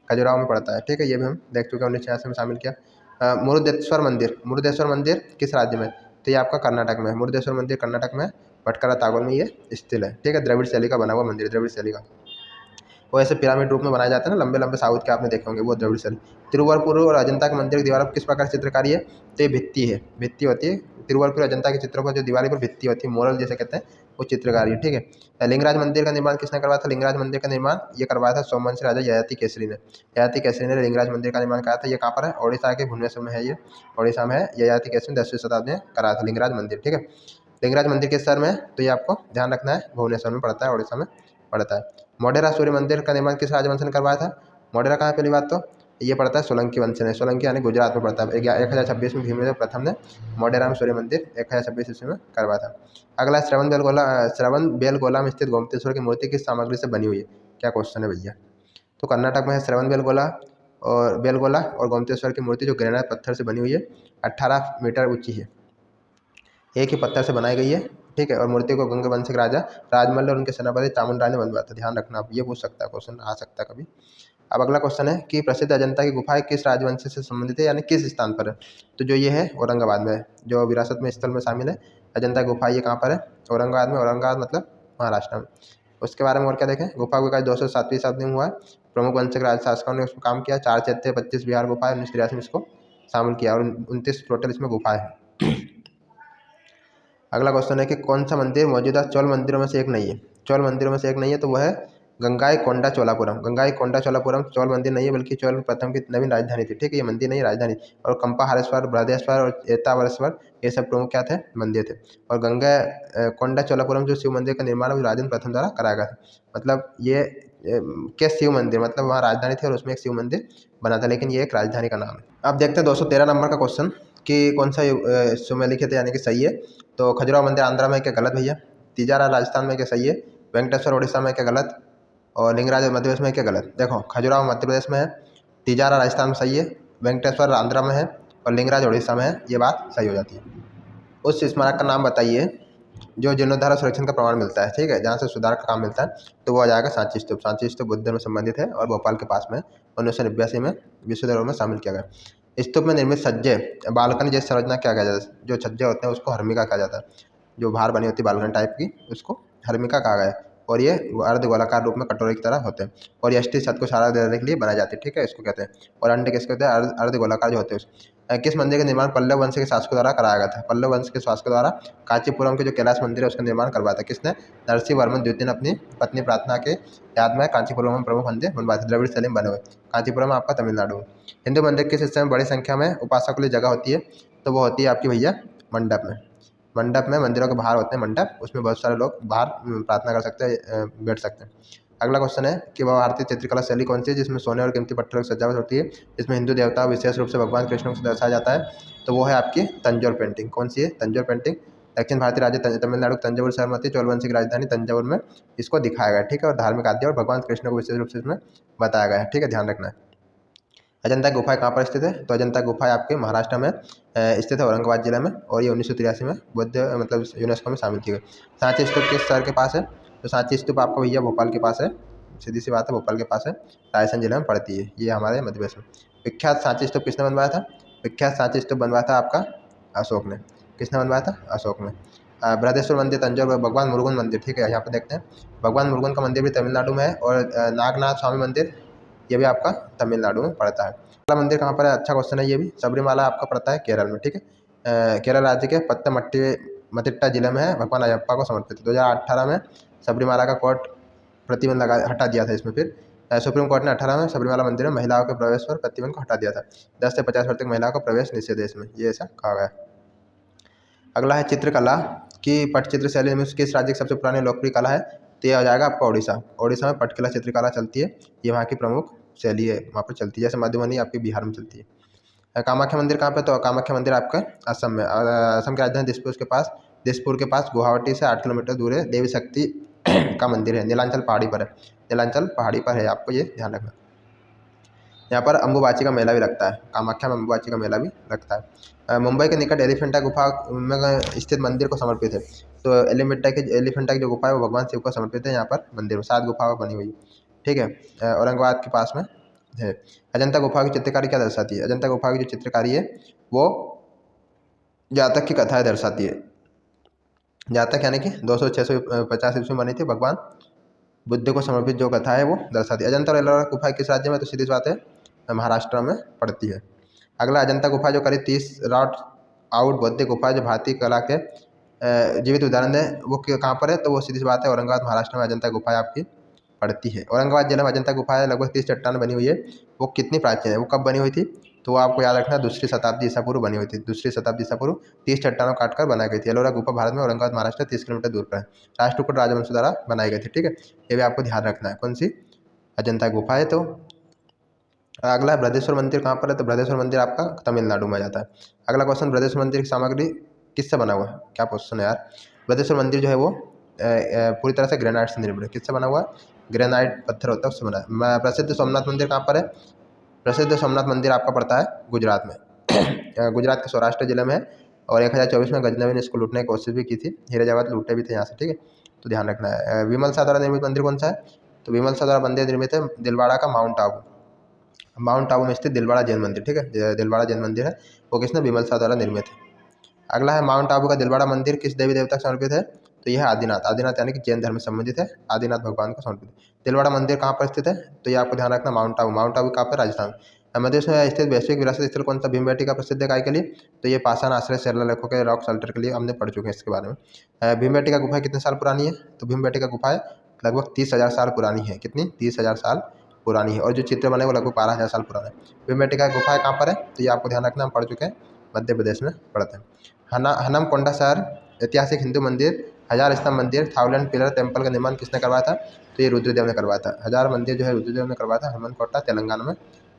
Speaker 1: खजुराहो में पड़ता है, ठीक है। ये भी हम देख चुके हैं, 1986 में शामिल किया। मुरुदेश्वर मंदिर, मुरुदेश्वर मंदिर किस राज्य में? तो ये आपका कर्नाटक में है। मुरुदेश्वर मंदिर कर्नाटक में, भटकरा तागोल में ये स्थित है, ठीक है। द्रविड़ शैली का बना हुआ मंदिर, द्रविड़ शैली का। वो ऐसे पिरामिड रूप में बनाए जाते हैं ना, लंबे लंबे, साउथ के आपने देखे होंगे, वो द्रविड़ शैली। तिरुवरपुर और अजंता के मंदिर की दीवार पर किस प्रकार की चित्रकारी है? तो ये भित्ति है, भित्ति होती है। तिरुवरपुर अजंता के चित्रों पर जो दीवार पर भित्ति होती है, मोरल जैसे कहते हैं, वो चित्रकारी है, ठीक है। लिंगराज मंदिर का निर्माण किसने करवाया था? लिंगराज मंदिर का निर्माण ये करवाया था सोमवंशी राजा ययाति केसरी ने। ययाति केसरी ने लिंगराज मंदिर का निर्माण कराया था। ये कहाँ पर है? ओडिशा के भुवनेश्वर में है, ये ओडिशा में है। ययाति केसरी ने 10वीं शताब्दी में कराया था लिंगराज मंदिर, ठीक है। लिंगराज मंदिर किस शहर में है? तो ये आपको ध्यान रखना है, भुवनेश्वर में पड़ता है, ओडिशा में पड़ता है। मोढेरा सूर्य मंदिर का निर्माण किस राजवंश ने करवाया था? मोढेरा कहाँ है? पहली बात तो ये पड़ता है सोलंकी वंश ने, सोलंकी यानी गुजरात में पड़ता है। 1026 में भीमदेव प्रथम ने मोढेरा में सूर्य मंदिर 1026 ईस्वी में करवाया था। अगला, श्रवण बेलगोला में स्थित गोमतेश्वर की मूर्ति किस सामग्री से बनी हुई है? क्या क्वेश्चन है भैया? तो कर्नाटक में है श्रवण बेलगोला और गोमतेश्वर की मूर्ति जो ग्रेनाइट पत्थर से बनी हुई है, 18 मीटर ऊंची है, एक ही पत्थर से बनाई गई है, ठीक है। और मूर्ति को गंग वंश के राजा राजमल और उनके सेनापति चामुंडा ने बनवाया था। ध्यान रखना, आप ये पूछ सकता है, क्वेश्चन आ सकता है कभी। अब अगला क्वेश्चन है कि प्रसिद्ध अजंता की गुफाएं किस राजवंश से संबंधित है, यानी किस स्थान पर है? तो जो ये है औरंगाबाद में है, जो विरासत में स्थल में शामिल है। अजंता गुफा ये कहाँ पर है? औरंगाबाद में। औरंगाबाद मतलब महाराष्ट्र में। उसके बारे में और क्या देखें? गुफा का विकास 207वीं शताब्दी में हुआ है। प्रमुख वंश के राज शासकों ने उसमें काम किया। 4 चैत्य, 25 विहार गुफाएं, 1983 में इसको शामिल किया और 29 टोटल इसमें गुफाएं हैं। अगला क्वेश्चन है कि कौन सा मंदिर मौजूदा चोल मंदिरों में से एक नहीं है? चोल मंदिरों में से एक नहीं है, तो वह है गंगाईकोंडा चोलापुरम। गंगाईकोंडा चोलापुरम चोल मंदिर नहीं है, बल्कि चोल प्रथम की नवीन राजधानी थी, ठीक है। ये मंदिर नहीं, राजधानी। और कंपाहारेश्वर, बृहदेश्वर और एतावरेश्वर ये सब प्रमुख क्या थे? मंदिर थे। और गंगा कोंडा चोलापुरम जो शिव मंदिर का निर्माण है, राजेंद्र प्रथम द्वारा कराया गया था। मतलब ये क्या शिव मंदिर, मतलब वहाँ राजधानी थी और उसमें एक शिव मंदिर बना था, लेकिन ये एक राजधानी का नाम है। अब देखते हैं 213 नंबर का क्वेश्चन कि कौन सा सुमेलिखित है, यानी कि सही है। तो खजुराहो मंदिर आंध्रा में, क्या गलत भैया? तिजारा राजस्थान में, क्या सही है? वेंकटेश्वर ओडिशा में, क्या गलत? और लिंगराज मध्य प्रदेश में, क्या गलत? देखो, खजुराहो मध्य प्रदेश में है, तिजारा राजस्थान में सही है, वेंकटेश्वर आंध्रा में है और लिंगराज ओडिशा में है। ये बात सही हो जाती है। उस स्मारक का नाम बताइए जो जीर्णोद्धार और संरक्षण का प्रमाण मिलता है, ठीक है, जहाँ से सुधार का काम मिलता है। तो वो आ जाएगा सांची स्तूप। सांची स्तूप बुद्ध धर्म से संबंधित है और भोपाल के पास में 1989 में विश्व धरोहर में शामिल किया गया। स्तूप में निर्मित सज्जे, बालकनी जैसी संरचना क्या कहा जाता है? जो छज्जे होते हैं उसको हर्मिका कहा जाता है। जो बाहर बनी होती है बालकनी टाइप की, उसको हर्मिका कहा गया है। और ये अर्ध गोलाकार रूप में कटोरे की तरह होते हैं और ये छत को सहारा देने के लिए बनाए जाते हैं, ठीक है, इसको कहते हैं। और अंडे किसके होते हैं? अर्ध गोलाकार जो होते हैं। किस मंदिर का निर्माण पल्लव वंश के शासकों द्वारा कराया गया था? पल्लव वंश के शासकों द्वारा कांचीपुरम के जो कैलाश मंदिर है उसका निर्माण करवाया था। किसने? नरसिंह वर्मन द्वितीय ने अपनी पत्नी प्रार्थना के याद में कांचीपुरम में प्रमुख मंदिर बनवाए थे, द्रविड़ शैली में बने हुए। कांचीपुरम आपका तमिलनाडु में। हिंदू मंदिर किस हिस्से में बड़ी संख्या में उपासकों के लिए जगह होती है? तो वो होती है आपकी भैया मंडप में। मंडप में, मंदिरों के बाहर होते हैं मंडप, उसमें बहुत सारे लोग बाहर प्रार्थना कर सकते हैं, बैठ सकते हैं। अगला क्वेश्चन है कि वह भारतीय चित्रकला शैली कौन सी है जिसमें सोने और कीमती पत्थरों की सजावट होती है, जिसमें हिंदू देवता विशेष रूप से भगवान कृष्ण को दर्शाया जाता है? तो वो है आपकी तंजौर पेंटिंग। कौन सी है? तंजौर पेंटिंग। दक्षिण भारतीय राज्य तमिलनाडु तंजावुर शहर में होती है, चोलवंशी की राजधानी तंजावुर में इसको दिखाया गया है, ठीक है। और धार्मिक आद्य और भगवान कृष्ण को विशेष रूप से इसमें बताया गया है, ठीक है, ध्यान रखना है। अजंता गुफाएं कहाँ पर स्थित है? तो अजंता गुफाएं आपके महाराष्ट्र में स्थित है, औरंगाबाद जिला में, और ये 1983 में बुद्ध मतलब यूनेस्को में शामिल की गई। सांची स्तूप किस शहर के पास है? तो सांची स्तूप आपका भैया भोपाल के पास है, सीधी सी बात है, भोपाल के पास है, राजस्थान जिले में पड़ती है, ये हमारे मध्य प्रदेश में। विख्यात सांची स्तूप किसने बनवाया था? विख्यात सांची स्तूप बनवाया था आपका अशोक ने। किसने बनवाया था? अशोक ने। बृहदेश्वर मंदिर तंजौर, भगवान मुरुगन मंदिर, ठीक है, यहाँ पर देखते हैं, भगवान मुरुगन का मंदिर भी तमिलनाडु में है, और नागनाथ स्वामी मंदिर ये भी आपका तमिलनाडु में पड़ता है। मंदिर कहाँ पर है? अच्छा क्वेश्चन है ये भी। सबरीमाला आपका पड़ता है केरल में, ठीक है, केरल राज्य के पत्तमथिट्टा जिले में है, भगवान अयप्पा को समर्पित है। 2018 में सबरीमाला का कोर्ट प्रतिबंध हटा दिया था इसमें। फिर सुप्रीम कोर्ट ने 18 में सबरीमाला मंदिर में महिलाओं के प्रवेश पर प्रतिबंध को हटा दिया था। 10 से 50 वर्ष तक महिलाओं को प्रवेश निषेध है इसमें, ये ऐसा कहा गया। अगला है चित्रकला की पटचित्र शैली में किस राज्य की सबसे पुरानी लोकप्रिय कला है? तो यह आ जाएगा आपका ओडिशा। ओडिशा में पटकला चित्रकला चलती है, ये वहाँ की प्रमुख शैली है, वहाँ पर चलती है, जैसे मधुबनी आपके बिहार में चलती है। कामाख्या मंदिर कहाँ पे? तो कामाख्या मंदिर आपका असम में, असम की राजधानी दिसपुर के पास गुवाहाटी से 8 किलोमीटर दूर है, देवी शक्ति का मंदिर है, नीलांचल पहाड़ी पर है, नीलांचल पहाड़ी पर है, आपको ये ध्यान रखना। यहाँ पर अम्बुबाची का मेला भी लगता है, कामाख्या में अम्बुबाची का मेला भी लगता है। मुंबई के निकट एलिफेंटा गुफा में स्थित मंदिर को समर्पित है, तो एलिफेंटा की जो गुफा है वो भगवान शिव को समर्पित है। यहाँ पर मंदिर में 7 गुफाएं बनी हुई है, ठीक है, औरंगाबाद के पास में है। अजंता गुफा की चित्रकारी क्या दर्शाती है? अजंता गुफा की जो चित्रकारी है वो जातक की कथाएं दर्शाती है। जातक यानी कि 200-650 ईस्वी में बनी थी, भगवान बुद्ध को समर्पित जो कथा है वो दर्शाती है। अजंता और एलोरा गुफा किस राज्य में? तो सीधी बात है, महाराष्ट्र में पड़ती है। अगला अजंता गुफा जो करीब 30 रॉट आउट बौद्ध गुफा जो भारतीय कला के जीवित उदाहरण है, वो कहाँ पर है? तो वो सीधी सी बात है, औरंगाबाद महाराष्ट्र में अजंता गुफा आपकी पड़ती है। औरंगाबाद जिले में अजंता गुफा है, लगभग 30 चट्टान बनी हुई है। वो कितनी प्राचीन है? वो कब बनी हुई थी? तो वो आपको याद रखना, 2री शताब्दी ईसा पूर्व बनी हुई थी, 2री शताब्दी ईसा पूर्व। 30 चट्टानों काटकर बनाई गई थी। एलोरा गुफा भारत में औरंगाबाद महाराष्ट्र 30 किलोमीटर दूर पर है, राष्ट्रकूट राजवंश द्वारा बनाई गई थी, ठीक है, ये भी आपको ध्यान रखना है। कौन सी? अजंता गुफा है। तो अगला बृहदेश्वर मंदिर कहाँ पर है? तो बृहदेश्वर मंदिर आपका तमिलनाडु में जाता है। अगला क्वेश्चन, बृहदेश्वर मंदिर की सामग्री किससे बना हुआ है? क्या क्वेश्चन है यार। बृहदेश्वर मंदिर जो है वो पूरी तरह से ग्रेनाइट से निर्मित है। किससे बना हुआ है? ग्रेनाइट पत्थर होता है उससे बना है। प्रसिद्ध सोमनाथ मंदिर कहाँ पर है? प्रसिद्ध सोमनाथ मंदिर आपका पड़ता है गुजरात में गुजरात के सौराष्ट्र जिले में है, और 1024 में गजनवी ने इसको लूटने की कोशिश भी की थी, हीरे जवाहर लूटे भी थे यहाँ से, ठीक है, तो ध्यान रखना है। विमल शाह द्वारा निर्मित मंदिर कौन सा है? तो विमल शाह द्वारा मंदिर निर्मित है दिलवाड़ा का माउंट आबू में स्थित दिलवाड़ा जैन मंदिर, ठीक है, दिलवाड़ा जैन मंदिर है, वो किसने? विमल शाह द्वारा निर्मित है। अगला है माउंट आबू का दिलवाड़ा मंदिर किस देवी देवता को समर्पित है? तो यह आदिनाथ यानी कि जैन धर्म से संबंधित है, आदिनाथ भगवान को समर्पित है। दिलवाड़ा मंदिर कहाँ पर स्थित है? तो ये आपको ध्यान रखना, माउंट आबू कहाँ पर? राजस्थान। मध्य प्रदेश में स्थित वैश्विक विरासत स्थल कौन सा? भीमबेटका प्रसिद्ध है काय के लिए? तो ये पाषाण आश्रय शेरला लेखों के रॉक शेल्टर के लिए हमने पढ़ चुके हैं इसके बारे में। भीमबेटका गुफा कितने साल पुरानी है? तो भीमबेटका गुफा लगभग 30,000 साल पुरानी है। कितनी? 30,000 साल पुरानी है, और जो चित्र बने वो लगभग 12,000 साल पुराना है। भीमबेटका गुफा कहाँ पर है? तो ये आपको ध्यान रखना, हम पढ़ चुके हैं, मध्य प्रदेश में पड़ते हैं। हनमकोंडा शहर ऐतिहासिक हिंदू मंदिर, 1000 स्तंभ मंदिर, 1000 पिलर टेम्पल का निर्माण किसने करवाया था? तो ये रुद्रदेव ने करवाया था। 1000 मंदिर जो है रुद्रदेव ने करवाया था, हनुमनकोटा तेलंगाना में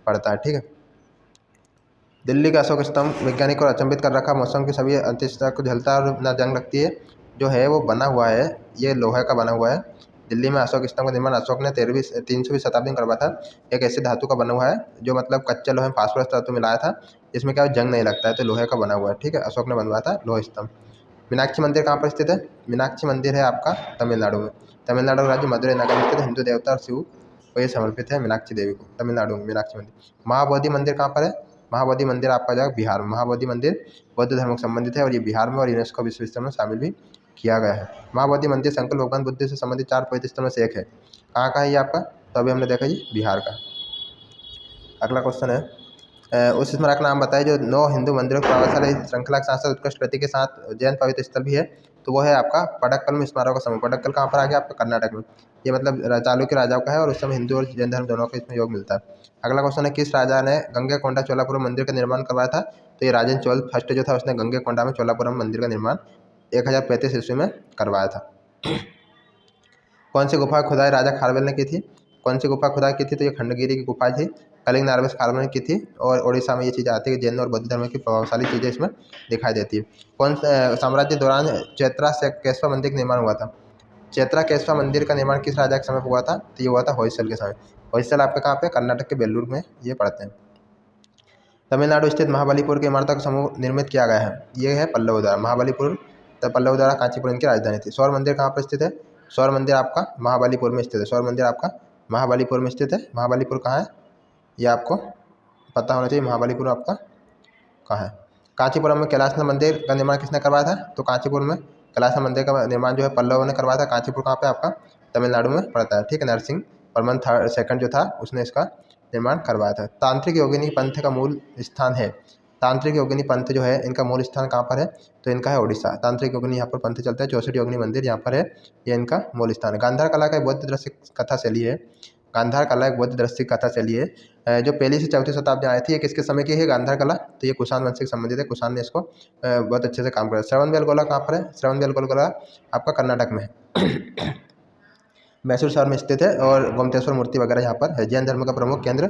Speaker 1: पड़ता है, ठीक है। दिल्ली का अशोक स्तंभ वैज्ञानिक को अचंभित कर रखा, मौसम की सभी अंतिष्ठता को झेलता और न जंग लगती है, जो है वो बना हुआ है, ये लोहे का बना हुआ है। दिल्ली में अशोक स्तंभ का निर्माण अशोक ने 300वीं शताब्दी में करवाया था। एक ऐसे धातु का बना हुआ है जो मतलब कच्चे लोहे में फास्फोरस तत्व मिलाया था, जिसमें क्या जंग नहीं लगता है, तो लोहे का बना हुआ है, ठीक है, अशोक ने बनवाया था लोह स्तंभ। मीनाक्षी मंदिर कहाँ पर स्थित है? मीनाक्षी मंदिर है आपका तमिलनाडु में, तमिलनाडु राज्य मदुरई नगर में स्थित हिंदू देवता और शिव को ये समर्पित है, मीनाक्षी देवी को, तमिलनाडु में मीनाक्षी मंदिर। महाबोधि मंदिर कहाँ पर है? महाबोधि मंदिर आपका जाएगा बिहार में। महाबोधि मंदिर बौद्ध धर्म से संबंधित है, और ये बिहार में और यूनेस्को विश्व स्थल में शामिल भी किया गया है। महाबोधि मंदिर संकल्प भगवान बुद्ध से संबंधित 4 पवित्र स्थलों में से एक है। कहाँ का है ये आपका? तो अभी हमने देखा जी बिहार का। अगला क्वेश्चन है, उस स्मारक का नाम बताइए जो 9 हिंदू मंदिरों की प्रभावशाली श्रृंखला के साथ साथ उत्कृष्ट प्रतीक के साथ जैन पवित्र स्थल भी है, तो वो है आपका पडक्कल में स्मारक का समूह। पडक्कल कहाँ पर आ गया? आपका कर्नाटक में। ये मतलब चालुक्य राजाओं का है, और उस समय हिंदू और जैन धर्म दोनों का इसमें योग मिलता है। अगला क्वेश्चन है, किस राजा ने गंगैकोंडा चोलापुरम मंदिर का निर्माण करवाया था? तो ये राजेंद्र चोल फर्स्ट जो था, उसने गंगैकोंडा में चोलापुरम मंदिर का निर्माण 1035 ईस्वी में करवाया था। कौन सी गुफा खुदाई राजा खारवेल ने की थी? कौन सी गुफा खुदाई की थी? तो ये खंडगिरी की गुफा थी, कलिंग नार्वेस खारवेल ने की थी, और ओडिशा में ये चीज़ आती है कि जैन और बौद्ध धर्म की प्रभावशाली चीज़ें इसमें दिखाई देती है। कौन साम्राज्य दौरान चैत्रा केशवा मंदिर का निर्माण हुआ था? चैत्रा केशवा मंदिर का निर्माण किस राजा के समय हुआ था? तो ये हुआ था होयसल के समय। होयसल आपका कहाँ पे? कर्नाटक के बेल्लूर में ये पड़ते हैं। तमिलनाडु स्थित महाबलीपुर के इमारतों का समूह निर्मित किया गया है, ये है पल्लव द्वारा। महाबलीपुर पल्लव द्वारा कांचीपुरम की राजधानी थी। सौर मंदिर कहाँ पर स्थित है? सौर मंदिर आपका महाबलीपुर में स्थित है। सौर मंदिर आपका महाबलीपुर में स्थित है। महाबलीपुर कहाँ है ये आपको पता होना चाहिए। महाबलीपुर आपका कहाँ है? कांचीपुरम में कैलाशनाथ मंदिर का निर्माण किसने करवाया था? तो कांचीपुर में कैलाशनाथ मंदिर का निर्माण जो है पल्लवों ने करवाया था। कांचीपुर कहाँ पे आपका? तमिलनाडु में पड़ता है, ठीक है। नरसिंह वर्मन सेकंड जो था उसने इसका निर्माण करवाया था। तांत्रिक योगिनी पंथ का मूल स्थान है। तांत्रिक योगिनी पंथ जो है इनका मूल स्थान कहाँ पर है? तो इनका है उड़ीसा। तांत्रिक योगिनी यहाँ पर पंथ चलता है। 64 योगिनी मंदिर यहाँ पर है, ये इनका मूल स्थान है। गांधार कला का एक बौद्ध दृश्य कथा शैली है। गांधार कला एक बौद्ध दृश्य कथा शैली है जो पहली से चौथी शताब्दी आई थी। ये किसके समय की है गांधार कला? तो ये कुषाण वंश से संबंधित है। कुषाण ने इसको बहुत अच्छे से काम किया। श्रवणबेलगोला कहाँ पर है? श्रवणबेलगोला आपका कर्नाटक में है। मैसूर शहर में स्थित है और गोमतेश्वर मूर्ति वगैरह यहाँ पर है। जैन धर्म का प्रमुख केंद्र।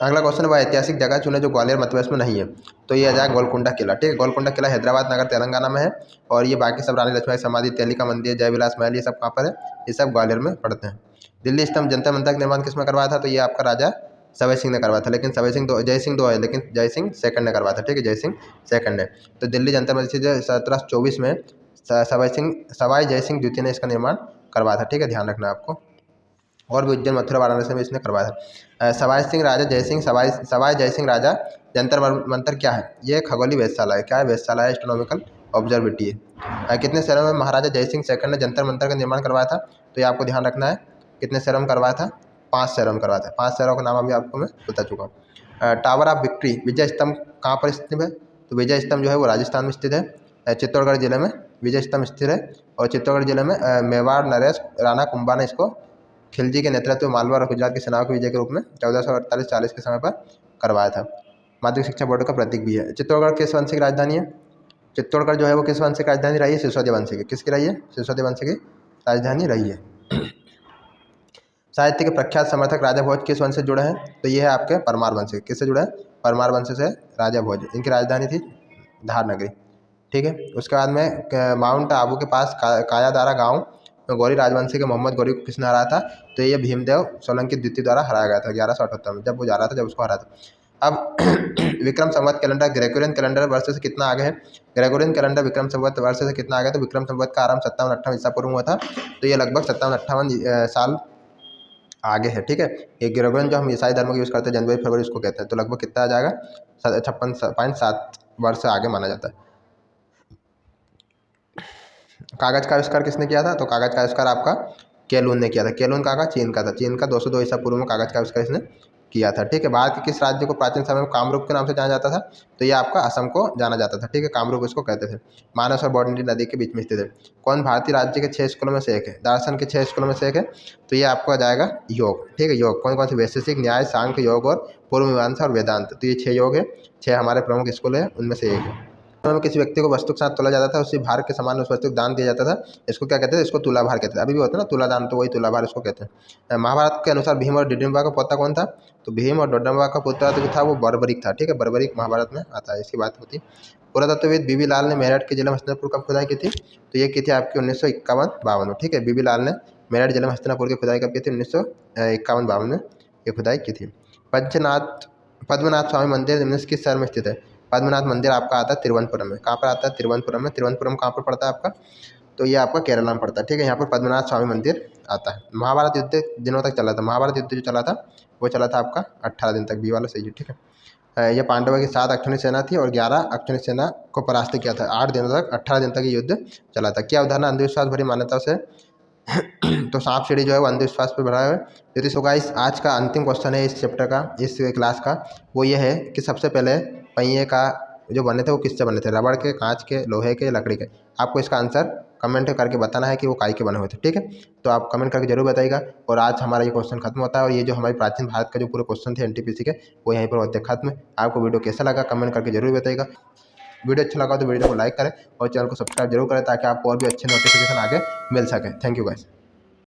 Speaker 1: अगला क्वेश्चन वह ऐतिहासिक जगह चुने जो ग्वालियर मध्य प्रदेश में नहीं है। तो ये आ जाएगा गोलकुंडा किला, ठीक है। गोलकुंडा किला हैदराबाद नगर तेलंगाना में है और ये बाकी सब रानी लक्ष्मीबाई समाधि, तेली का मंदिर, जय विलास महल, ये सब कहाँ पर है? ये सब ग्वालियर में पड़ते हैं। दिल्ली स्तंभ जंतर मंतर का निर्माण किसमें करवाया था? तो ये आपका राजा सवय सिंह ने करवाया था, लेकिन जय सिंह दो है, लेकिन जय सिंह सेकंड ने करवाया था, ठीक है। जय सिंह सेकंड ने। तो दिल्ली जंतर मंतर 1724 में सवाई जय सिंह द्वितीय ने इसका निर्माण करवाया था, ठीक है। ध्यान रखना आपको। और भी उज्जैन, मथुरा, वाराणसी में इसने करवाया था। सवाई जय सिंह राजा जंतर मंतर क्या है? ये खगोली वेधशाला है। क्या है? वेधशाला है, एस्ट्रोनॉमिकल ऑब्जर्वेटरी है। कितने शहरों में महाराजा जय सिंह सेकंड ने जंतर मंतर का निर्माण करवाया था? तो ये आपको ध्यान रखना है। कितने शहरों में करवाया था? 5 शहरों में करवाया था। 5 शहरों का नाम अभी आपको मैं बता चुका हूँ। टावर ऑफ विक्ट्री विजय स्तंभ कहाँ पर स्थित है? तो विजय स्तंभ जो है वो राजस्थान में स्थित है। चित्तौड़गढ़ जिले में विजय स्तंभ स्थित है। और चित्तौड़गढ़ जिले में मेवाड़ नरेश राणा कुंभा ने इसको खिलजी के नेतृत्व में मालवा और गुजरात की सेनाओं के विजय के रूप में 1448-40 के समय पर करवाया था। माध्यमिक शिक्षा बोर्ड का प्रतीक भी है। चित्तौड़गढ़ किस वंश की राजधानी है? चित्तौड़गढ़ जो है वो किस वंश की राजधानी रही है? सिसोदिया वंश की। किसकी रही है? सिसोदिया वंश की राजधानी रही है। साहित्य के प्रख्यात समर्थक राजा भोज किस वंश से जुड़े हैं? तो ये है आपके परमार वंश से। किससे जुड़े हैं? परमार वंश से राजा भोज। इनकी राजधानी थी धार नगरी, ठीक है। उसके बाद में माउंट आबू के पास कायादारा गाँव गौरी राजवंशी के मोहम्मद गौरी को किसने हराया था? तो ये भीमदेव सोलंकी द्वितीय द्वारा हराया गया था 1178 में, जब वो जा रहा था, जब उसको हराया था। अब Vikram Samvat calendar Gregorian calendar वर्ष से कितना आगे है? ग्रेगोरियन कैलेंडर विक्रम संवत वर्ष से कितना आगे? तो विक्रम संवत का आरंभ 57-58 ईसा पूर्व हुआ था, तो ये लगभग 57-58 साल आगे है, ठीक है। ये ग्रेगोरियन जो हम ईसाई धर्म को यूज़ करते हैं जनवरी फरवरी उसको कहते हैं, तो लगभग कितना आ जाएगा? 56.7 वर्ष से आगे माना जाता है। कागज का आविष्कार किसने किया था? तो कागज का आविष्कार आपका केलून ने किया था। केलून कहाँ का? चीन का था। चीन का 202 ईसा पूर्व में कागज का आविष्कार इसने किया था, ठीक है। भारत के किस राज्य को प्राचीन समय में कामरूप के नाम से जाना जाता था? तो ये आपका असम को जाना जाता था, ठीक है। कामरूप इसको कहते थे। मानस और बॉडनी नदी के बीच में स्थित है। कौन भारतीय राज्य के 6 स्कूलों में से एक है? दर्शन के 6 स्कूलों में से एक है, तो ये आपको आ जाएगा योग, ठीक है। योग कौन कौन से? वैशेषिक, न्याय, सांख्य योग और पूर्व मीमांसा और वेदांत। तो ये 6 योग है, 6 हमारे प्रमुख स्कूल है, उनमें से एक है। में किसी व्यक्ति को वस्तु के साथ तोला जाता था, उसी भार के समान उस वस्तु को दान दिया जाता था, इसको क्या कहते हैं? इसको तुला भार कहते हैं। अभी भी होता है ना तुला दान, तो वही तुला भार इसको कहते हैं। महाभारत के अनुसार भीम और डिडम्बा का पोता कौन था? तो भीम और डिडम्बा का पुत्र जो था वो बर्बरिक था, ठीक है। बर्बरिक महाभारत में आता है, इसकी बात होती है। पुरातत्वविद बीबी लाल ने मेरठ के जिला हस्तिनापुर कब खुदाई की थी? तो ये की थी आपकी 1951-52, ठीक है। बीबी लाल ने मेरठ जिला हस्तिनापुर की खुदाई कब की थी? 1951-52 में ये खुदाई की थी। पद्मनाथ स्वामी मंदिर निम्न किस शहर में स्थित है? पद्मनाथ मंदिर आपका आता है तिरुवनंतपुरम में। कहाँ पर आता है? तिरुवनंतपुरम में। तिरुवनंतपुरम कहाँ पर पड़ता है आपका? तो ये आपका केरला में पड़ता है, ठीक है। यहाँ पर पद्मनाथ स्वामी मंदिर आता है। महाभारत युद्ध दिनों तक चला था। महाभारत युद्ध जो चला था वो चला था आपका 18 दिन तक। बी वाला सही है, ठीक है। ये पांडवों की 7 अक्षौणी सेना थी और 11 अक्षौणी सेना को परास्त किया था। 8 दिनों तक 18 दिन तक ये युद्ध चला था। क्या उदाहरण अंधविश्वास भरी मान्यताओं से तो सांप सीढ़ी जो है वो अंधविश्वास पर भरा है। यदि सो गाइस आज का अंतिम क्वेश्चन है इस चैप्टर का, इस क्लास का, वो ये है कि सबसे पहले पहिए का जो बने थे वो किससे बने थे? रबड़ के, कांच के, लोहे के, लकड़ी के? आपको इसका आंसर कमेंट करके बताना है कि वो काई के बने हुए थे, ठीक है। तो आप कमेंट करके जरूर बताइएगा। और आज हमारा ये क्वेश्चन खत्म होता है और ये जो हमारी प्राचीन भारत का जो पूरे क्वेश्चन थे एनटीपीसी के वो यहीं पर होते हैं खत्म। आपको वीडियो कैसा लगा कमेंट करके जरूर बताइएगा। वीडियो अच्छा लगा तो वीडियो को लाइक करें और चैनल को सब्सक्राइब जरूर करें ताकि आपको और भी अच्छे नोटिफिकेशन आगे मिल सके। Thank you guys.